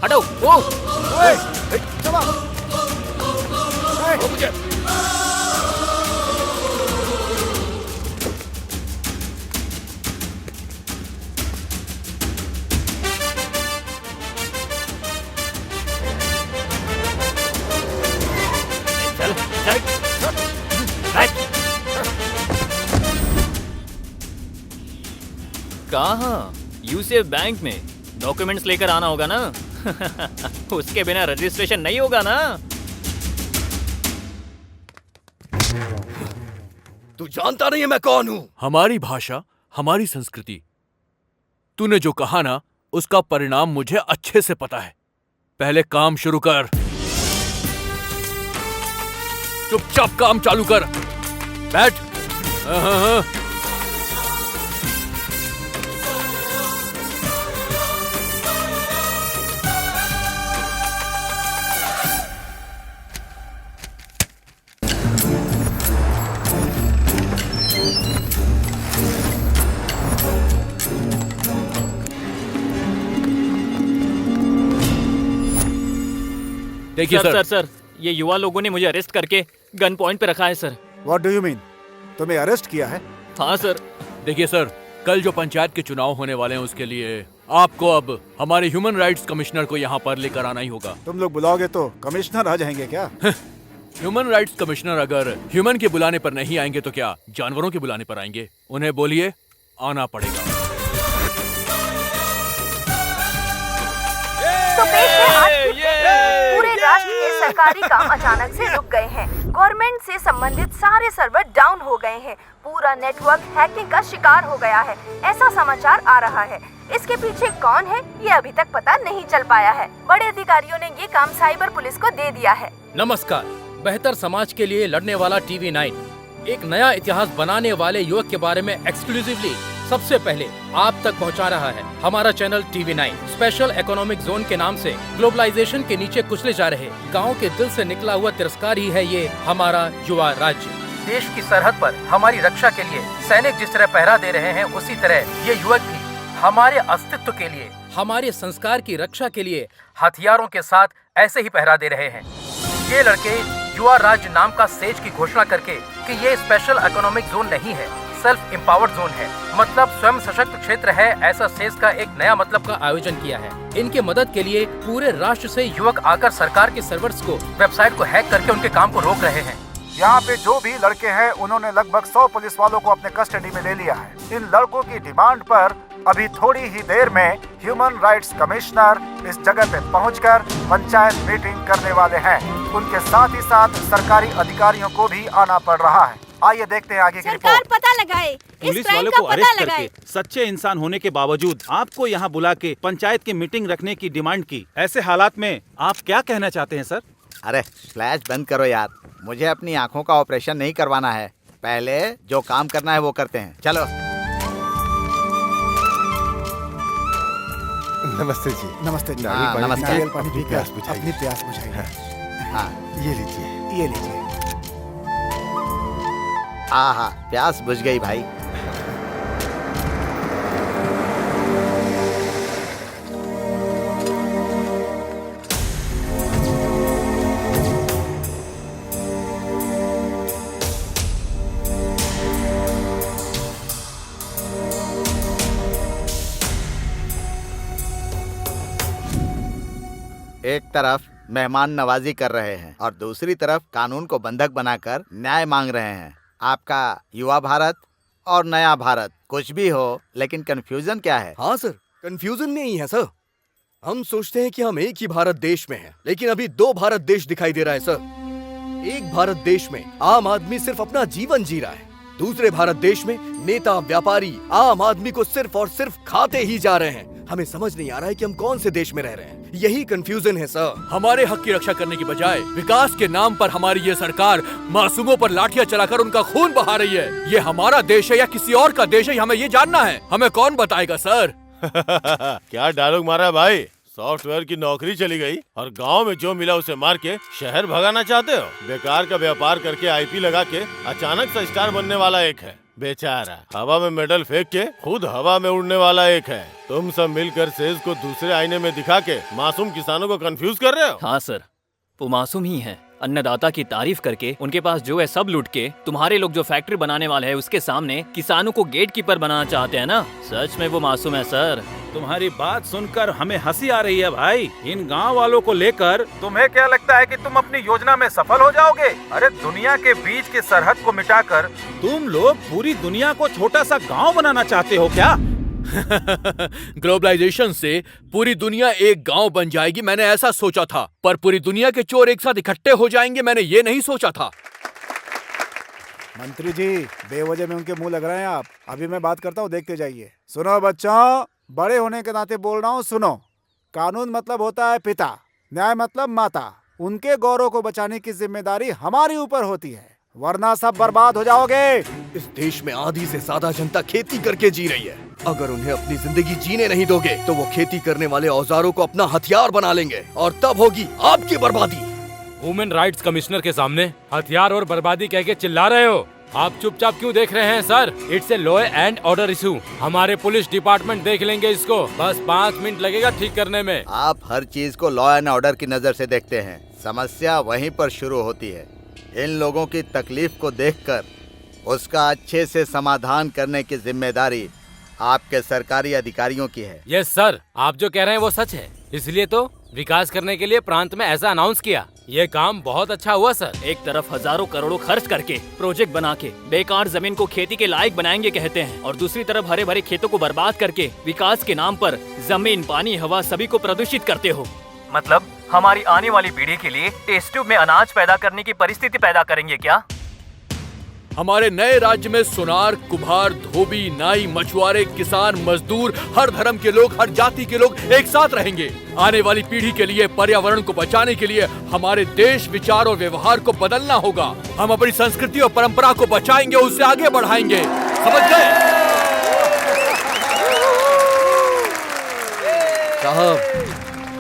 हटो वो
मुझे
कहाँ? यूसीएफ बैंक में डॉक्यूमेंट्स लेकर आना होगा ना। उसके बिना रजिस्ट्रेशन नहीं होगा ना।
तू जानता नहीं है मैं कौन हूँ?
हमारी भाषा, हमारी संस्कृति। तूने जो कहा ना, उसका परिणाम मुझे अच्छे से पता है। पहले काम शुरू कर। चुपचाप काम चालू कर। बैठ। हाँ।
देखिए सर, ये युवा लोगों ने मुझे अरेस्ट करके गन पॉइंट पे रखा है sir.
What do you mean? तुम्हें अरेस्ट किया है?
हाँ सर।
देखिए सर, कल जो पंचायत के चुनाव होने वाले हैं उसके लिए आपको अब हमारे ह्यूमन राइट्स कमिश्नर को यहाँ पर लेकर आना ही होगा।
तुम लोग बुलाओगे तो कमिश्नर आ जाएंगे क्या?
ह्यूमन राइट्स कमिश्नर अगर ह्यूमन के बुलाने पर नहीं आएंगे तो क्या जानवरों के बुलाने पर आएंगे? उन्हें बोलिए आना पड़ेगा।
तो पेश है आज की पूरे राष्ट्र के सरकारी काम अचानक से रुक गए हैं। गवर्नमेंट से संबंधित सारे सर्वर डाउन हो गए हैं। पूरा नेटवर्क हैकिंग का शिकार हो गया है, ऐसा समाचार आ रहा है। इसके पीछे कौन है ये अभी तक पता नहीं चल पाया है। बड़े अधिकारियों ने ये काम साइबर पुलिस को दे दिया है।
नमस्कार। बेहतर समाज के लिए लड़ने वाला TV9 एक नया इतिहास बनाने वाले युवक के बारे में एक्सक्लूसिवली सबसे पहले आप तक पहुंचा रहा है। हमारा channel TV9 special economic zone के नाम से ग्लोबलाइजेशन के नीचे कुचले जा रहे गांव के दिल से निकला हुआ तिरस्कार ही है ये हमारा युवा राज्य। देश की सरहद पर हमारी रक्षा के लिए सैनिक जिस तरह पहरा दे रहे हैं, उसी तरह ये युवक भी हमारे अस्तित्व के लिए, हमारे संस्कार की रक्षा के लिए हथियारों के साथ ऐसे ही पहरा दे रहे हैं। ये लड़के युवा राज्य नाम का सेज की घोषणा करके कि ये स्पेशल इकोनॉमिक जोन नहीं है, सेल्फ एम्पावर्ड जोन है, मतलब स्वयं सशक्त क्षेत्र है। ऐसा सेज का एक नया मतलब का आयोजन किया है। इनके मदद के लिए पूरे राष्ट्र से युवक आकर सरकार के सर्वर्स को, वेबसाइट को हैक करके उनके काम को रोक रहे हैं।
यहाँ पे जो भी लड़के हैं उन्होंने लगभग 100 पुलिस वालों को अपने कस्टडी में ले लिया है। इन लड़कों की डिमांड पर अभी थोड़ी ही देर में ह्यूमन राइट्स कमिश्नर इस जगह पे पहुंचकर पंचायत मीटिंग करने वाले हैं। उनके साथ ही साथ सरकारी अधिकारियों को भी आना पड़ रहा है। आइए देखते हैं आगे की रिपोर्ट।
पता लगाए,
पुलिस वालों को अरेस्ट करके सच्चे इंसान होने के बावजूद आपको यहाँ बुला के पंचायत की मीटिंग रखने की डिमांड की। ऐसे हालात में आप क्या कहना चाहते हैं सर?
अरे फ्लैश बंद करो यार, मुझे अपनी आंखों का ऑपरेशन नहीं करवाना है। पहले जो काम करना है वो करते हैं, चलो।
नमस्ते जी।
नमस्ते जी।
हाँ, नमस्ते।
नारियल पानी पीकर अपनी प्यास बुझाइए।
हाँ,
ये लीजिए, ये लीजिए।
हाँ, प्यास बुझ गई भाई। एक तरफ मेहमान नवाजी कर रहे हैं और दूसरी तरफ कानून को बंधक बनाकर न्याय मांग रहे हैं। आपका युवा भारत और नया भारत कुछ भी हो, लेकिन कंफ्यूजन क्या है?
हाँ सर, कंफ्यूजन में ही है सर। हम सोचते हैं कि हम एक ही भारत देश में हैं, लेकिन अभी 2 भारत देश दिखाई दे रहा है सर। एक भारत देश में आम आदमी सिर्फ अपना जीवन जी रहा है, दूसरे भारत देश में नेता व्यापारी आम आदमी को सिर्फ और सिर्फ खाते ही जा रहे हैं। हमें समझ नहीं आ रहा है कि हम कौन से देश में रह रहे हैं। यही कंफ्यूजन है सर।
हमारे हक की रक्षा करने की बजाय विकास के नाम पर हमारी ये सरकार मासूमों पर लाठियां चलाकर उनका खून बहा रही है। ये हमारा देश है या किसी और का देश है, हमें ये जानना है। हमें कौन बताएगा सर?
क्या डायलॉग मारा भाई। सॉफ्टवेयर की नौकरी चली गई और गांव में जो मिला उसे मार के शहर भगाना चाहते हो। बेकार का व्यापार करके आईपी लगा के अचानक से स्टार बनने वाला एक है, बेचारा हवा में मेडल फेंक के खुद हवा में उड़ने वाला एक है। तुम सब मिलकर सेज को दूसरे आईने में दिखा के मासूम किसानों को कंफ्यूज कर रहे हो।
हाँ सर, वो मासूम ही है। अन्नदाता की तारीफ करके उनके पास जो है सब लूट के तुम्हारे लोग जो फैक्ट्री बनाने वाले हैं उसके सामने किसानों को गेट कीपर बनाना चाहते हैं ना। सच में वो मासूम है सर।
तुम्हारी बात सुनकर हमें हंसी आ रही है भाई। इन गांव वालों को लेकर तुम्हें क्या लगता है कि तुम अपनी योजना में सफल हो जाओगे? अरे दुनिया के बीच की सरहद को मिटाकर तुम लोग पूरी दुनिया को छोटा सा गांव बनाना चाहते हो क्या?
ग्लोबलाइजेशन से पूरी दुनिया एक गांव बन जाएगी, मैंने ऐसा सोचा था। पर पूरी दुनिया के चोर एक साथ इकट्ठे हो जाएंगे, मैंने ये नहीं सोचा था।
मंत्री जी, बेवजह में उनके मुंह लग रहे हैं आप। अभी मैं बात करता हूँ, देखते जाइए। सुनो बच्चों, बड़े होने के नाते बोल रहा हूँ, सुनो। कानून मतलब होता है पिता, न्याय मतलब माता। उनके गौरव को बचाने की जिम्मेदारी हमारी ऊपर होती है, वरना सब बर्बाद हो जाओगे।
इस देश में आधी से ज्यादा जनता खेती करके जी रही है। अगर उन्हें अपनी जिंदगी जीने नहीं दोगे तो वो खेती करने वाले औजारों को अपना हथियार बना लेंगे और तब होगी आपकी बर्बादी।
ह्यूमन राइट्स कमिश्नर के सामने हथियार और बर्बादी कह के चिल्ला रहे हो? आप चुपचाप क्यों देख रहे हैं sir? It's a law and order issue. हमारे पुलिस डिपार्टमेंट देख लेंगे इसको, बस 5 मिनट लगेगा ठीक करने में।
आप हर चीज को लॉ एंड ऑर्डर की नजर से देखते हैं, समस्या वहीं पर शुरू होती है। इन लोगों की तकलीफ को देखकर उसका अच्छे से समाधान करने की जिम्मेदारी आपके सरकारी अधिकारियों की है।
यस सर, आप जो कह रहे हैं वो सच है। इसलिए तो विकास करने के लिए प्रांत में ऐसा अनाउंस किया। ये काम बहुत अच्छा हुआ सर।
एक तरफ हजारों करोड़ों खर्च करके प्रोजेक्ट बना के बेकार जमीन को खेती के लायक बनाएंगे कहते हैं, और दूसरी तरफ हरे भरे खेतों को बर्बाद करके विकास के नाम पर जमीन, पानी, हवा सभी को प्रदूषित करते हो। मतलब हमारी आने वाली पीढ़ी के लिए टेस्ट ट्यूब में अनाज पैदा करने की परिस्थिति पैदा करेंगे क्या?
हमारे नए राज्य में सुनार, कुम्हार, धोबी, नाई, मछुआरे, किसान, मजदूर, हर धर्म के लोग, हर जाति के लोग एक साथ रहेंगे। आने वाली पीढ़ी के लिए, पर्यावरण को बचाने के लिए हमारे देश, विचार और व्यवहार को बदलना होगा। हम अपनी संस्कृति और परंपरा को बचाएंगे, उससे आगे बढ़ाएंगे। समझ गए?
साहब,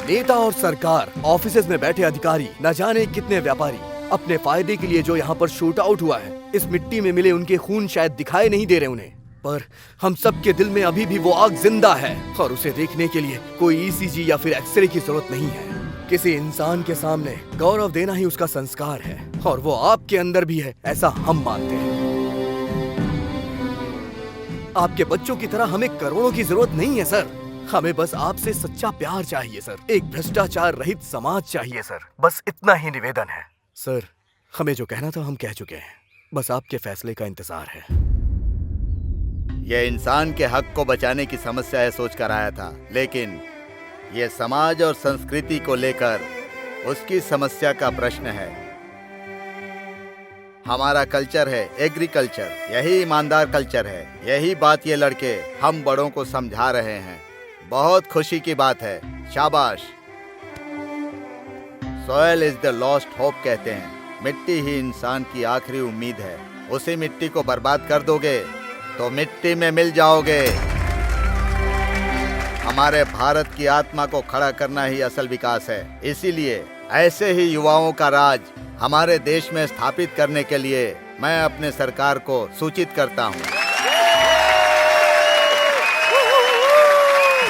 नेता और सरकार, ऑफिसेज में बैठे अधिकारी, न जाने कितने व्यापारी अपने फायदे के लिए जो यहाँ पर शूट आउट हुआ है, इस मिट्टी में मिले उनके खून शायद दिखाई नहीं दे रहे उन्हें, पर हम सब के दिल में अभी भी वो आग जिंदा है और उसे देखने के लिए कोई ईसीजी या फिर एक्सरे की जरूरत नहीं है। किसी इंसान के सामने गौरव देना ही उसका संस्कार है और वो आपके अंदर भी है, ऐसा हम मानते हैं। आपके बच्चों की तरह हमें करोड़ों की जरूरत नहीं है सर। हमें बस आपसे सच्चा प्यार चाहिए सर, एक भ्रष्टाचार रहित समाज चाहिए सर, बस इतना ही निवेदन है। सर, हमें जो कहना था हम कह चुके हैं, बस आपके फैसले का इंतजार है।
यह इंसान के हक को बचाने की समस्या है सोचकर आया था, लेकिन यह समाज और संस्कृति को लेकर उसकी समस्या का प्रश्न है। हमारा कल्चर है एग्रीकल्चर, यही ईमानदार कल्चर है। यही बात ये लड़के हम बड़ों को समझा रहे हैं। बहुत खुशी की बात है, शाबाश। Soil is the lost hope कहते हैं, मिट्टी ही इंसान की आखिरी उम्मीद है। उसी मिट्टी को बर्बाद कर दोगे तो मिट्टी में मिल जाओगे। हमारे भारत की आत्मा को खड़ा करना ही असल विकास है। इसीलिए ऐसे ही युवाओं का राज हमारे देश में स्थापित करने के लिए मैं अपने सरकार को सूचित करता हूँ।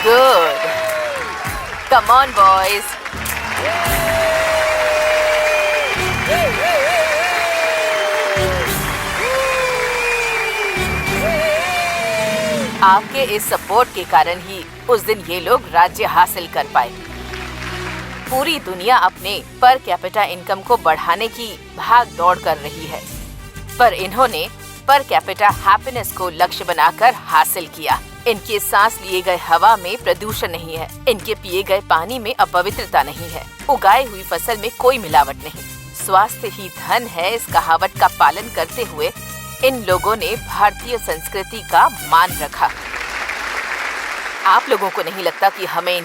Good, come on boys. आपके इस सपोर्ट के कारण ही उस दिन ये लोग राज्य हासिल कर पाए। पूरी दुनिया अपने पर कैपिटा इनकम को बढ़ाने की भाग दौड़ कर रही है, पर इन्होंने पर कैपिटा हैप्पीनेस को लक्ष्य बनाकर हासिल किया। इनके सांस लिए गए हवा में प्रदूषण नहीं है, इनके पिए गए पानी में अपवित्रता नहीं है, उगाई हुई फसल में कोई मिलावट नहीं। स्वास्थ्य ही धन है, इस कहावत का पालन करते हुए इन लोगों ने भारतीय संस्कृति का मान रखा। आप लोगों को नहीं लगता कि हमें इन